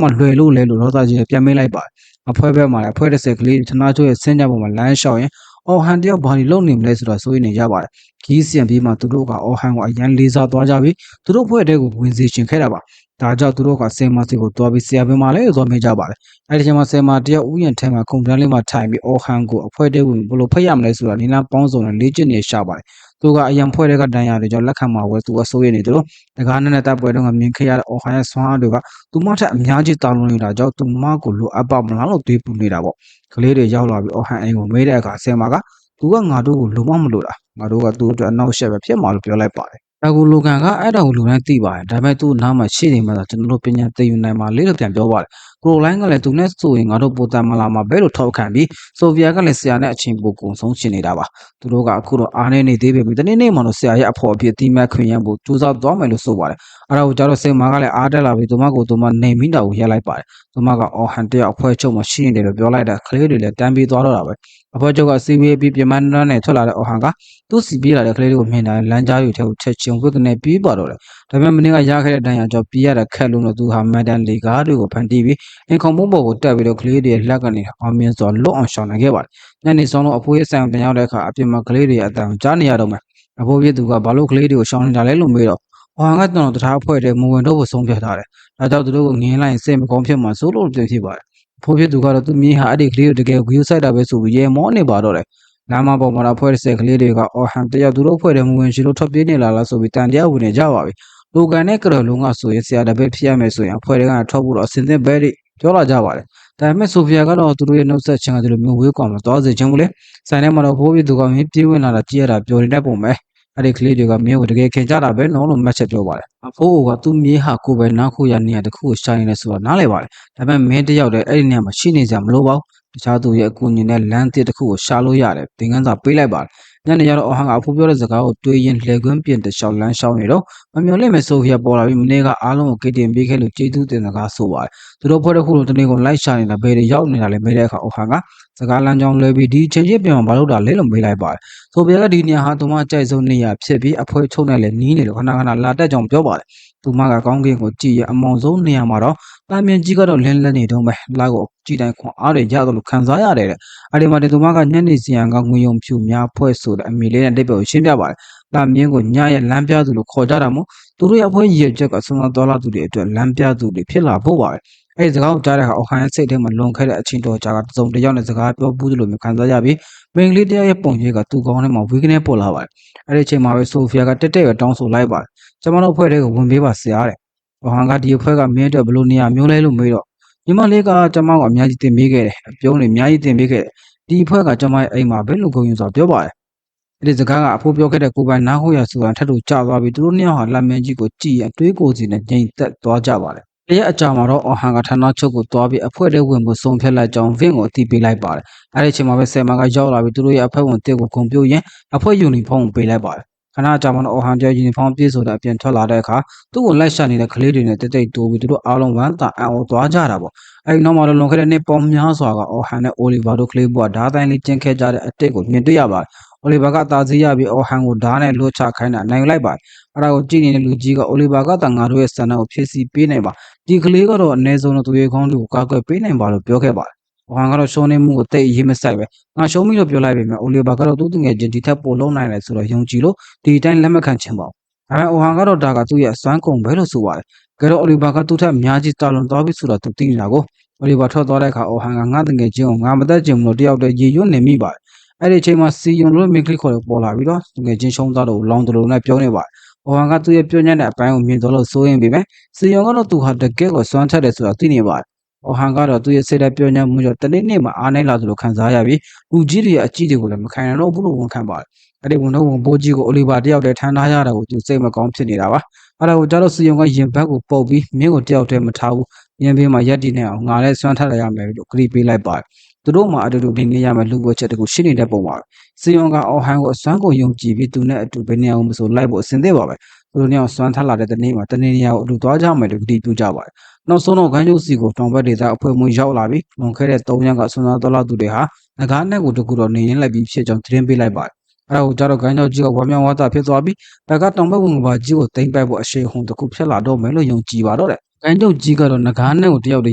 မှလွယ်လို့လဲလို့ရောသားကြီးပြန်မေးလိုက်ပါတယ်အဖွဲဘက်မှာလည်းအဖွဲ30ကလေးဌာနချုပ်ရဲ့ဆင်းကြပုံမှာလမ်းလျှောက်ရင်အော်ဟန်တယောက်ဘာလို့လုံနေမလဲဆိုတော့စိုးရိမ်နေကြပါတယ်ခီးစီယံပြီးမှသူတို့ကအော်ဟန်ကိုအရန်လေးစားသွားကြပြီးသူတို့ဖွဲ့တဲ့ကိုဝင်စီရှင်ခဲ့တာပါဒါကြောင့်သူတို့ကဆယ်မစီကိုတွားပြီးဆရာပင်မလည်းသွားမေးကြပါတယ်အဲ့ဒီချိန်မှာဆယ်မတယောက်ဥယျာဉ်ထဲမှာခုံတန်းလေးမှာထိုင်ပြီးအော်ဟန်ကိုအဖွဲတဲ့ကိုဘယ်လိုဖက်ရမလဲဆိုတာနီလာပေါင်းစုံနဲ့လေ့ကျင့်နေရှာပါတယ်သူကအရန်ဖွဲ့တဲ့ကတန်ရာတွေကြောင့်လက်ခံမှာဝဲသူအစိုးရနေတယ်လို့တကားနဲ့တပ်ပွဲတော့မြင်ခဲ့ရတဲ့အော်ဟန်ရဲ့ဆွမ်းအားတွေကသူမထက်အများကြီးတောင်းလို့နေတာကြောင့်သူမကိုလိုအပ်ပါမလားလို့တွေးပူနေတာပေါ့ကလေးတွေရောက်လာပြီးအော်ဟန်အိမ်ကိုမေးတဲ့အခါဆယ်မကသူကငါတို့ကိုလုံးဝမလို့တာငါတို့ကသူ့အတွက်အနောက်ရှက်ပဲဖြစ်မှာလို့ပြောလိုက်ပါတယ်ဒါကူလူကန်ကအဲ့ဒါကိုလူတိုင်းသိပါတယ်ဒါပေမဲ့သူ့နားမှာရှိနေမှသာကျွန်တော်တို့ပညာသိယူနိုင်မှာလေလို့ပြန်ပြောပါတယ်ကရိုလိုင်းကလည်းသူနဲ့ဆိုရင်ငါတို့ပိုတန်မလာမှာပဲလို့ထောက်ခံပြီးဆိုဗီယက်ကလည်းဆရာနဲ့အချင်းပိုကုံဆုံးရှင်နေတာပါသူတို့ကအခုတော့အားနေနေသေးပြီတနေ့နေ့မှတော့ဆရာရဲ့အဖော်အဖြစ်တိမတ်ခွင့်ရဖို့ကြိုးစားသွားမယ်လို့ဆိုပါတယ်အဲ့ဒါကိုကြတော့စိတ်မာကလည်းအားတက်လာပြီးသူမကိုသူမနေမိတာကိုရက်လိုက်ပါတယ်သူမကအော်ဟန်တယောက်အဖွဲချုပ်မှရှိနေတယ်လို့ပြောလိုက်တာကလေးတွေလည်းတန်းပြီးသွားတော့တာပဲအဖွဲချုပ်ကစီဝေးပြီးပြမန်းနဲ့ထွက်လာတဲ့အော်ဟန်ကသူ့စီပြေးလာတဲ့ကလေးတွေကိုမြင်တာလမ်းကြားယူထဲကိုချက်ချင်းဝစ်ကနေပြေးပါတော့တယ်ဒါပေမဲ့မင်းကရခဲ့တဲ့တန်ရာကြောင့်ပြေးရတဲ့ခက်လုံးတော့သူဟာမန်တန်လီကားတွေကိုဖန်တီးပြီးအင်ခုံပုံပေါ်ကိုတက်ပြီးတော့ကလေးတွေလက်ကနေအောင်မြင်စွာလွတ်အောင်ရှောင်နိုင်ခဲ့ပါတယ်ညနေဆောင်တော့အဖိုးရဲ့ဆိုင်ပြန်ရောက်တဲ့အခါအပြင်မှာကလေးတွေအတန်ကြားနေရတော့မယ်အဖိုးပြသူကဘာလို့ကလေးတွေကိုရှောင်နေတာလဲလို့မေးတော့ဟောကကျွန်တော်တရားဖွဲ့တဲ့မူဝင်တော့ကိုဆုံးဖြတ်ထားတယ်ဒါကြောင့်သူတို့ကိုငင်းလိုက်စိတ်မကောင်းဖြစ်မှာစိုးလို့ပြင်ဖြစ်ပါတယ်အဖိုးပြသူကတော့သူမြေးဟာအဲ့ဒီကလေးတွေတကယ်ဂူးဆိုင်တာပဲဆိုပြီးရေမောနေပါတော့တယ်လမ်းမပေါ်မှာဖွဲ့တဲ့ကလေးတွေကအော်ဟန်တယောက်သူတို့ဖွဲ့တဲ့မူဝင်ရှိလို့ထွက်ပြေးနေလာလားဆိုပြီးတန်တရားဝင်နေကြပါပြီလူကန်နဲ့ကတော်လုံးကဆိုရင်ဆရာတပည့်ဖြစ်ရမယ်ဆိုရင်အဖွဲ့တွေကထွက်ဖို့တော့အစင်သင့်ပဲပြောလာကြပါတယ်ဒါပေမဲ့ဆိုဖီယာကတော့သူတို့ရဲ့နှုတ်ဆက်ခြင်းကဒီလိုမျိုးဝေးကွာမသွားစေချင်ဘူးလေဆိုင်ထဲမှာတော့ဘိုးပြီးသူကမင်းပြေးဝင်လာတာကြည့်ရတာပျော်နေတဲ့ပုံပဲအဲ့ဒီကလေးတွေကမင်းကိုတကယ်ခင်ကြတာပဲနော်လို့မှတ်ချက်ပြောပါတယ်အဖိုးကသူ့မြေးဟာကိုပဲနားခိုရနေရတခုကိုရှာနေတယ်ဆိုတာနားလည်ပါတယ်ဒါပေမဲ့မင်းတယောက်တည်းအဲ့ဒီနေရာမှာရှိနေကြမလို့ပါဘူးတခြားသူရဲ့အကူအညီနဲ့လမ်းတစ်ခုကိုရှာလို့ရတယ်သင်ခန်းစာပေးလိုက်ပါတယ်ညနေရတော့အဟန်ကအဖိုးပြောတဲ့စကားကိုတွေးရင်လှည့်ကွင်းပြင်တလျှောက်လမ်းရှောင်းနေတော့မမျော်လင့်မဲ့ဆိုဖီယာပေါ်လာပြီးမနေ့ကအားလုံးကိုကိတ်တင်ပေးခဲ့လို့ကျေးဇူးတင်စကားဆိုပါတယ်သူတို့ဖွဲ့တဲ့ခုလိုတနေ့ကိုလိုက်ရှာနေတာဘယ်တွေရောက်နေတာလဲမေးတဲ့အခါအဟန်ကစကားလမ်းကြောင်းလွဲပြီးဒီချင်းချင်းပြန်မှာမလုပ်တာလဲလို့မေးလိုက်ပါတယ်ဆိုဖီယာကဒီနေရာဟာသူမကြိုက်ဆုံးနေရာဖြစ်ပြီးအဖွဲချုပ်နဲ့လည်းနီးနေလို့ခဏခဏလာတက်ကြောင်ပြောပါတယ်သူမကကောင်းကင်ကိုကြည့်ရအမောင်ဆုံးနေရာမှာတော့တာမင်ကြီးကတော့လင်းလက်နေတော့ပဲလာကိုကြည်တိုင်းခွန်အားတွေရသလိုခံစားရတယ်တဲ့အဲ့ဒီမှာသူမကညနေစီယံကငွေယုံဖြူများဖွဲ့ဆိုတဲ့အမိလေးနဲ့တိတ်ပဲရှင်းပြပါတယ်တာမင်ကိုညရဲ့လမ်းပြသူလို့ခေါ်ကြတာမို့သူတို့ရဲ့အဖွဲရည်ချက်ကဆုံးသွားလာသူတွေအတွက်လမ်းပြသူတွေဖြစ်လာဖို့ပါပဲအဲ့ဒီစကားကိုကြားတဲ့အခါအော်ဟန်ရဲ့စိတ်ထဲမှာလွန်ခဲ့တဲ့အချင်းတော်ကြားကသုံးတယောက်နဲ့စကားပြောဘူးသလိုမျိုးခံစားရပြီးမင်္ဂလိတရားရဲ့ပုံရိပ်ကသူ့ကောင်းထဲမှာဝီကနေပေါ်လာပါတယ်အဲ့ဒီအချိန်မှာပဲဆိုဖီယာကတက်တက်ပဲတောင်းဆိုလိုက်ပါတယ်ကျွန်တော်တို့အဖွဲ့တွေကိုဝင်ပေးပါဆရာတဲ့အော်ဟန်ကဒီအဖွဲ့ကမင်းအတွက်ဘလို့နေရာမျိုးလဲလို့မေးတော့ညီမလေးကကျွန်မကိုအများကြီးတင်ပေးခဲ့တယ်အပြုံးတွေအများကြီးတင်ပေးခဲ့တယ်ဒီအဖွဲ့ကကျွန်မရဲ့အိမ်မှာပဲလို့ဂုဏ်ယူစွာပြောပါတယ်အဲ့ဒီစကားကအဖိုးပြောခဲ့တဲ့ကိုပိုင်နားဟိုရဆိုတာထပ်တူကျသွားပြီးသူတို့နှစ်ယောက်ဟာလက်မင်းကြီးကိုကြည်ရအတွေးကိုစီနဲ့ငြိမ်သက်သွားကြပါတယ်တရက်အကြာမှာတော့အော်ဟန်ကဌာနချုပ်ကိုသွားပြီးအဖွဲ့တွေဝင်ဖို့ဆုံးဖြတ်လိုက်ကြောင်းဗင့်ကိုအသိပေးလိုက်ပါတယ်အဲ့ဒီအချိန်မှာပဲဆယ်မာကရောက်လာပြီးသူတို့ရဲ့အဖွဲ့ဝင်တစ်ကိုဂုဏ်ပြုရင်းအဖွဲ့ယူနီဖောင်းကိုပေးလိုက်ပါတယ်ခဏကြာမှတော့အော်ဟန်တယောက်ယူနီဖောင်းပြေးဆိုတဲ့အပြင်ထွက်လာတဲ့အခါသူ့ကိုလိုက်ရှာနေတဲ့ကလေးတွေနဲ့တိတ်တိတ်တိုးပြီးသူတို့အားလုံးဝမ်းသာအံ့ဩသွားကြတာပေါ့အဲဒီနောက်မှာတော့လွန်ခဲ့တဲ့နှစ်ပေါင်းများစွာကအော်ဟန်နဲ့အိုလီဗာတို့ကလေးဘွားဓားတိုင်းလေးကျင်းခဲ့ကြတဲ့အတစ်ကိုမြင်တွေ့ရပါတယ်အိုလီဗာကတာစီရပြီးအော်ဟန်ကိုဓားနဲ့လွှတ်ချခိုင်းတာနိုင်လိုက်ပါတယ်အဲ့ဒါကိုကြည့်နေတဲ့လူကြီးကအိုလီဗာကတန်ငါတို့ရဲ့ဆန္ဒကိုဖြည့်ဆည်းပေးနိုင်ပါဒီကလေးကတော့အနည်းဆုံးတော့သူရဲ့ခေါင်းတွေကိုကာကွယ်ပေးနိုင်ပါလို့ပြောခဲ့ပါတယ်အော်ဟန်ကတော့ရှုံးနေမှုကိုတိတ်ရေးမဆိုင်ပဲငါရှုံးပြီလို့ပြောလိုက်ပေမဲ့အိုလီဗာကတော့သူ့ငယ်ချင်းဒီထက်ပိုလုံးနိုင်တယ်ဆိုတော့ယုံကြည်လို့ဒီတိုင်းလက်မခံချင်ပါဘူးဒါပေမဲ့အိုဟန်ကတော့ဒါကသူ့ရဲ့အစွမ်းကုန်ပဲလို့ဆိုပါတယ်ကြတော့အိုလီဗာကသူ့ထက်အများကြီးတာလွန်သွားပြီဆိုတော့သူသိနေတာကိုအိုလီဗာထွက်သွားတဲ့အခါအိုဟန်ကငါတငယ်ချင်းကိုငါမသက်ချင်ဘူးလို့တယောက်တည်းရေရွတ်နေမိပါတယ် အဲ့ဒီအချိန်မှာစီယွန်တို့မင်းကလစ်ခေါ်လို့ပေါ်လာပြီးတော့ငယ်ချင်းရှုံးသားလို့လောင်တလုံးနဲ့ပြောနေပါတယ်။အော်ဟန်ကသူ့ရဲ့ပြောညံ့တဲ့အပိုင်းကိုမြင်တော့လို့စိုးရင်ပြီပဲ။စီယွန်ကတော့သူဟာတကယ်ကိုစွမ်းထက်တယ်ဆိုတာသိနေပါတယ်။အော်ဟန်ကတော့သူ့ရဲ့စိတ်ဓာတ်ပြောညံ့မှုကြောင့်တနေ့နေ့မှာအားနိုင်လာသလိုခံစားရပြီးလူကြီးတွေရဲ့အကြည့်တွေကိုလည်းမခံနိုင်တော့ဘူးလို့ဝန်ခံပါတယ်။အဲ့ဒီဝန်တော့ဝန်ပိုးကြီးကိုအိုလီဗာတယောက်တည်းထမ်းထားရတာကိုသူစိတ်မကောင်းဖြစ်နေတာပါ။အဲ့ဒါကိုကြားလို့စီယွန်ကရင်ဘတ်ကိုပုတ်ပြီးမင်းကိုတယောက်တည်းမထားဘူး။ရင်ဘေးမှာရက်တည်နေအောင်ငါလည်းစွမ်းထက်ရမယ်လို့ကတိပေးလိုက်ပါတယ်။သူတို့မှအတူတူနေနေရမယ်လူ့ဘဝချက်တကူရှိနေတဲ့ပုံပါပဲ။စီယွန်ကအော်ဟန်ကိုအစွမ်းကိုယုံကြည်ပြီးသူနဲ့အတူဘယ်နေရာကိုမဆိုလိုက်ဖို့အဆင်သင့်ပါပဲ။သူတို့နှစ်ယောက်စွမ်းထလာတဲ့တနေ့မှာတနေနေရာကိုအတူသွားကြမယ်လို့ကတိပြုကြပါတယ်။နောက်ဆုံးတော့ဂိုင်းကျိုးစီကိုတောင်ဘက်ဒေသအဖွဲ့မှရောက်လာပြီးလွန်ခဲ့တဲ့3ရက်ကဆွမ်းသားတော်လာသူတွေဟာငကားနဲ့ကိုတကူတော့နေရင်းလိုက်ပြီးဖြစ်ကြောင်းသတင်းပေးလိုက်ပါတယ်။အဲ့ဒါကိုကြတော့ဂိုင်းကျောက်ကြီးကဝမ်းမြောက်ဝမ်းသာဖြစ်သွားပြီးဘက်ကတောင်ဘက်ဝင်ကဘာကြီးကိုတိမ့်ပိုက်ဖို့အရှိန်ဟုန်တစ်ခုဖြစ်လာတော့မယ်လို့ယုံကြည်ပါတော့တယ်။ဂိုင်းကျောက်ကြီးကတော့ငကားနဲ့ကိုတယောက်တည်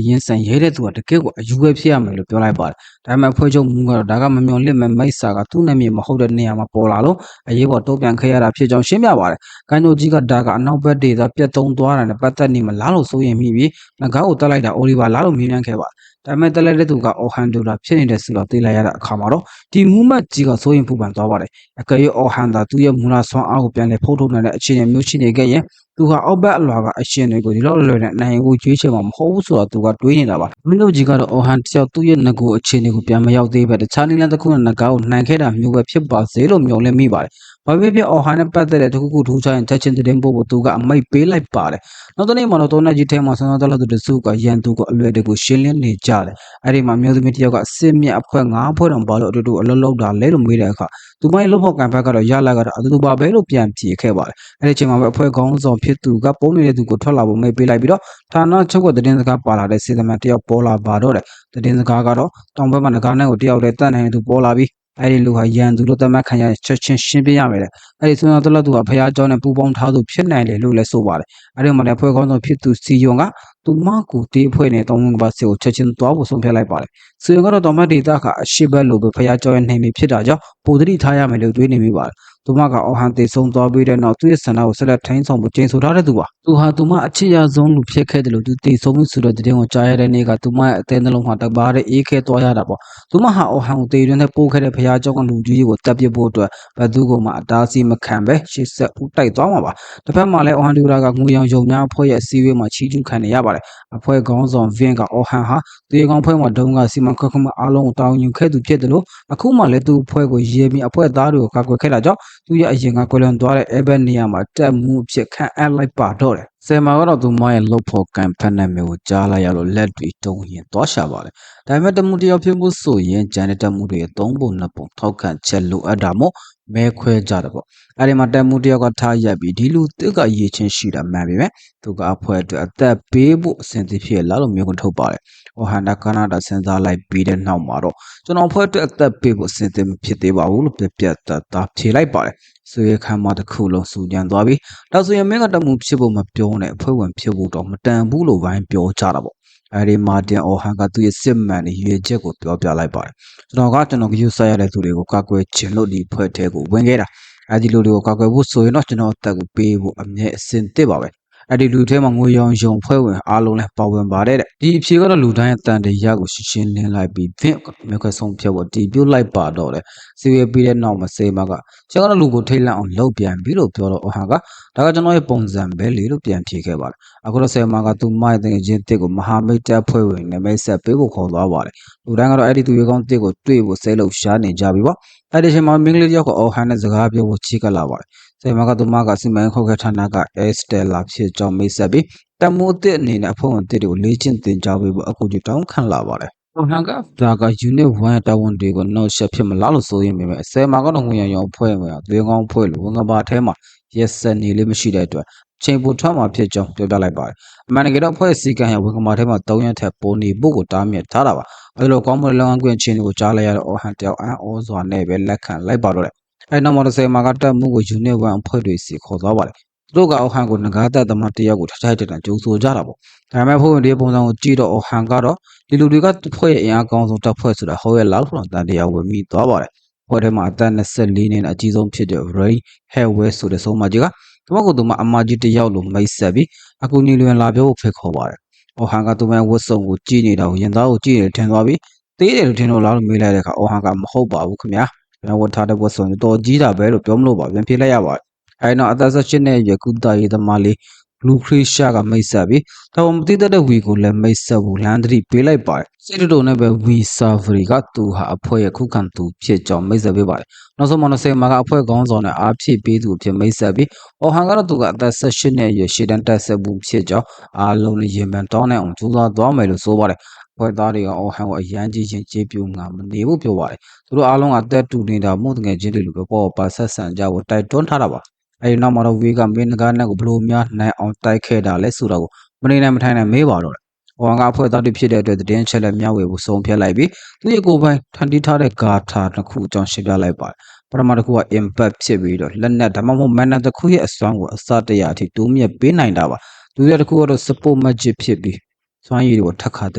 းရင်းဆန်ရဲတဲ့သူကတကယ်ကိုအယူပဲဖြစ်ရမယ်လို့ပြောလိုက်ပါတယ်။ဒါပေမဲ့ဖွဲ့ချုပ်မူကတော့ဒါကမမျော်လင့်မဲ့မိတ်ဆာကသူ့နဲ့မြေမဟုတ်တဲ့နေရာမှာပေါ်လာလို့အရေးပေါ်တုံ့ပြန်ခဲ့ရတာဖြစ်ကြောင်းရှင်းပြပါတယ်။ဂိုင်းကျောက်ကြီးကဒါကအနောက်ဘက်ဒေသပြတ်သုံးသွားတာနဲ့ပတ်သက်နေမလားလို့စိုးရိမ်မိပြီးငကားကိုတက်လိုက်တာအိုလီဗာလားလို့မြင်မြန်ခဲ့ပါတယ်။ဒါပေမဲ့တက်လိုက်တဲ့သူကအော်ဟန်ဒူလာဖြစ်နေတဲ့ဆိုတော့သိလိုက်ရတဲ့အခါမှာတော့ဒီမူမတ်ကြီးကစိုးရင်ပူပန်သွားပါတယ်။အကယ်၍အော်ဟန်သာသူ့ရဲ့မူလာဆွမ်းအားကိုပြန်လည်ဖုံးထုတ်နိုင်တဲ့အခြေအနေမျိုးရှိနေခဲ့ရင်သူဟာအောက်ဘက်အလွာကအရှင်တွေကိုဒီလောက်လွယ်နဲ့နိုင်ကိုကျွေးချယ်မှာမဟုတ်ဘူးဆိုတော့သူကတွေးနေတာပါ။မင်းတို့ကြီးကတော့အော်ဟန်တယောက်သူ့ရဲ့ငကိုအခြေအနေကိုပြန်မရောက်သေးပဲတခြားနည်းလမ်းတစ်ခုနဲ့ငကားကိုနိုင်ခဲ့တာမျိုးပဲဖြစ်ပါစေလို့မျှော်လင့်မိပါတယ်။ဘာဖြစ်ဖြစ်အော်ဟန်နဲ့ပတ်သက်တဲ့တခုခုထူးခြားရင်ချက်ချင်းသတင်းပို့ဖို့သူကအမိတ်ပေးလိုက်ပါတယ်။နောက်တနေ့မှာတော့တောနက်ကြီးထဲမှာဆွမ်းသားတော်သူတစုကရန်သူကိုအလွယ်တကူရှင်းလင်းနေကြတယ်။အဲ့ဒီမှာမျိုးသမီးတယောက်ကစစ်မြတ်အဖွဲ့9အဖွဲ့တောင်ပါလို့အတူတူအလုံးလုံးတာလဲလို့မေးတဲ့အခါသူမရဲ့လှုပ်ဖို့ကံဖက်ကတော့ရလာကတော့အတူတူပါပဲလို့ပြန်ဖြေခဲ့ပါတယ်။အဲ့ဒီအချိန်မှာပဲအဖွဲ့ခေါင်းဆောင်ဖြစ်သူကပုံနေတဲ့သူကိုထွက်လာဖို့မိတ်ပေးလိုက်ပြီးတော့ဌာနချုပ်ကသတင်းစကားပါလာတဲ့စေတမန်တယောက်ပေါ်လာပါတော့တယ်။သတင်းစကားကတော့တောင်ဘက်မှာငကားနဲ့ကိုတယောက်တည်းတတ်နိုင်တဲ့သူပေါ်လာပြီးအဲ့ဒီလူဟာရန်သူလို့သတ်မှတ်ခံရချက်ချင်းရှင်းပြရမယ်လေအဲ့ဒီဆွမ်းတော်တလတ်သူကဖះเจ้าနဲ့ပူပေါင်းထားသူဖြစ်နိုင်တယ်လို့လည်းဆိုပါတယ်အဲ့ဒီမှာလည်းဖွဲ့ကောင်းဆောင်ဖြစ်သူစီယွန်ကသူမကိုတေးဖွဲ့နဲ့တောင်းဝန်ကပါစီကိုချက်ချင်းသွားဖို့ဆုံးဖြတ်လိုက်ပါတယ်စီယွန်ကတော့တော်မတ်ဒေတာကအရှိဘက်လို့ပဲဖះเจ้าရဲ့နေမိဖြစ်တာကြောင့်ပိုသတိထားရမယ်လို့တွေးနေမိပါတယ်သူမကအော်ဟန်တေဆုံးသွားပြီးတဲ့နောက်သူ့ရဲ့ဆန္ဒကိုဆက်လက်ထိန်းဆောင်ဖို့ကျင်းဆိုထားတဲ့သူပါသူဟာသူမအချစ်ရဆုံးလူဖြစ်ခဲ့တယ်လို့သူတေဆုံးမှုဆိုတဲ့တဲ့ကိုကြားရတဲ့နေ့ကသူမရဲ့အသေးနှလုံးမှာတပါးတဲ့အေးခဲသွားရတာပေါ့သူမဟာအော်ဟန်ကိုတေတွင်နဲ့ပို့ခဲ့တဲ့ဖះเจ้าကလူကြီးကိုတပ်ပစ်ဖို့အတွက်ဘယ်သူမှအတားအဆီးမခံပဲရှေ့ဆက်ဦးတိုက်သွားမှာပါတစ်ဖက်မှာလည်းအော်ဟန်ဒူရာကငွေရောင်ယုံများအဖွဲ့ရဲ့အစည်းအဝေးမှာချီးကျူးခံနေရပါတယ်အဖွဲ့ခေါင်းဆောင်ဗင်ကအော်ဟန်ဟာသူရဲ့ကောင်ဖွဲ့မှာဒုံကစီမံခန့်ခွဲမှုအားလုံးကိုတောင်းယူခဲ့သူဖြစ်တယ်လို့အခုမှလည်းသူ့အဖွဲ့ကိုရေးပြီးအဖွဲ့သားတွေကိုကာကွယ်ခဲ့တာကြောင့်သူရဲ့အရင်ကကွယ်လွန်သွားတဲ့အဲဘက်နေရာမှာတက်မှုအဖြစ်ခန့်အပ်လိုက်ပါတော့တယ်ဆယ်မာကတော့သူမရဲ့လှုပ်ဖို့ကံဖက်နဲ့မျိုးကိုကြားလိုက်ရလို့လက်တွေတုံရင်သွားရှာပါတယ်။ဒါပေမဲ့တမှုတယောက်ဖြစ်မှုဆိုရင်ဂျန်တဲ့တမှုတွေ3ပုံ2ပုံထောက်ခံချက်လိုအပ်တာမို့မဲခွဲကြတယ်ပေါ့။အဲဒီမှာတမှုတယောက်ကထားရက်ပြီးဒီလူတစ်ကရေးချင်းရှိတာမှန်ပြီပဲ။သူကအဖွဲ့အတွက်အသက်ပေးဖို့အစဉ်သစ်ဖြစ်လာလို့မျိုးကိုထုတ်ပါတယ်။ဟိုဟန်ဒါကနာဒါစဉ်းစားလိုက်ပြီးတဲ့နောက်မှာတော့ကျွန်တော်အဖွဲ့အတွက်အသက်ပေးဖို့အစဉ်သစ်မဖြစ်သေးပါဘူးလို့ပြတ်သားဖြေလိုက်ပါတယ်။ဆွေခမ်းမတစ်ခုလုံးစူညံသွားပြီးဒါဆိုရင်မင်းကတမှုဖြစ်ဖို့မပြောနဲ့အဖွဲ့ဝင်ဖြစ်ဖို့တော့မတန်ဘူးလို့ပိုင်းပြောကြတာပေါ့အဲဒီမာတင်အော်ဟန်ကသူ့ရဲ့စစ်မှန်တဲ့ရွေချက်ကိုပြောပြလိုက်ပါတယ်ကျွန်တော်ယူဆရတဲ့သူတွေကိုကာကွယ်ခြင်းလို့ဒီဖွဲ့ထဲကိုဝင်ခဲ့တာအဲဒီလူတွေကိုကာကွယ်ဖို့ဆိုရင်တော့ကျွန်တော်အသက်ကိုပေးဖို့အမြဲအစဉ်သစ်ပါပဲအဲ့ဒီလူထဲမှာငွေရောင်ယုံဖွဲ့ဝင်အားလုံးလည်းပါဝင်ပါတယ်တဲ့ဒီအဖြေကတော့လူတိုင်းအတန်တရားကိုရှင်းလင်းလိုက်ပြီးဗင့်မြခွဲဆုံးဖြတ်ဖို့တီးပြုတ်လိုက်ပါတော့တယ်စီဝေးပြီးတဲ့နောက်မှာစေမကကျွန်တော်လူကိုထိတ်လန့်အောင်လှုပ်ပြန်ပြီးလို့ပြောတော့အော်ဟာကဒါကကျွန်တော်ရဲ့ပုံစံပဲလေလို့ပြန်ဖြေခဲ့ပါတယ်အခုတော့စေမကသူမရဲ့တကယ်ချင်းတစ်ကိုမဟာမိတ်တပ်ဖွဲ့ဝင်နဲ့မိတ်ဆက်ပေးဖို့ခေါ်သွားပါတယ်လူတိုင်းကတော့အဲ့ဒီသူရေကောင်းတစ်ကိုတွေ့ဖို့ဆဲလို့ရှားနေကြပြီပေါ့အဲ့ဒီအချိန်မှာမင်းကလေးတယောက်ကအော်ဟန်နဲ့စကားပြောဖို့ချီးကပ်လာပါတယ်စေမကသူမကစီမံခုတ်ခဲဌာနကအဲစတယ်လာဖြစ်ကြောင်းမိတ်ဆက်ပြီးတမိုးတစ်အနေနဲ့အဖွဲ့ဝင်တစ်တွေကိုလေ့ကျင့်သင်ကြားပေးဖို့အခုကြတောင်းခံလာပါတယ်ဟိုဟန်ကဒါက unit 1တာဝန်တွေကိုနောက်ဆက်ဖြစ်မလားလို့ဆိုရင်ပဲဆယ်မှာကတော့ငွေရောင်ဖွဲ့ဝင်သွေးကောင်းဖွဲ့လို့ငါးပါးထဲမှာရက်စက်နေလေးမရှိတဲ့အတွက်ချိန်ပိုထွက်မှာဖြစ်ကြောင်းပြောပြလိုက်ပါတယ်အမှန်တကယ်တော့ဖွဲ့စည်းကံရဝင်ကမာထဲမှာ3ရက်ထက်ပိုနေဖို့ကိုတားမြစ်ထားတာပါအဲလိုကောင်းမွန်လောင်းကွင်းချင်းတွေကိုကြားလိုက်ရတော့အော်ဟန်တယောက်အံ့ဩစွာနဲ့ပဲလက်ခံလိုက်ပါတော့တယ်အဲနောက်မှာ10မှာကတက်မှုကို unit 1အဖွဲ့တွေစီခေါ်သွားပါတယ်သူတို့ကအော်ဟန်ကိုငကားသက်သမားတယောက်ကိုထိုက်တန်ကြိုးဆိုကြတာပေါ့ဒါပေမဲ့ဖွဲ့ဝင်တွေပုံစံကိုကြည့်တော့အော်ဟန်ကတော့ဒီလူတွေကဖွဲ့ရဲ့အင်အားကောင်းဆုံးတပ်ဖွဲ့ဆိုတာဟုတ်ရဲ့လားလို့တန်တရားဝင်ပြီးသွားပါတယ်ဖွဲ့ထဲမှာအသက်24နှစ်နဲ့အကြီးဆုံးဖြစ်တဲ့ Ray Hellway ဆိုတဲ့ဆုံးမကြီးကသူမကသူမအမကြီးတယောက်လိုမိတ်ဆက်ပြီးအခုညီလွင်လာပြောဖို့ဖိတ်ခေါ်ပါတယ်အော်ဟန်ကသူမဝတ်စုံကိုကြည့်နေတာကိုရင်သားကိုကြည့်နေထင်သွားပြီးသေးတယ်လို့ထင်လို့လားလို့မေးလိုက်တဲ့အခါအော်ဟန်ကမဟုတ်ပါဘူးခင်ဗျာ ပြန်ဝတ်ထားတဲ့ဘွက်ဆိုရင်တော်ကြီးတာပဲလို့ပြောမလို့ပါပြန်ဖြေလိုက်ရပါတယ်အဲ့တော့အသက်18နှစ်ရွယ်ကုသရေးသမားလေးလူခရရှာကမိတ်ဆက်ပြီးတော်မသိတဲ့ဝီကိုလည်းမိတ်ဆက်ဖို့လမ်းသတိပေးလိုက်ပါတယ်စိတ်တုံနဲ့ပဲဝီဆာဗရီကသူဟာအဖွဲ့ရဲ့ခုခံသူဖြစ်ကြောင်းမိတ်ဆက်ပေးပါတယ်နောက်ဆုံးမှာ10မှာကအဖွဲ့ခေါင်းဆောင်နဲ့အားဖြည့်ပေးသူဖြစ်မိတ်ဆက်ပြီးအော်ဟန်ကတော့သူကအသက်18နှစ်ရွယ်ရှေ့တန်းတက်ဆက်မှုဖြစ်ကြောင်းအားလုံးနဲ့ရင်ပန်တောင်းနိုင်အောင်ကြိုးစားသွားမယ်လို့ဆိုပါတယ်ဖွဲ့သားတွေကအော်ဟန်ကိုအရန်ကြီးချင်းကြေးပြူငါမနေဘူးပြောပါတယ်သူတို့အားလုံးကတက်တူနေတာမှုတငယ်ချင်းတွေလိုပဲပေါ်ပါဆက်ဆံကြဖို့တိုက်တွန်းထားတာပါအဲဒီနောက်မှာတော့ဝေးကမင်းကားနဲ့ကိုဘလို့များနိုင်အောင်တိုက်ခဲ့တာလဲဆိုတာကိုမနေနိုင်မထိုင်နိုင်မေးပါတော့တယ်။ဟောကအဖွဲ့သားတွေဖြစ်တဲ့အတွက်တည်င်းချက်လက်မျှဝေဖို့ဆုံးဖြတ်လိုက်ပြီးသူရဲ့ကိုယ်ပိုင်ထန်တီးထားတဲ့ဂါထာတစ်ခုအကြောင်းရှင်းပြလိုက်ပါတယ်။ပထမတစ်ခုက impact ဖြစ်ပြီးတော့လက်နက်ဒါမှမဟုတ် mana တစ်ခုရဲ့အစွမ်းကိုအစတရအထိတိုးမြင့်ပေးနိုင်တာပါ။ဒုတိယတစ်ခုကတော့ support magic ဖြစ်ပြီးစွမ်းရည်တွေကိုထပ်ခါတ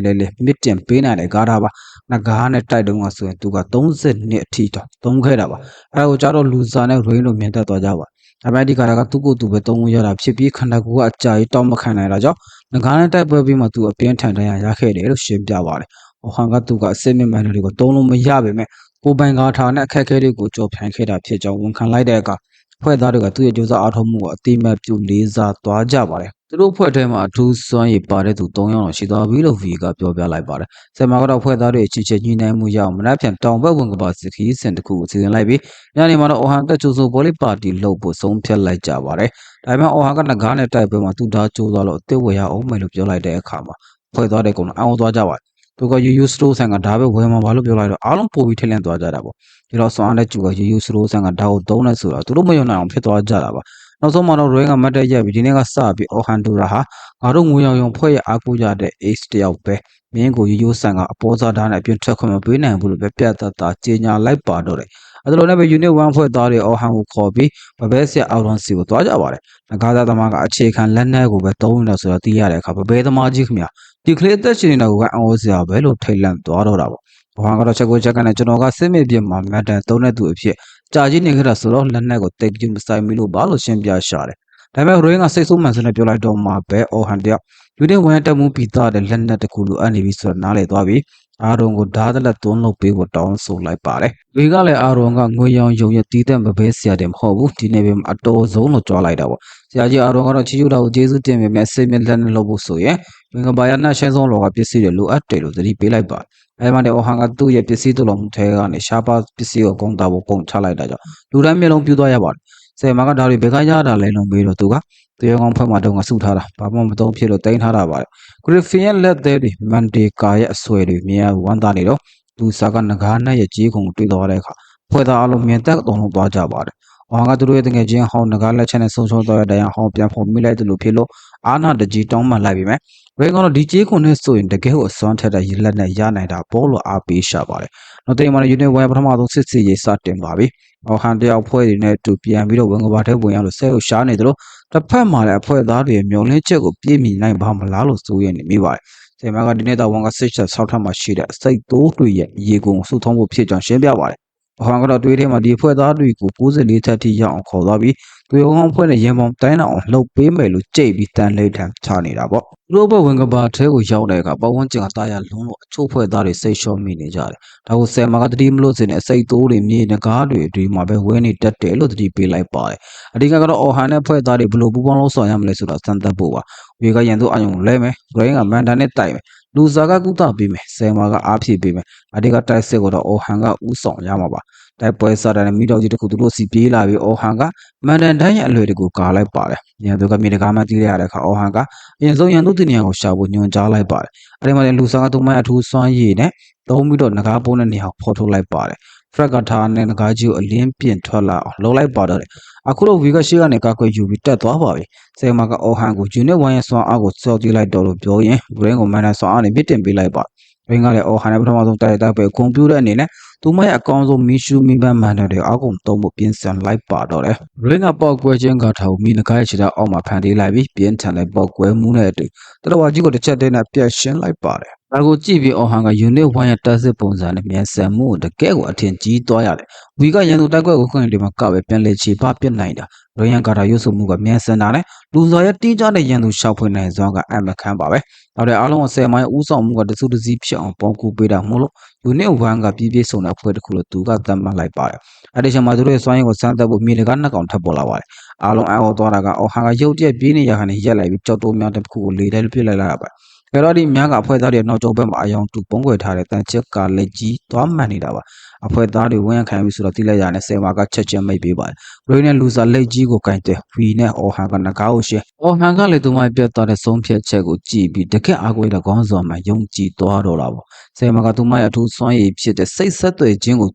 လဲလဲမြင့်တင်ပေးနိုင်တဲ့ဂါထာပါ။ငကားနဲ့တိုက်တုံးကဆိုရင်သူက30နှစ်အထိတော့သုံးခဲ့တာပါ။အဲဒါကိုကြတော့လူစားနဲ့ rain လို့မြင်တတ်သွားကြပါ။ဒါပေမဲ့ဒီကားကသူ့ကိုယ်သူပဲသုံးလို့ရတာဖြစ်ပြီးခန္ဓာကိုယ်ကအကြာကြီးတောက်မခံနိုင်တာကြောင့်ငကားနဲ့တိုက်ပွဲပြီးမှသူအပြင်းထန်တရားရခဲ့တယ်လို့ရှင်းပြပါတယ်။ဟောင်ကသူကအစစ်မြင့်မှန်တွေကိုသုံးလို့မရပေမဲ့ကိုပိုင်ကားထားနဲ့အခက်အခဲတွေကိုကြော်ဖြန်ခဲ့တာဖြစ်ကြောင်းဝန်ခံလိုက်တဲ့အခါဖွဲ့သားတွေကသူ့ရဲ့ကြိုးစားအားထုတ်မှုကိုအတိမတ်ပြုလေးစားသွားကြပါတယ်။သူတို့ဖွဲ့ထဲမှာအထူးစွမ်းရည်ပါတဲ့သူ3ယောက်လောက်ရှိသွားပြီလို့ V ကပြောပြလိုက်ပါတယ်။ဆယ်မာကတော့ဖွဲ့သားတွေချစ်ချစ်ညီနိုင်မှုရအောင်မနှက်ဖြန်တောင်ဘက်ဝင်ကပါစခီးစင်တစ်ခုကိုစီစဉ်လိုက်ပြီးညနေမှာတော့အော်ဟန်တက်ချိုဆိုဘောလီပါတီလှုပ်ဖို့ဆုံးဖြတ်လိုက်ကြပါတယ်။ဒါပေမဲ့အော်ဟန်ကငကားနဲ့တိုက်ပွဲမှာသူသားကြိုးစားလို့အစ်စ်ဝယ်ရအောင်မယ်လို့ပြောလိုက်တဲ့အခါမှာဖွဲ့သားတွေကတော့အောင်းသွားကြပါတယ်။သူကယူယူစတိုးဆန်ကဒါပဲဝယ်မှာပါလို့ပြောလိုက်တော့အားလုံးပို့ပြီးထည့်လန့်သွားကြတာပေါ့။ဒီတော့ဆွမ်းတဲ့ကျူကယူယူစတိုးဆန်ကဒါကိုသုံးနေဆိုတော့သူတို့မယုံနိုင်အောင်ဖြစ်သွားကြတာပါ။နောက်ဆုံးမှာတော့ Rain ကမတ်တက်ရက်ပြီးဒီနေ့ကစပြီးအော်ဟန်ဒူရာဟာငါတို့ငွေရောင်ရုံဖွဲ့ရအားကိုးကြတဲ့ ace တယောက်ပဲမင်းကိုရိုးရိုးဆန်ကအပေါ်စားသားနဲ့အပြင်ထွက်ခွင့်မပေးနိုင်ဘူးလို့ပဲပြတ်တတ်တာကြေညာလိုက်ပါတော့တယ်။အဲဒါလိုနဲ့ပဲ unit 1ဖွဲ့သားတွေအော်ဟန်ကိုခေါ်ပြီးဗဘဲဆရာအောက်လွန်စီကိုသွားကြပါတယ်။ငကားသားသမားကအခြေခံလက်နက်ကိုပဲသုံးနေတာဆိုတာသိရတဲ့အခါဗဘဲသမားကြီးခင်ဗျာဒီကလေးအသက်ရှင်နေတာကအော်စရာပဲလို့ထိတ်လန့်သွားတော့တာပေါ့။ဘောဟန်ကတော့ချက်ကိုချက်ကနေကျွန်တော်ကစစ်မြေပြင်မှာမတ်တန်သုံးတဲ့သူအဖြစ်ကြာကြီးနေခဲ့တာဆိုတော့လက်နက်ကိုတိတ်ကြီးမဆိုင်ဘူးလို့ဘာလို့ရှင်းပြရှာတယ်။ဒါပေမဲ့ Rain ကစိတ်ဆိုးမှန်စနဲ့ပြောလိုက်တော့မှပဲအော်ဟန်တယောက်ယူနစ်1တက်မှုပြီးသားတဲ့လက်နက်တစ်ခုလိုအပ်နေပြီဆိုတော့နားလေသွားပြီးအာရုံကိုဓာတ်လက်သွန်းလုပ်ပေးဖို့တောင်းဆိုလိုက်ပါတယ်။ဒီကလည်းအာရုံကငွေရောင်ယုံရဲ့တီးတဲ့မပဲဆရာတယ်မဟုတ်ဘူးဒီနေ့ပဲအတော်ဆုံးလို့ကြွားလိုက်တာပေါ့။ဆရာကြီးအာရုံကတော့ချီကျူတာကိုကျေးဇူးတင်ပေမဲ့စိတ်မြလက်နဲ့လုပ်ဖို့ဆိုရင်ဝင်ကဘာရနှက်ရှင်းဆုံးလောကပစ္စည်းတွေလိုအပ်တယ်လို့သတိပေးလိုက်ပါ။အဲဒီမှာလည်းအော်ဟန်ကသူ့ရဲ့ပစ္စည်းတုံလုံးထဲကနေရှားပါပစ္စည်းကိုကုန်တာဖို့ကုန်ချလိုက်တာကြောင့်လူတိုင်းမျက်လုံးပြူသွားရပါတယ်။ဆယ်မာကဒါတွေဘယ်ကရတာလဲလို့မေးတော့သူကတရကောင်ဖက်မှာတော့ငါစုထားတာဘာမှမသုံးဖြစ်လို့တင်ထားတာပါဂရစ်ဖီရဲ့လက်သေးတွေမန်ဒေကာရဲ့အဆွဲတွေမြင်ရဝမ်းသာနေတော့လူစားကငကားနဲ့ရဲ့ကြီးခုံတွေ့သွားတဲ့အခါဖွဲ့သားအလုံးမြင်သက်တုံလုံးသွားကြပါတယ်။အောင်ကသူတို့ရဲ့တကယ်ချင်းဟောင်းငကားလက်ချက်နဲ့ဆုံးရှုံးသွားတဲ့တရားဟောင်းပြန်ဖို့မိလိုက်တယ်လို့ဖြစ်လို့အာနာတကြီးတောင်းမှလိုက်ပြီမယ်။ဘယ်ကတော့ဒီကြီးခုံနဲ့ဆိုရင်တကယ်ကိုအစွမ်းထက်တဲ့လက်နဲ့ရနိုင်တာပေါ်လို့အားပေးရှာပါတယ်။နောက်တိမ်မှာယူနစ်ဝဲပထမဆုံးစစ်စီရေးစတင်ပါပြီ။အော်ဟန်တယောက်ဖွဲ့တွေနဲ့တူပြန်ပြီးတော့ဝင်ကဘာထဲဝင်ရလို့ဆဲကိုရှားနေတယ်လို့တစ်ဖက်မှာလည်းအဖွဲ့သားတွေမျောလင်းချက်ကိုပြည့်မီနိုင်ပါမလားလို့စိုးရိမ်နေမိပါတယ်။ဆယ်မကဒီနေ့တော့ဝန်ကစစ်ချက်ဆောက်ထပ်မှာရှိတဲ့စိတ်တိုးတွေရဲ့ရေကုန်စုထုံးဖို့ဖြစ်ကြောင်းရှင်းပြပါတယ်။ဘာမှကတော့တွေးထဲမှာဒီအဖွဲ့သားတွေကို94ထက်ထိရအောင်ခေါ်သွားပြီးသူရုံအောင်ဖွဲ့နဲ့ရင်ပေါင်တိုင်းအောင်လှုပ်ပေးမယ်လို့ကြိတ်ပြီးတန်လိထန်ချနေတာပေါ့။သူတို့ဘက်ဝင်ကဘာထဲကိုရောက်တဲ့အခါပတ်ဝန်းကျင်ကတာယာလုံးလို့အချို့ဖွဲ့သားတွေစိတ်လျှော့မိနေကြတယ်။ဒါကိုဆယ်မကတတိမလို့စင်တဲ့အစိတ်တိုးတွေမြေနဂါးတွေဒီမှာပဲဝဲနေတတ်တယ်လို့တတိပေးလိုက်ပါတယ်။အဓိကတော့အော်ဟန်နဲ့ဖွဲ့သားတွေဘလို့ပူပေါင်းလို့ဆောင်ရမလဲဆိုတာစမ်းသပ်ဖို့ပါ။ဝေကရန်သူအယုံလဲမယ်။ Rain ကမန်တန်နဲ့တိုက်မယ်။လူစားကကုသပေးမယ်။ဆယ်မကအားဖြည့်ပေးမယ်။အဓိကတိုက်စစ်ကတော့အော်ဟန်ကဥဆောင်ရမှာပါ။တိုက်ပွဲစားတဲ့မိတော်ကြီးတခုသူတို့စီပြေးလာပြီးအော်ဟန်ကမန်တန်တိုင်းရဲ့အလွယ်တကူကာလိုက်ပါတယ်။ရန်သူကမြေတကားမှတီးရတဲ့အခါအော်ဟန်ကအရင်ဆုံးရန်သူတင်နေရာကိုရှာဖို့ညွှန်ကြားလိုက်ပါတယ်။အဲဒီမှာလည်းလူစားကသူ့မိုင်းအထူးစွမ်းရည်နဲ့သုံးပြီးတော့ငကားပုံးတဲ့နေရာကိုဖော်ထုတ်လိုက်ပါတယ်။ Fred ကထားနဲ့ငကားကြီးကိုအလင်းပြင်ထွက်လာအောင်လှုပ်လိုက်ပါတော့တယ်။အခုတော့ V ကရှေ့ကနေကာကွယ်ယူပြီးတက်သွားပါပြီ။ဆယ်မာကအော်ဟန်ကို Unit 1ရဲ့စွမ်းအားကိုစော်ကြည့်လိုက်တော့လို့ပြောရင် Brain ကိုမန်တန်စွမ်းအားနဲ့မြင့်တင်ပေးလိုက်ပါ။ Brain ကလည်းအော်ဟန်နဲ့ပထမဆုံးတိုက်ပဲကွန်ပျူတာအနေနဲ့သူမရဲ့အကောင်းဆုံးမီရှူမီဘန်မန်တွေအောက်ကုန်သုံးဖို့ပြင်ဆင်လိုက်ပါတော့တယ်။ Brain ကပေါက်ကွဲခြင်းကထားကိုမိနဂါးရဲ့ခြေထောက်အောက်မှာဖန်တီးလိုက်ပြီးပြင်းထန်တဲ့ပေါက်ကွဲမှုနဲ့အတူတတော်ဝါကြီးကိုတစ်ချက်တည်းနဲ့ပြတ်ရှင်းလိုက်ပါတယ်။ဒါကိုကြည့်ပြီးအော်ဟန်က Unit 1ရဲ့တက်စစ်ပုံစံနဲ့မြန်ဆန်မှုကိုတကယ်ကိုအထင်ကြီးသွားရတယ်။ V ကရန်သူတိုက်ကွက်ကိုခွင့်တွေမှာကပဲပြန်လေချေပပြစ်နိုင်တာ။ Rain ကတာရွတ်ဆိုမှုကမြန်ဆန်တာနဲ့လူစားရဲ့တီးကြတဲ့ရန်သူရှောက်ဖွေနိုင်စွမ်းကအမခန်းပါပဲ။နောက်တဲ့အားလုံးအစဲမိုင်းဥဆောင်မှုကတစုတစည်းဖြစ်အောင်ပေါင်းကူပေးတာမို့လို့ Unit 1ကပြည့်ပြည့်စုံတဲ့ ဖွဲ့တစ်ခုလို့သူကသတ်မှတ်လိုက်ပါတယ်။အဲဒီချိန်မှာသူတို့ရဲ့စွမ်းရည်ကိုစမ်းသပ်ဖို့မြေတကားနှစ်ကောင်ထပ်ပေါ်လာပါတယ်။အားလုံးအော်သွားတာကအော်ဟန်ကရုတ်တရက်ပြေးနေရခါနဲ့ရက်လိုက်ပြီးကြောက်တိုးများတစ်ခုကိုလေထဲပြစ်လိုက်တာပါ။အဲ့တော့ဒီများကအဖွဲ့သားတွေနောက်ကျောဘက်မှာအယောင်တူပုံးကွယ်ထားတဲ့တန်ချက်ကလက်ကြီးသွားမှန်နေတာပါ။အဖွဲ့သားတွေဝန်ခံပြီးဆိုတော့တိလိုက်ရတဲ့ဆယ်မာကချက်ချင်းမိတ်ပေးပါတယ်။ရိုင်းနဲ့လူစားလက်ကြီးကိုကင်တယ်ဝီနဲ့အော်ဟန်ကနဂါကိုရှင်း။အော်ဟန်ကလည်းသူမပြတ်သွားတဲ့ဆုံးဖြတ်ချက်ကိုကြည့်ပြီးတကက်အားကိုးတဲ့ခေါင်းဆောင်မှယုံကြည်သွားတော့တာပေါ့။ဆယ်မာကသူမရဲ့အထူးစွမ်းရည်ဖြစ်တဲ့စိတ်ဆက်သွယ်ခြင်းကို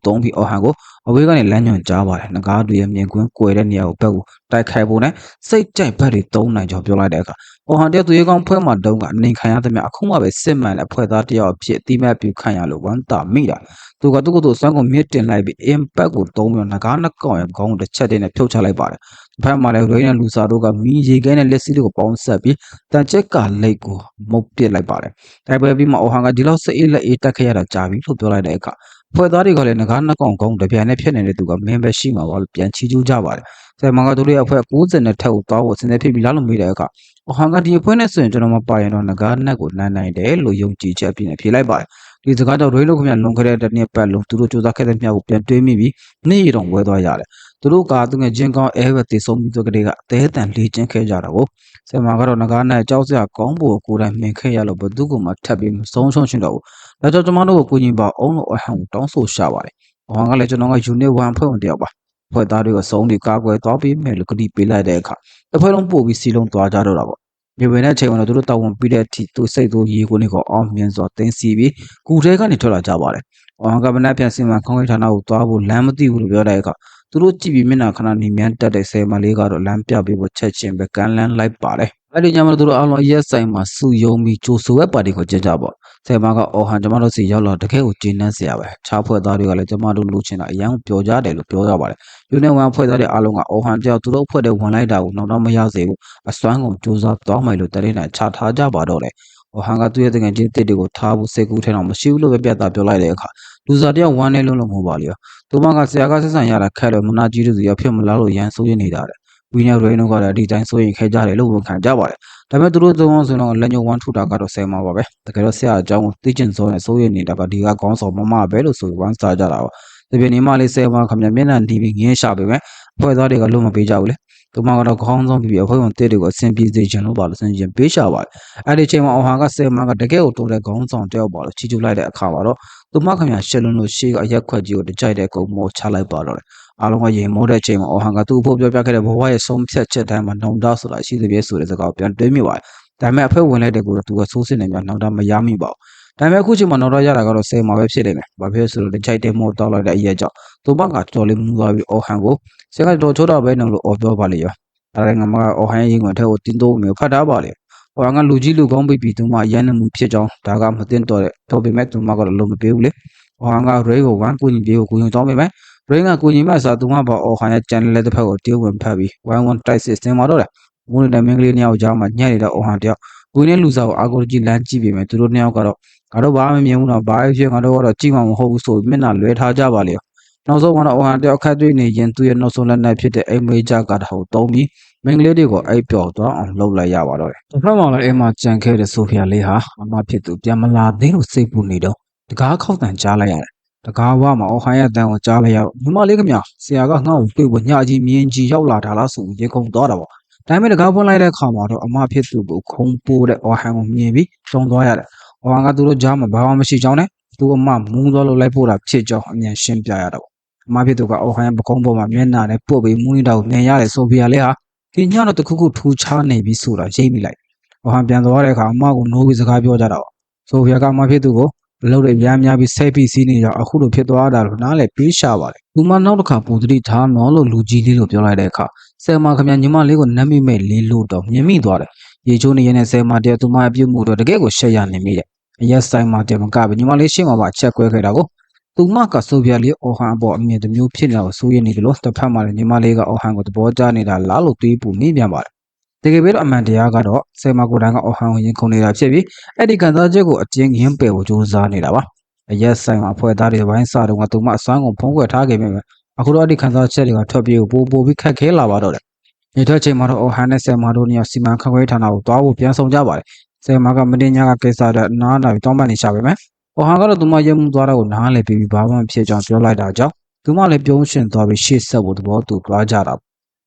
တုံးပြီးအော်ဟန်ကိုအဝေးကနေလမ်းညွှန်ကြားပါတယ်။နဂါတွေရဲ့မြင်ကွင်းကွယ်တဲ့နေရာကိုဘက်ကိုတိုက်ခိုက်ဖို့နဲ့စိတ်ကြိုက်ဘက်တွေတုံးနိုင်ကြောင်းပြောလိုက်တဲ့အခါအော်ဟန်တယောက်သူရေကောင်းဖွဲ့မှတုံးကအနေခံရသမျှအခုမှပဲစစ်မှန်တဲ့ဖွဲ့သားတယောက်အဖြစ်အတိမတ်ပြုခံရလို့ဝမ်းသာမိတာသူကသူ့ကိုယ်သူစွမ်းကိုမြင့်တင်လိုက်ပြီး impact ကိုတုံးပြီးနဂါနှစ်ကောင်ရဲ့ခေါင်းကိုတစ်ချက်တည်းနဲ့ဖြုတ်ချလိုက်ပါတယ်။ဖက်မှာလည်းရိုင်းနဲ့လူစားတို့ကမီးရေခဲနဲ့လက်စီးတွေကိုပေါင်းဆက်ပြီးတန်ချက်ကလိတ်ကိုမုတ်ပစ်လိုက်ပါတယ်။တိုက်ပွဲပြီးမှအော်ဟန်ကဒီလောက်စိတ်အေးလက်အေးတက်ခဲ့ရတာကြာပြီလို့ပြောလိုက်တဲ့အခါဖွဲ့သားတွေကလည်းနဂါနှစ်ကောင်ခေါင်းတပြိုင်နဲ့ဖြစ်နေတဲ့သူကမင်းပဲရှိမှာပါလို့ပြန်ချီးကျူးကြပါတယ်။ဆယ်မကတို့ရဲ့အဖွဲ့90နဲ့ထက်ကိုတောင်းဖို့စဉ်းစားဖြစ်ပြီးလားလို့မေးတဲ့အခါအော်ဟန်ကဒီအဖွဲ့နဲ့ဆိုရင်ကျွန်တော်မပါရင်တော့နဂါနက်ကိုနိုင်နိုင်တယ်လို့ယုံကြည်ချက်အပြည့်နဲ့ဖြေလိုက်ပါတယ်။ဒီစကားကြောင့်ရိုင်းလို့ခင်ဗျလွန်ခဲ့တဲ့တစ်နှစ်ပတ်လုံးသူတို့စူးစမ်းခဲ့တဲ့မြောက်ကိုပြန်တွေးမိပြီးနေ့ရီတော့ဝဲသွားရတယ်။သူတို့ကသူငယ်ချင်းကောင်းအဲဘက်တည်ဆုံးပြီးသူကလေးကအသေးအတန်လေ့ကျင့်ခဲ့ကြတာကိုဆယ်မကတော့နဂါနက်ကြောက်စရာကောင်းဖို့ကိုယ်တိုင်မြင်ခဲ့ရလို့ဘသူကမှထပ်ပြီးမဆုံးရှုံးရှင်တော့ဘူး။ဒါကြောင့်ကျွန်တော်တို့ကိုကူညီပါအောင်လို့အဟံတောင်းဆိုရှာပါတယ်။အော်ဟန်ကလည်းကျွန်တော်က unit 1ဖွဲ့ဝင်တယောက်ပါ။ဖွဲ့သားတွေကိုစုံပြီးကာကွယ်သွားပြီးမယ်လို့ကတိပေးလိုက်တဲ့အခါတစ်ဖွဲ့လုံးပို့ပြီးစီလုံးသွားကြတော့တာပေါ့။မြေဝင်တဲ့အချိန်မှာတော့သူတို့တာဝန်ပြီးတဲ့အထိသူစိတ်သူရေကိုနေကိုအောင်မြင်စွာတင်းစီပြီးကူထဲကနေထွက်လာကြပါတယ်။အော်ဟန်ကမနက်ပြန်စင်မှာခေါင်းခိုးဌာနကိုသွားဖို့လမ်းမသိဘူးလို့ပြောတဲ့အခါသူတို့ကြည့်ပြီးမျက်နှာခဏနေမြန်းတက်တဲ့ဆယ်မလေးကတော့လမ်းပြပေးဖို့ချက်ချင်းပဲကမ်းလန်းလိုက်ပါတယ်။အဲ့ဒီညမှာသူတို့အားလုံးရက်ဆိုင်မှာစုယုံပြီးကြိုဆိုတဲ့ပါတီကိုကျင်းကြပေါ့။ဆယ်မကအော်ဟန်ကျမတို့စီရောက်လာတကယ်ကိုကျင်းနှံ့စရာပဲ။ခြားဖွဲ့သားတွေကလည်းကျမတို့လူချင်းတာအရန်ပျော်ကြတယ်လို့ပြောကြပါတယ်။ယူနေဝန်ဖွဲ့သားတွေအားလုံးကအော်ဟန်ကြောက်သူတို့ဖွဲ့တဲ့ဝင်လိုက်တာကိုနောက်တော့မရစေဘူး။အစွမ်းကုန်စူးစမ်းသွားမယ်လို့တရင်နဲ့ချထားကြပါတော့တယ်။အော်ဟန်ကသူ့ရဲ့တကယ်ချင်းတစ်တွေကိုထားဖို့စိတ်ကူးထဲတော့မရှိဘူးလို့ပဲပြသပြောလိုက်တဲ့အခါလူစားတယောက်ဝမ်းနေလုံးလုံးငိုပါလေ။သူမကဆရာကဆက်ဆံရတာခက်လို့မနာကြီးသူစီရောက်ဖြစ်မလားလို့ရန်ဆိုးရနေတာတဲ့။ဝီနယ်ရိန်းတို့ကလည်းဒီတိုင်းဆိုရင်ခဲကြတယ်လို့ဝန်ခံကြပါတယ်။ဒါပေမဲ့သူတို့သုံးအောင်ဆိုတော့လက်ညှိုးဝမ်းထူတာကတော့ဆယ်မှာပါပဲ။တကယ်တော့ဆရာအကြောင်းကိုသိကျင်စောနဲ့စိုးရနေတာကဒီကခေါင်းဆောင်မမပဲလို့ဆိုဝမ်းစားကြတာပါ။ဒီပြင်ဒီမလေးဆယ်မှာခမမျက်နှာတီးပြီးငင်းရှာပေမဲ့ဖွဲ့သားတွေကလုံးမပေးကြဘူးလေ။သူမကတော့ခေါင်းဆောင်ပြီးအဖွဲ့ဝင်တစ်တွေကိုအဆင်ပြေစေချင်လို့ပါလို့ဆင်ကျင်ပေးရှာပါတယ်။အဲ့ဒီချိန်မှာအော်ဟာကဆယ်မှာကတကယ်ကိုတိုးတဲ့ခေါင်းဆောင်တယောက်ပါလို့ချီးကျူးလိုက်တဲ့အခါမှာတော့သူမခမရှက်လွန်းလို့ရှေ့ကအရက်ခွက်ကြီးကိုတကြိုက်တဲ့ကုန်းမောချလိုက်ပါတော့တယ်။အားလုံးကရင်မိုးတဲ့ချိန်မှာအော်ဟန်ကသူ့အဖို့ပြောပြခဲ့တဲ့ဘဝရဲ့ဆုံးဖြတ်ချက်တိုင်းမှာနှောင်တဆိုတာရှိသေးတယ်ဆိုတဲ့စကားကိုပြန်တွေးမိပါတယ်။ဒါပေမဲ့အဖွဲ့ဝင်လိုက်တဲ့ကိုတော့သူကစိုးစစ်နေများနှောင်တမရမိပါဘူး။ဒါပေမဲ့အခုချိန်မှာနှောင်တရတာကတော့ဆယ်မှာပဲဖြစ်နေတယ်။ဘာဖြစ်လို့ဆိုတော့တကြိုက်တဲ့မိုးတောက်လိုက်တဲ့အရက်ကြောင့်သူမကတော်လေးမူသွားပြီးအော်ဟန်ကိုဆယ်ကတော်ချိုးတာပဲနှုံလို့အော်ပြောပါလေရော။ဒါလည်းငါမကအော်ဟန်ရဲ့ရင်ခွင်ထဲကိုတင်းတိုးမျိုးဖတ်ထားပါလေ။ဟိုကလူကြီးလူကောင်းပြီးသူမရန်နေမှုဖြစ်ကြောင်းဒါကမတင်တော့တဲ့တော့ပေမဲ့သူမကတော့လုံးမပေးဘူးလေ။အော်ဟန်ကရေကိုဝမ်းကူညီပြေကိုကူညီတောင်းပေမဲ့ရင်းကကိုကြီးမဆာသူမပါအော်ဟန်ရဲ့ကျန်လက်တစ်ဖက်ကိုတေးဝင်ဖက်ပြီး1-1တိုက်စစ်စင်မှာတော့တယ်။မိုးနေတဲ့မင်းကလေးနှစ်ယောက်ကြားမှာညှက်နေတဲ့အော်ဟန်တယောက်ကိုင်းနဲ့လူစားကိုအာကိုကြီးလမ်းကြည့်ပေမဲ့သူတို့နှစ်ယောက်ကတော့ငါတို့ဘာမှမမြင်ဘူးတော့ဘာဖြစ်ငါတို့ကတော့ကြည့်မှမဟုတ်ဘူးဆိုမျက်နှာလွဲထားကြပါလေ။နောက်ဆုံးကတော့အော်ဟန်တယောက်ခတ်တွေ့နေရင်သူ့ရဲ့နောက်ဆုံးလက်နက်ဖြစ်တဲ့အိမ်မေးကြကတဟိုတုံးပြီးမင်းကလေးတွေကိုအိပ်ပျော်သွားအောင်လှုပ်လိုက်ရပါတော့တယ်။တစ်ဖက်မှာလည်းအိမ်မှာကြံခဲ့တဲ့ဆိုဖီယာလေးဟာအမဖြစ်သူပြန်မလာသေးလို့စိတ်ပူနေတော့တကားခောက်တန်ကြားလိုက်ရတယ်။တကားဝမှာအော်ဟန်ရဲ့အတန်ကိုကြားလိုက်ရတော့ညီမလေးကမြဆရာကငါ့ကိုတွေ့ဖို့ညကြီးမြင်းကြီးရောက်လာတာလားဆိုရေခုန်သွားတာပေါ့။ဒါပေမဲ့တကားပွင့်လိုက်တဲ့အခါမှာတော့အမဖြစ်သူကိုခုံပိုးတဲ့အော်ဟန်ကိုမြင်ပြီးရှုံသွားရတယ်။အော်ဟန်ကသူတို့ကြားမှာဘာမှမရှိကြောင်းနဲ့သူအမမူးသွားလို့လိုက်ဖို့တာဖြစ်ကြောင်းအမြန်ရှင်းပြရတာပေါ့။အမဖြစ်သူကအော်ဟန်ပကုံးပေါ်မှာမျက်နှာနဲ့ပုတ်ပြီးမူးနေတာကိုမြင်ရတဲ့ဆိုဖီယာလေးဟာဒီညတော့တခုခုထူခြားနေပြီဆိုတာရိပ်မိလိုက်။အော်ဟန်ပြန်သွားတဲ့အခါအမကိုနိုးပြီးစကားပြောကြတာပေါ့။ဆိုဖီယာကအမဖြစ်သူကိုအလုပ်တွေများပြီးစိတ်ဖိစီးနေကြအခုလိုဖြစ်သွားတာလို့နားလည်းပြေးရှာပါတယ်။သူမနောက်တစ်ခါပူသတိထားနော်လို့လူကြီးလေးလို့ပြောလိုက်တဲ့အခါဆယ်မာခမညီမလေးကိုနမ်းမိမဲ့လေးလို့တော့မြင်မိသွားတယ်။ရေချိုးနေရတဲ့ဆယ်မာတည်းသူမအပြုတ်မှုတော့တကယ်ကိုရှက်ရနေမိတယ်။အရက်ဆိုင်မှာတည်းမကပဲညီမလေးရှင်းမှာပါချက်ကွဲခဲ့တာကိုသူမကဆိုဖီယာလေးအော်ဟန်အပေါ်အမြင်တစ်မျိုးဖြစ်နေတာကိုစိုးရိမ်နေတယ်လို့တစ်ဖက်မှာလည်းညီမလေးကအော်ဟန်ကိုသဘောကျနေတာလားလို့တွေးပူနေပြန်ပါတယ်။တကယ်ပဲတော့အမှန်တရားကတော့ဆယ်မာကိုတိုင်းကအော်ဟန်ကိုရင်ခုန်နေတာဖြစ်ပြီးအဲ့ဒီခံစားချက်ကိုအကျဉ်းရင်းပယ်ဖို့ကြိုးစားနေတာပါ။အရက်ဆိုင်မှာဖွဲ့သားတွေဝိုင်းစားတော့ကသူမအစွမ်းကုန်ဖုံးကွယ်ထားခဲ့မိမယ်အခုတော့ဒီခန်းစားချက်တွေကထွက်ပြေးကိုပို့ပြီးခက်ခဲလာပါတော့တယ်။ညထွက်ချိန်မှာတော့အော်ဟန်နဲ့ဆယ်မာတို့နှစ်ယောက်စီမံခန့်ခွဲဌာနကိုတွားဖို့ပြန်ဆောင်ကြပါတယ်။ဆယ်မာကမတင်ညာကကိစ္စတဲ့နားနာပြီးတောင်းပန်နေရှာပေမဲ့ အော်ဟန်ကတော့သူမရဲမှုသွားတာကိုနားလည်ပြီးဘာမှမဖြစ်ကြောင်းပြောလိုက်တာကြောင့်သူမလည်းပြုံးရှင်သွားပြီးရှေ့ဆက်ဖို့သဘောတူသွားကြတာ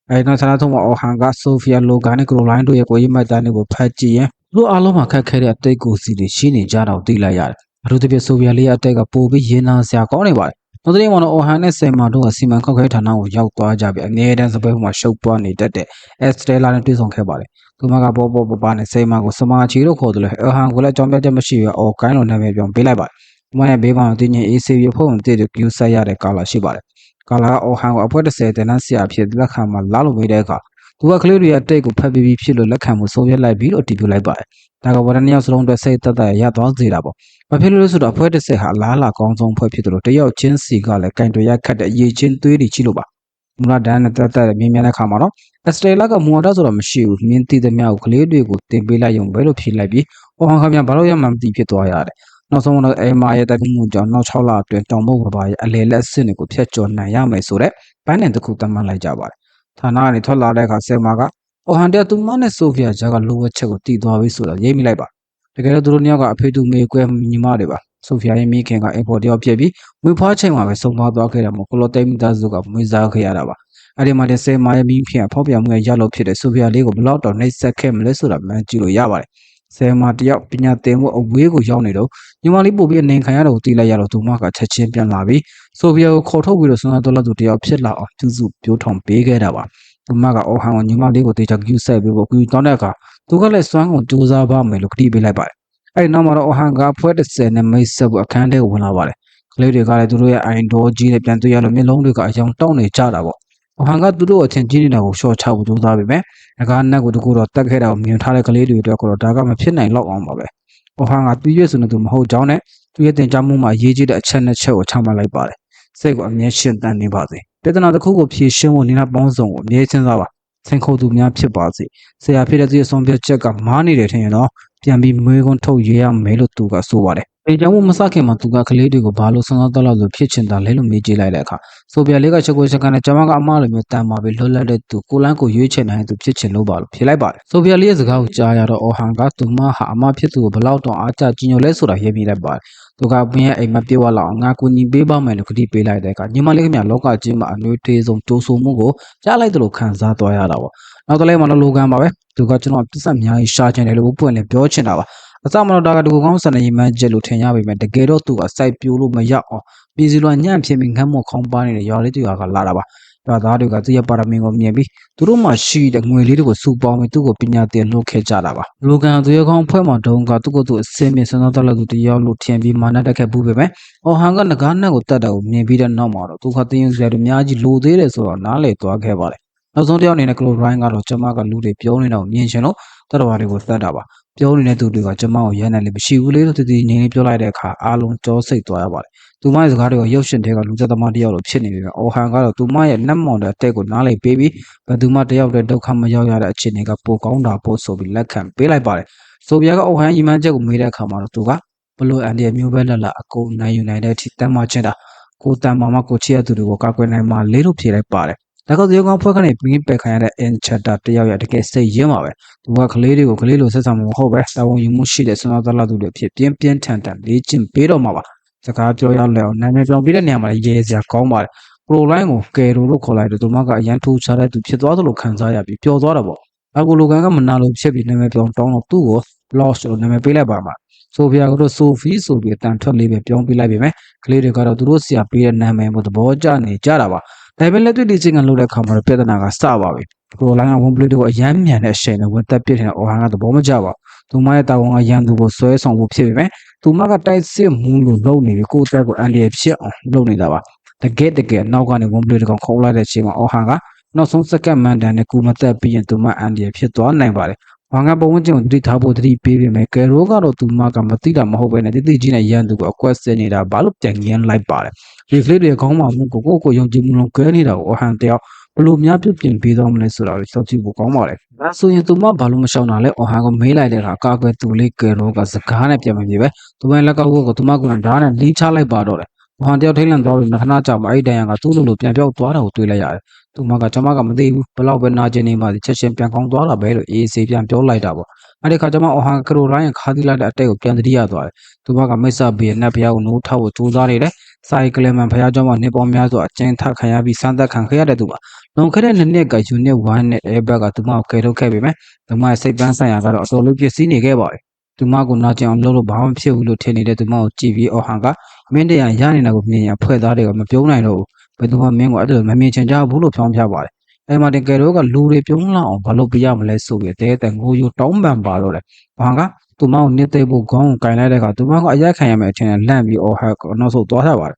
အဲဒီနောက်ဆန္ဒထုံးမှာအော်ဟန်ကဆိုဖီယာလိုဂန်နဲ့ကရိုလိုင်းတို့ရဲ့ကိုရေးမှတ်တမ်းတွေကိုဖတ်ကြည့်ရင်သူတို့အားလုံးမှာခက်ခဲတဲ့အတိတ်ကိုစီတွေရှိနေကြတာကိုသိလိုက်ရတယ်အထူးသဖြင့်ဆိုဖီယာလေးရဲ့အတိတ်ကပိုပြီးရင်နာစရာကောင်းနေပါတယ်နောက်တစ်နေ့မှာတော့အော်ဟန်နဲ့ဆယ်မာတို့ကစီမံခောက်ခဲဌာနကိုရောက်သွားကြပြီးအငြင်းတန်းစပွဲမှာရှုပ်ပွားနေတတ်တဲ့အက်စတဲလာနဲ့တွေ့ဆုံခဲ့ပါတယ်သူမကပေါ်ပနဲ့ဆယ်မာကိုစမာချီလို့ခေါ်တယ်လေအော်ဟန်ကိုလည်းအကြောင်းပြချက်မရှိဘဲအော်ကိုင်းလိုနာမည်ပြောင်းပေးလိုက်ပါတယ်သူမရဲ့ဘေးမှာတင်းချင်းအေးဆေးပြီးဖုန်းတည်တူကျူဆက်ရတဲ့ကာလာရှိပါတယ်ကာလာကအော်ဟန်ကိုအဖွဲ30တင်တန်းဆရာဖြစ်လက်ခံမှာလာလို့မေးတဲ့အခါသူကကလေးတွေရဲ့အတိတ်ကိုဖတ်ပြီးဖြစ်လို့လက်ခံမှုဆုံးဖြတ်လိုက်ပြီးလို့တည်ပြလိုက်ပါတယ်ဒါကဝရဏယောက်စလုံးအတွက်စိတ်သက်သာရသွားစေတာပေါ့ဘာဖြစ်လို့လဲဆိုတော့အဖွဲ30ဟာအလားလာကောင်းဆုံးဖွဲ့ဖြစ်တယ်လို့တယောက်ချင်းစီကလည်းကင်တွေရခတ်တဲ့အရေးချင်းသွေးတွေချိလို့ပါမူလာဒန်နဲ့တက်မြင်မြန်တဲ့ခါမှာတော့အက်စတေလာကမူဝါဒဆိုတာမရှိဘူးမြင်းတီးသမျှကိုကလေးတွေကိုတင်ပေးလိုက်ရုံပဲလို့ဖြေလိုက်ပြီးအော်ဟန်ခင်ဗျာဘာလို့ရမှမသိဖြစ်သွားရတယ်နောက်ဆုံးတော့အိမ်မာရဲ့တိုက်မှုကြောင့်နောက်6လအတွင်းတောင်မုတ်ကဘာရဲ့အလေလက်အစ်စ်တွေကိုဖျက်ကျော်နိုင်ရမယ်ဆိုတဲ့ဘိုင်းနယ်တစ်ခုတတ်မှတ်လိုက်ကြပါတယ်ဌာနကနေထွက်လာတဲ့အခါဆယ်မာကအော်ဟန်တဲ့သူမနဲ့ဆိုဖီယာဂျာကလိုဝက်ချက်ကိုတည်သွားပြီဆိုတာရိပ်မိလိုက်ပါတကယ်တော့သူတို့နှစ်ယောက်ကအဖေတူမေကွဲညီမတွေပါဆိုဖီယာရဲ့မိခင်ကအိမ်ပေါ်တယောက်ပြက်ပြီးမွေးဖွားချိန်မှာပဲဆုံးသွားခဲ့တယ်မို့ကလိုတိတ်မိသားစုကမွေးစားခဲ့ရတာပါအဲ့ဒီမှာတဲ့ဆယ်မာရဲ့မိခင်ကဖောက်ပြန်မှုရဲ့ရလို့ဖြစ်တဲ့ဆိုဖီယာလေးကိုဘယ်တော့နှိပ်စက်ခဲ့မလဲဆိုတာမှန်းကြည့်လို့ရပါတယ်ဆယ်မာတယောက်ပညာသင်မှုအဝေးကိုရောက်နေတော့ညီမလေးပို့ပြီးအနေခံရတော့တီးလိုက်ရတော့သူမကချက်ချင်းပြန်လာပြီးဆိုဖီယာကိုခေါ်ထုတ်ပြီးတော့ဆွမ်းတော်လက်သူတယောက်ဖြစ်လာအောင်ပြုစုပြိုးထောင်ပေးခဲ့တာပါသူမကအော်ဟန်ကိုညီမလေးကိုတေချာကျူးဆက်ပြီးကိုကျူးတောင်းတဲ့အခါသူကလည်းစွမ်းကိုစူးစမ်းပါမယ်လို့ကတိပေးလိုက်ပါတယ်အဲ့ဒီနောက်မှာတော့အော်ဟန်ကဖွဲ30နဲ့မိတ်ဆက်ဖို့အခန်းထဲကိုဝင်လာပါတယ်ကလေးတွေကလည်းသူတို့ရဲ့အိုင်ဒေါ်ကြီးနဲ့ပြန်တွေ့ရလို့မျက်လုံးတွေကအယောင်တောင်းနေကြတာပေါ့အော်ဟန်ကသူတို့အချင်းကြီးနေတာကိုရှော့ချဖို့ကြိုးစားပေမဲ့ငကားနက်ကိုတကူတော့တက်ခဲ့တာကိုမြင်ထားတဲ့ကလေးတွေအတွက်ကတော့ဒါကမဖြစ်နိုင်တော့အောင်ပါပဲအော်ဟန်ကသူ့ရဲ့ဆိုနေသူမဟုတ်ကြောင်းနဲ့သူ့ရဲ့တင် जा မှုမှာအရေးကြီးတဲ့အချက်နဲ့ချက်ကိုချမှတ်လိုက်ပါတယ်စိတ်ကိုအမြဲရှင်းတန်နေပါစေပြဿနာတစ်ခုကိုဖြေရှင်းဖို့နေနာပေါင်းစုံကိုအမြဲစဉ်းစားပါဆင်ခုံသူများဖြစ်ပါစေဆရာဖြစ်တဲ့သူရဲ့ဆုံးဖြတ်ချက်ကမားနေတယ်ထင်ရင်တော့ပြန်ပြီးမွေးခွန်းထုတ်ရရမယ်လို့သူကဆိုပါတယ်အိမ်ကြောင့်မစခင်မှာသူကကလေးတွေကိုဘာလို့ဆွမ်းစားတော့လို့ဖြစ်ချင်တာလဲလို့မေးကြည့်လိုက်တဲ့အခါဆိုပြလေးကချက်ကိုချက်ကနေကျမကအမားလိုမျိုးတန်ပါပြီးလွတ်လပ်တဲ့သူကိုလန်းကိုရွေးချယ်နိုင်သူဖြစ်ချင်လို့ပါလို့ဖြေလိုက်ပါတယ်ဆိုပြလေးရဲ့စကားကိုကြားရတော့အော်ဟန်ကသူမဟာအမဖြစ်သူကိုဘလောက်တောင်အားကျကြီးညိုလဲဆိုတာရေးမိလိုက်ပါတယ်သူကပင်ရဲ့အိမ်မပြေဝလာအောင်ငါကူညီပေးပါမယ်လို့ကတိပေးလိုက်တဲ့အခါညီမလေးကမြလောကကြီးမှာအနှွေးထေးဆုံးတိုးဆိုမှုကိုကြားလိုက်တယ်လို့ခံစားသွားရတာပေါ့နောက်တစ်လဲမှာတော့လိုကန်ပါပဲသူကကျွန်တော်ပြဿနာအများကြီးရှာချင်တယ်လို့ပွင့်လင်းပြောချင်တာပါအစမှတော့ဒါကဒီကောင်းစနေမှန်းချက်လို့ထင်ရပေမဲ့တကယ်တော့သူကစိုက်ပြိုးလို့မရအောင်ပြည်စီလွန်ညံ့ဖြစ်ပြီးငတ်မော့ခေါင်းပါနေတဲ့ရွာလေးတူကလာတာပါရွာသားတွေကသူ့ရဲ့ပါရမီကိုမြင်ပြီးသူတို့မှရှိတဲ့ငွေလေးတွေကိုစုပေါင်းပြီးသူ့ကိုပညာသင်လုပ်ခဲ့ကြတာပါလူကန်သူရဲ့ကောင်းဖွဲ့မှာတုန်းကသူ့ကိုယ်သူအစင်းမြင့်စမ်းတော်လို့သူတယောက်လို့ထင်ပြီးမာနတက်ခဲ့ဘူးပေမဲ့အော်ဟန်ကငကားနက်ကိုတတ်တာကိုမြင်ပြီးတဲ့နောက်မှာတော့သူကတင်းယူစရာတွေအများကြီးလိုသေးတယ်ဆိုတော့နားလေသွားခဲ့ပါတယ်နောက်ဆုံးတယောက်အနေနဲ့ကလိုရိုင်းကတော့ကျမကလူတွေပြောနေတာကိုမြင်ရှင်လို့တတော်ဘာတွေကိုသတ်တာပါပြောနေတဲ့သူတွေကကျမကိုရမ်းတယ်လေမရှိဘူးလေလို့တည်ငြိမ်လေးပြောလိုက်တဲ့အခါအားလုံးကြောစိတ်သွားရပါတယ်သူမရဲ့စကားတွေကရုပ်ရှင်တွေကလူသက်သမားတယောက်လိုဖြစ်နေပြီပဲအော်ဟန်ကတော့သူမရဲ့နတ်မောင်တဲ့အတက်ကိုနားလေပေးပြီးဘယ်သူမှတယောက်တည်းဒုက္ခမရောက်ရတဲ့အခြေအနေကပိုကောင်းတာပို့ဆိုပြီးလက်ခံပေးလိုက်ပါတယ်ဆိုဗီယက်ကအော်ဟန်ညီမချက်ကိုမေးတဲ့အခါမှာတော့သူကဘလို့အန်ဒီရဲ့မျိုးပဲလက်လာအကုန်နိုင်ယူနိုင်တဲ့အထိတမ်းမှချင်းတာကိုတန်မာမကိုချစ်ရသူတွေကိုကာကွယ်နိုင်မှလေးလို့ဖြေလိုက်ပါတယ်ဒါကသေကောင်ဖွဲ့ကနေပြင်းပယ်ခံရတဲ့အင်ချက်တာတယောက်ရတကယ်စိတ်ရင်းပါပဲသူကကလေးတွေကိုကလေးလိုဆက်ဆံမှုမဟုတ်ပဲတာဝန်ယူမှုရှိတဲ့ဆွမ်းသားသူတွေအဖြစ်ပြင်းထန်လေ့ကျင့်ပေးတော့မှာပါစကားပြောရလဲအောင်နာမည်ပြောင်းပြီးတဲ့နေရာမှာရဲစရာကောင်းပါတယ်ပရိုလိုင်းကိုကယ်ရိုလို့ခေါ်လိုက်တယ်သူမကအရန်ထိုးချတဲ့သူဖြစ်သွားသလိုခံစားရပြီးပျော်သွားတာပေါ့အခုလိုကန်ကမနာလို့ဖြစ်ပြီးနာမည်ပြောင်းတောင်းတော့သူ့ကို loss လို့နာမည်ပေးလိုက်ပါမှာဆိုဖီယာကတော့ဆိုဖီဆိုပြီးအတန်ထွက်လေးပဲပြောင်းပေးလိုက်ပြီမယ်ကလေးတွေကတော့သူတို့ဆရာပေးတဲ့နာမည်ကိုသဘောကျနေကြတာပါဒါပေမဲ့လက်တွေ့ဒီချင်းကလုပ်တဲ့အခါမှာပြဿနာကစပါပြီပရိုလိုင်းကဝန်ပလေးတွေကိုအရန်မြန်တဲ့အချိန်နဲ့ဝင်တက်ပစ်နေတဲ့အော်ဟန်ကသဘောမကျပါဘူးသူမရဲ့တာဝန်ကရန်သူကိုဆွဲဆောင်ဖို့ဖြစ်ပေမဲ့သူမကတိုက်စစ်မှုလို့လုပ်နေပြီးကိုယ့်အသက်ကိုအန်ဒီရဖြစ်အောင်လုပ်နေတာပါတကယ်နောက်ကနေဝန်ပလေးတွေကခုံလိုက်တဲ့အချိန်မှာအော်ဟန်ကနောက်ဆုံးစက္ကန့်မှန်တန်နဲ့ကူမသက်ပြီးရင်သူမအန်ဒီရဖြစ်သွားနိုင်ပါတယ်ဘာငါပုံဝင်ကျုံတတိထားဖို့တတိပေးပေမဲ့ကယ်ရိုကတော့သူမကမသိတာမဟုတ်ပဲနဲ့တိတိကြီးနဲ့ရန်သူကိုအကွက်ဆဲနေတာဘာလို့ပြန်ငင်းလိုက်ပါတယ်ဒီကလေးတွေခေါင်းမှာမှုကိုယုံကြည်မှုလုံးကဲနေတာကိုအဟန်တယောက်ဘလို့များပြုပြင်ပေးတော့မလဲဆိုတာကိုစောင့်ကြည့်ဖို့ကောင်းပါတယ်ဒါဆိုရင်သူမဘာလို့မရှောင်တာလဲအဟန်ကိုမေးလိုက်တဲ့အခါကာကွယ်သူလေးကယ်ရိုကစကားနဲ့ပြန်မပြေပဲသူမလက်ကကိုသူမကဓာတ်နဲ့လီးချလိုက်ပါတော့တယ် ဟန်တယောက်ထိလန့်သွားပြီးခဏကြာမှအဲ့တန်ရကသူ့လိုပြန်ပြောက်သွားတာကိုတွေးလိုက်ရတယ်သူမကကျွန်မကမသိဘူးဘလောက်ပဲနာကျင်နေမှချက်ချင်းပြန်ကောင်းသွားတာပဲလို့အေးစေးပြန်ပြောလိုက်တာပေါ့အဲ့ဒီခါကျမဟန်ကရိုလိုင်းခါသီလာတဲ့အတိတ်ကိုပြန်တတိယသွားတယ်သူမကမိတ်ဆက်ပြီးနတ်ဖျားကိုနိုးထောက်ဖို့ကြိုးစားနေတယ်စာရီကလမန်ဖျားကျောင်းမှာနေပေါ်များစွာအကျဉ်းထခံရပြီးစမ်းသပ်ခံခဲ့ရတဲ့သူပါလွန်ခဲ့တဲ့နှစ်ကယူနစ်1နဲ့အဲဘက်ကသူမကိုကယ်ထုတ်ခဲ့ပေမဲ့သူမရဲ့စိတ်ပန်းဆိုင်ရာကတော့အတော်လေးပြည့်စည်နေခဲ့ပါတယ်သူမကိုနာကျင်အောင်လုပ်လို့ဘာမှမဖြစ်ဘူးလို့ထင်နေတဲ့သူမကိုကြည့်ပြီးဟန်ကမင်းတရားရနေတာကိုမြင်ရင်အဖွဲ့သားတွေကမပြုံးနိုင်တော့ဘူးဘယ်သူမှမင်းကိုအဲ့လိုမမြင်ချင်ကြဘူးလို့ဖြောင်းပြပါတယ်အဲ့မှာတင်ကယ်တော့ကလူတွေပြုံးလောက်အောင်ဘာလို့ပြရမလဲဆိုပြီးတဲငိုယူတောင်းပန်ပါတော့တယ်ဟန်ကသူမကိုနစ်သိဖို့ခေါင်းကိုကင်လိုက်တဲ့အခါသူမကအရက်ခံရမယ်အထင်နဲ့လန့်ပြီးဟန်ကနောက်ဆုံးသွားထားပါတယ်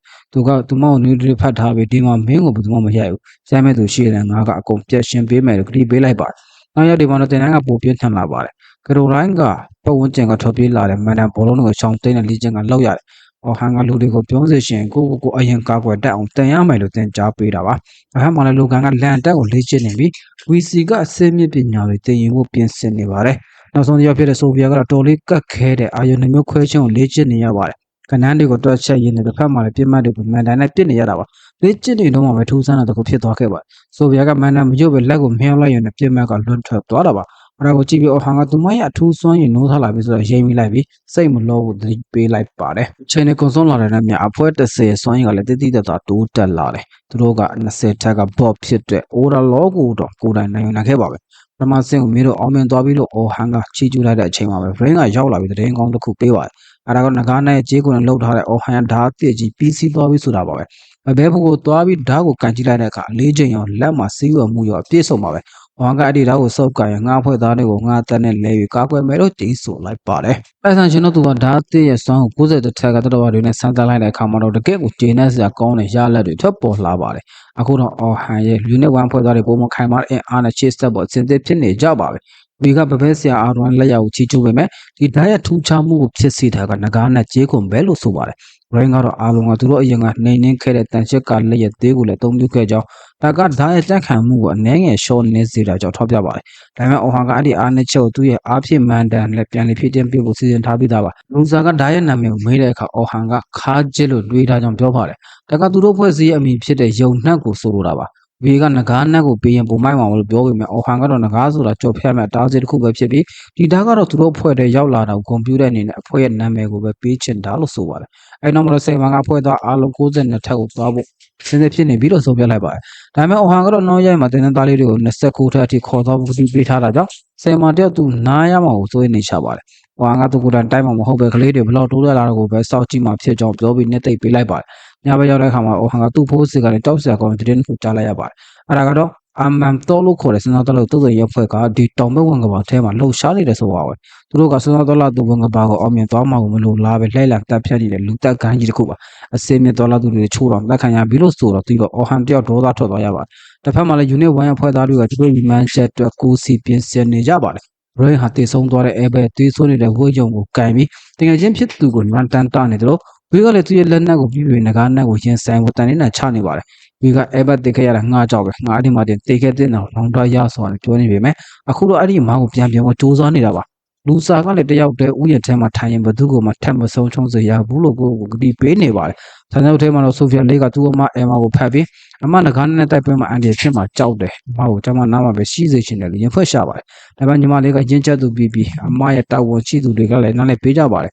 သူမကိုနျူထရီဖတ်ထားပြီးဒီမှာမင်းကိုဘယ်သူမှမရိုက်ဘူးရိုက်မဲ့သူရှိတယ်ငါကအကုန်ပြက်ရှင်းပေးမယ်လို့ကြိပေးလိုက်ပါတယ်နောက်ရက်ဒီမှာတော့တင်တိုင်းကပိုပြင်းထန်လာပါတယ်ကရိုလိုင်းကပတ်ဝန်းကျင်ကထွက်ပြေးလာတဲ့မန်ဒန်ဘောလုံးတွေကိုရှောင်းသိမ်းတဲ့လီကျင်ကလောက်ရတယ်ဟန်ကလူတွေကိုပြောစေရှင်ကိုအရင်ကာကွယ်တတ်အောင်တင်ရမယ်လို့တင်ကြားပေးတာပါအခါမှလည်းလူကန်ကလန်တက်ကိုလေ့ကျင့်နေပြီးဝီစီကအစင်းမြင့်ပညာတွေသင်ယူဖို့ပြင်ဆင်နေပါတယ်နောက်ဆုံးတရားဖြစ်တဲ့ဆိုဗီယက်ကတော့တော်လေးကတ်ခဲတဲ့အာယုန်နှမျိုးခွဲခြင်းကိုလေ့ကျင့်နေရပါတယ်ကနန်းတွေကိုတွက်ချက်ရင်းနဲ့တစ်ဖက်မှာလည်းပြစ်မှတ်တွေကိုမန်ဒန်နဲ့ပြစ်နေရတာပါလေ့ကျင့်နေတော့မှပဲထူးဆန်းတဲ့တစ်ခုဖြစ်သွားခဲ့ပါတယ်ဆိုဗီယက်ကမန်ဒန်မရွတ်ပဲလက်ကိုမြှောက်လိုက်ရင်ပြစ်မှတ်ကလွတ်ထွက်သွားတာပါအဲ့ဒါကိုကြည့်ပြီးဟန်ကသူမရဲ့အထူးစွမ်းရည်နိုးထားလာပြီဆိုတော့ရိမ့်မိလိုက်ပြီးစိတ်မလောဘူးသတိပေးလိုက်ပါတယ်အချိန်နဲ့ကွန်ဆုံးလာတဲ့မြအဖွဲ့30စွမ်းရည်ကလည်းတိတိတတ်တာတိုးတက်လာတယ်သူတို့က20ထက်ကဘော့ဖြစ်တဲ့ overall ကိုတော့ကိုယ်တိုင်နိုင်နိုင်ခဲ့ပါပဲပထမဆင့်ကိုမင်းတို့အောင်မြင်သွားပြီလို့ဟန်ကချီးကျူးလိုက်တဲ့အချိန်မှာပဲ brain ကရောက်လာပြီးတရင်ကောင်းတစ်ခုပေးပါတယ်အဲ့ဒါကငကားနဲ့ကြေးကိုလှုပ်ထားတဲ့ဟန်ဓာတ်ပြည့်ကြီးပြီးစီးသွားပြီဆိုတာပါပဲဘဲဖို့ကိုသွားပြီးဓာတ်ကိုကန်ကြည့်လိုက်တဲ့အခါ၄ချိန်ရောလက်မှာစီးရမှုရောအပြည့်စုံပါပဲဟန်ကအဲ့ဒီဓာတ်ကိုစုပ်ကန်ရငါဖွဲ့သားတွေကိုငါတက်နဲ့လဲပြီးကာကွယ်မယ်လို့တီးဆိုလိုက်ပါတယ်အဲ့ဆန်ရှင်တို့သူကဓာတ်သစ်ရဲ့စွမ်းကို90ထက်ကတတော်တွေနဲ့စမ်းသပ်လိုက်တဲ့အခါမှာတော့တကယ့်ကိုကျေနပ်စရာကောင်းတဲ့ရလဒ်တွေထွက်ပေါ်လာပါတယ်အခုတော့ဟန်ရဲ့ unit 1ဖွဲ့သားတွေပုံမခိုင်မာတဲ့အင်အားနဲ့ချစ်စက်ပေါ်အစဉ်သစ်ဖြစ်နေကြပါပဲဒီကပပဲဆရာအားလုံးလက်ရကိုချီချိုးပေမဲ့ဒီဓာတ်ရဲ့ထူးခြားမှုကိုဖြစ်စေတာကငကားနဲ့ကြေးကုန်ပဲလို့ဆိုပါတယ်။ Brain ကတော့အားလုံးကသူတို့အရင်ကနှိမ်နှင်းခဲ့တဲ့တန်ချက်ကလက်ရသေးကိုလည်းအသုံးပြုခဲ့ကြောင်းဒါကဓာတ်ရဲ့တက်ခံမှုကိုအနည်းငယ်ရှော့နေစေတာကြောင့်ထောက်ပြပါတယ်။ဒါပေမဲ့ဟန်ကအဲ့ဒီအားနည်းချက်ကိုသူ့ရဲ့အားဖြင့်မန်ဒန်နဲ့ပြန်လည်ဖြည့်တင်းပြဖို့စီစဉ်ထားပြီးသားပါ။လူစားကဓာတ်ရဲ့နာမည်ကိုမေးတဲ့အခါဟန်ကခါးကျစ်လို့တွေးထားကြောင်းပြောပါတယ်။ဒါကသူတို့ဖွဲ့စည်းရဲ့အမည်ဖြစ်တဲ့ယုံနှက်ကိုဆိုလိုတာပါ။ဝေကငကားနက်ကိုပေးရင်ပုံမိုက်မှာလို့ပြောပေမဲ့ဟန်ကတော့ငကားဆိုတာကြော်ဖြတ်မဲ့တားစီတစ်ခုပဲဖြစ်ပြီးဒီဓာတ်ကတော့သူတို့ဖွဲ့တဲ့ရောက်လာတာကိုကွန်ပျူတာအနေနဲ့အဖွဲ့ရဲ့နာမည်ကိုပဲပေးချင်တာလို့ဆိုပါတယ်။အဲ့နောက်မှာစိတ်မှန်ကဖွဲ့သားအားလုံး62ထက်ကိုသွားဖို့စဉ်းစားဖြစ်နေပြီးတော့ဆုံးဖြတ်လိုက်ပါတယ်။ဒါပေမဲ့ဟန်ကတော့နောက်ရိုက်မှာတင်းသားလေးတွေကို29ထက်အထိခေါ်သွားဖို့ပေးထားတာကြောင့်စိတ်မှန်တယောက်သူနားရမှာကိုစိုးရိမ်နေချပါတယ်။ဟန်ကသူကတိုင်းမှာမဟုတ်ပဲကလေးတွေဘလောက်တိုးတက်လာတာကိုပဲစောင့်ကြည့်မှဖြစ်ကြောင်းပြောပြီးနှစ်သိမ့်ပေးလိုက်ပါတယ်။ညဘက်ရောက်တဲ့အခါမှာဟန်ကသူ့ဖိုးစီကလည်းတောက်ဆရာကောင်းတဲ့တင်းကိုကြားလိုက်ရပါတယ်။အဲ့ဒါကတော့အမန်တော်လို့ခေါ်တဲ့စင်တော်တော်သူ့ရဲ့ဖွဲ့ကဒီတောင်ဘက်ဝင်ကဘာထဲမှာလှုပ်ရှားနေတယ်ဆိုပါပဲသူတို့ကစင်တော်တော်သူဝင်ကဘာကိုအောင်မြင်သွားမှာကိုမလို့လားပဲလှိုက်လံတက်ဖြတ်နေတဲ့လူတက်ကိုင်းကြီးတစ်ခုပါအစင်းမြတော်လာသူတွေချိုးတော့တက်ခံရပြီးလို့ဆိုတော့သူကဟန်တယောက်ဒေါသထွက်သွားရပါတယ်တစ်ဖက်မှာလည်း unit 1ရဲ့ဖွဲ့သားတွေကသူတို့ဒီမန်ချက်အတွက်ကိုစီပြင်ဆင်နေကြပါတယ် brain ဟာတည်ဆုံးသွားတဲ့အဲဘက်သွေးဆိုးနေတဲ့ဝိုးယုံကိုကန်ပြီးတကယ်ချင်းဖြစ်သူကိုနန်တန်တနေတယ်လို့ဝေးကလည်းသူ့ရဲ့လက်နက်ကိုပြည့်ငကားနက်ကိုရင်ဆိုင်ဖို့တန်နေတာချနေပါတယ်ဝေကအဲဘတ်တေခဲ့ရတာငှားကြောက်ပဲငှားဒီမှာတင်တေခဲ့တဲ့နောက်လောင်တရဆိုတယ်ပြောနေပေမဲ့အခုတော့အဲ့ဒီမောင်ကိုပြန်ဖို့စူးစမ်းနေတာပါလူစာကလည်းတယောက်တည်းဥယျာဉ်ထဲမှာထိုင်ရင်ဘသူ့ကိုမှထပ်မဆုံးချုံးစေရဘူးလို့ကိုကတိပေးနေပါတယ်ဆန်ရောက်ထဲမှာတော့ဆိုဖီယာလေးကသူ့အမအဲမာကိုဖတ်ပြီးအမငကားနဲ့တိုက်ပွဲမှာအန်ဒီဖြစ်မှာကြောက်တယ်အမကိုကျွန်မနားမှာပဲရှိစေချင်တယ်လို့ရင်ဖွဲ့ရှာပါတယ်ဒါပေမဲ့ညီမလေးကရင်းချက်သူပြီးအမရဲ့တာဝန်ရှိသူတွေကလည်းနားနဲ့ပေးကြပါတယ်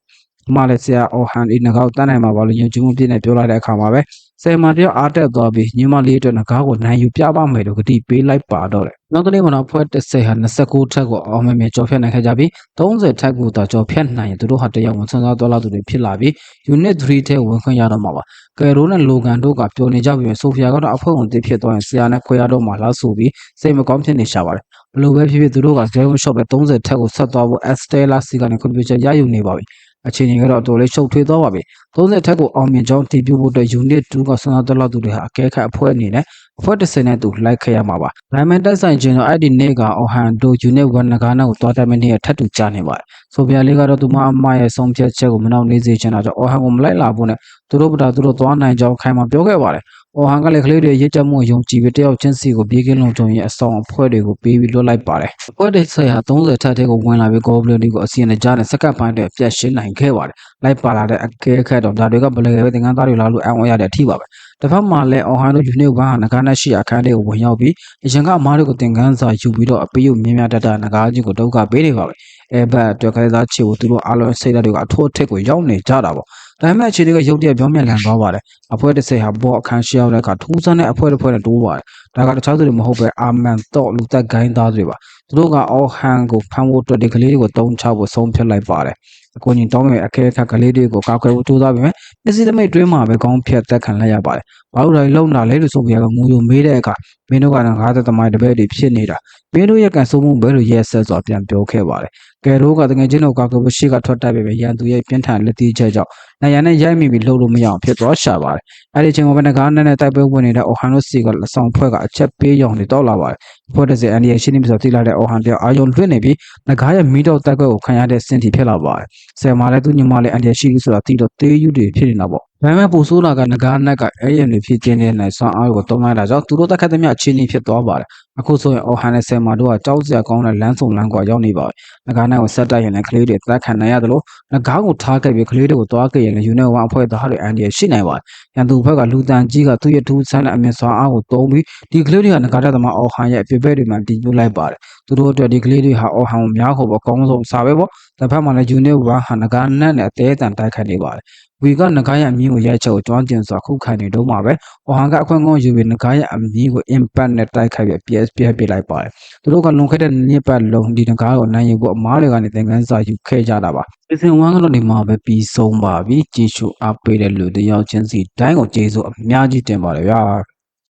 အမလည်းဆရာဟန်ဒီငကားကိုတန်းနိုင်မှာပါလို့ယုံကြည်မှုပြည့်နဲ့ပြောလိုက်တဲ့အခါမှာပဲဆယ်မတယောက်အားတက်သွားပြီးညီမလေးအတွက်ငကားကိုနိုင်ယူပြပါမယ်လို့ကတိပေးလိုက်ပါတော့တယ်နောက်တနေ့မှာတော့ဖွဲ့30ဟာ29ထက်ကိုအောင်မြင်ကြော်ဖြတ်နိုင်ခဲ့ကြပြီး30ထက်ကိုသာကြော်ဖြတ်နိုင်ရင်သူတို့ဟာတယောက်ဝန်ဆန်းစားသွားလာသူတွေဖြစ်လာပြီး unit 3ထဲဝင်ခွင့်ရတော့မှာပါကယ်ရိုနဲ့လိုဂန်တို့ကပြောနေကြပြီးဆိုဖီယာကတော့အဖွဲ့ဝင်တစ်ဖြစ်သွားရင်ဆရာနဲ့ခွဲရတော့မှာလားဆိုပြီးစိတ်မကောင်းဖြစ်နေရှာပါတယ်ဘလို့ပဲဖြစ်ဖြစ်သူတို့က zero shot ပဲ30ထက်ကိုဆက်သွားဖို့ Estella စီကနေကွန်ပျူတာရယူနေပါပြီအခြေအနေကတော့တော်လေးရှုပ်ထွေးသွားပါပြီ30ထက်ကိုအောင်မြင်ကြောင်းတည်ပြုဖို့အတွက် unit 2ကဆန္ဒတလောက်သူတွေဟာအကဲခတ်အဖွဲ့အနေနဲ့အဖွဲ့30နဲ့သူလိုက်ခဲ့ရမှာပါဒါပေမဲ့တက်ဆိုင်ခြင်းတော့အဲ့ဒီနေ့ကအော်ဟန်ဒို unit 1ငကားနာကိုတွားတက်မနေ့ထပ်တူကြားနေပါတယ်ဆိုဖီယာလေးကတော့သူမအမရဲ့ဆုံးဖြတ်ချက်ကိုမနှောင့်နှေးစေချင်တာကြောင့်အော်ဟန်ကိုမလိုက်လာဖို့နဲ့ သူတို့ပဒါသူတို့သွားနိုင်ကြောင်းခိုင်မာပြောခဲ့ပါတယ်။အော်ဟန်ကလည်းကလေးတွေရစ်ကြမှုယုံကြည်ပြီးတယောက်ချင်းစီကိုပြေးကင်းလုံခြုံရေးအဆောင်အဖွဲ့တွေကိုပေးပြီးလွတ်လိုက်ပါတယ်။အဖွဲ့တွေဆက်ဟာ30ထပ်တဲ့ကိုဝင်လာပြီးဂေါဘလင်တွေကိုအစီအနဲ့ကြားနဲ့စက္ကပ်ပိုင်းတွေပြတ်ရှင်းနိုင်ခဲ့ပါတယ်။လိုက်ပါလာတဲ့အကဲခတ်တော့ဒါတွေကဘယ်လိုပဲသင်္ကန်းသားတွေလာလို့အံ့ဩရတဲ့အထိပါပဲ။တစ်ဖက်မှာလည်းအော်ဟန်တို့ယူနီဘာဟာငကားနဲ့ရှိအခန်းတွေကိုဝင်ရောက်ပြီးအရင်ကအမားတွေကိုသင်္ကန်းစာယူပြီးတော့အပေးယူမြင်းများတတ်တာငကားကြီးကိုဒုက္ခပေးနေပါပဲ။အဲဘက်အတွက်ကလေးသားချေကိုသူတို့အားလုံးစိတ်ဓာတ်တွေကအထိုးအထက်ကိုရောက်နေကြတာပေါ့။ဒါပေမဲ့အခြေတွေကရုပ်တရက်ပြောင်းပြန်လန်သွားပါတယ်။အဖွဲ့တစ်စိတ်ဟာဘောအခန်းရှိရောက်တဲ့အခါထူးဆန်းတဲ့အဖွဲ့တစ်ဖွဲ့နဲ့တိုးပါတယ်။ဒါကတခြားသူတွေမဟုတ်ပဲအာမန်တော့လူသက်ဂိုင်းသားတွေပါ။သူတို့ကအော်ဟန်ကိုဖမ်းဖို့အတွက်ဒီကလေးတွေကိုတုံးချဖို့ဆုံးဖြတ်လိုက်ပါတယ်။အကူကြီးတောင်းမဲ့အခဲခက်ကလေးတွေကိုကာကွယ်ဖို့ကြိုးစားပေမဲ့မျက်စိသမိတ်တွင်းမှာပဲကောင်းဖြတ်သက်ခံလိုက်ရပါတယ်။ဘာလို့လဲလုံတာလဲလို့ဆိုပြရကငူယုံမေးတဲ့အခါမင်းတို့ကလည်းငါးသက်သမိုင်းတပည့်တွေဖြစ်နေတာမင်းတို့ရဲ့ကန်ဆိုးမှုပဲလို့ရဲဆက်စွာပြန်ပြောခဲ့ပါတယ်။ကဲတို့ကတကယ်ချင်းတို့ကာကွယ်ဖို့ရှိကထွက်တက်ပေမဲ့ရန်သူရဲ့ပြင်းထန်လက်တီးချက်ကြောင့်နိုင်ရန်နဲ့ရိုက်မိပြီးလှုပ်လို့မရအောင်ဖြစ်သွားရှာပါတယ်။အဲဒီချိန်မှာပဲငကားနဲ့တိုက်ပွဲဝင်နေတဲ့အော်ဟန်တို့စီကလက်ဆောင်ဖွဲ့ကအချက်ပေးရောင်တွေတောက်လာပါတယ်။ဖွဲ့တဲ့စအန်ဒီရဲ့ရှင်းနေပြီဆိုသိလာတဲ့အော်ဟန်တယောက်အာယုံလွှင့်နေပြီးငကားရဲ့မီးတော့တက်ကွက်ကိုခံရတဲ့စင်တီဖြစ်လာပါတယ်။ဆယ်မာလည်းသူညီမလည်းအန်ဒီရှိလို့ဆိုတာသိတော့သေးယူတွေဖြစ်နေတာပေါ့။ဒါပေမဲ့ပူဆိုးလာကငကားနက်ကအဲ့ရံတွေဖြစ်ခြင်းနဲ့နိုင်ဆွမ်းအားကိုတုံးလိုက်တာကြောင့်သူတို့တက်ခတ်သမျှအခြေအနေဖြစ်သွားပါတယ်။အခုဆိုရင်အော်ဟန်နဲ့ဆယ်မာတို့ကကြောက်စရာကောင်းတဲ့လမ်းဆုံလမ်းကွာရောက်နေပါပြီ။ငကားနဲ့ကိုဆက်တိုက်ရင်လည်းကလေးတွေတက်ခံနိုင်ရတယ်လို့ငကားကိုထားခဲ့ပြီးကလေးတွေကိုတွားခဲ့ရင်လည်းယူနေဝမ်အဖွဲ့သားတွေအန်ဒီရှိနိုင်ပါတယ်။ရန်သူဘက်ကလူတန်ကြီးကသူ့ရဲ့ထူးဆန်းတဲ့အမြင့်စွာအားကိုတုံးပြီးဒီကလေးတွေကငကားတဲ့သမားအော်ဟန်ရဲ့အပြစ်ပဲတွေမှာတည်ညွှလိုက်ပါတယ်။သူတို့အတွက်ဒီကလေးတွေဟာအော်ဟန်ကိုများခုပေါ့အကောင်းဆုံးစာပဲပေါ့။တစ်ဖက်မှာလည်းယူနေဝမ်ဟာငကားနက်နဲ့အသေးအတန်တိုက်ခိုက်နေပါတယ်။ဝီကငကားရဲ့အမည်ကိုရိုက်ချက်ကိုကျွမ်းကျင်စွာခုခံနေတော့မှာပဲ။အော်ဟန်ကအခွင့်ကောင်းယူပြီးငကားရဲ့အမည်ကို impact နဲ့တိုက်ခိုက်ပြီး PS ပြပေးလိုက်ပါတယ်။သူတို့ကလွန်ခဲ့တဲ့နှစ်ပတ်လုံးဒီငကားကိုနိုင်ယူဖို့အမားတွေကနေသင်ခန်းစာယူခဲ့ကြတာပါ။ဒီစဉ်1ကတော့ဒီမှာပဲပြီးဆုံးပါပြီ။ကြည့်ရှုအားပေးတဲ့လူတယောက်ချင်းစီတိုင်းကိုကျေးဇူးအများကြီးတင်ပါတယ်ဗျာ။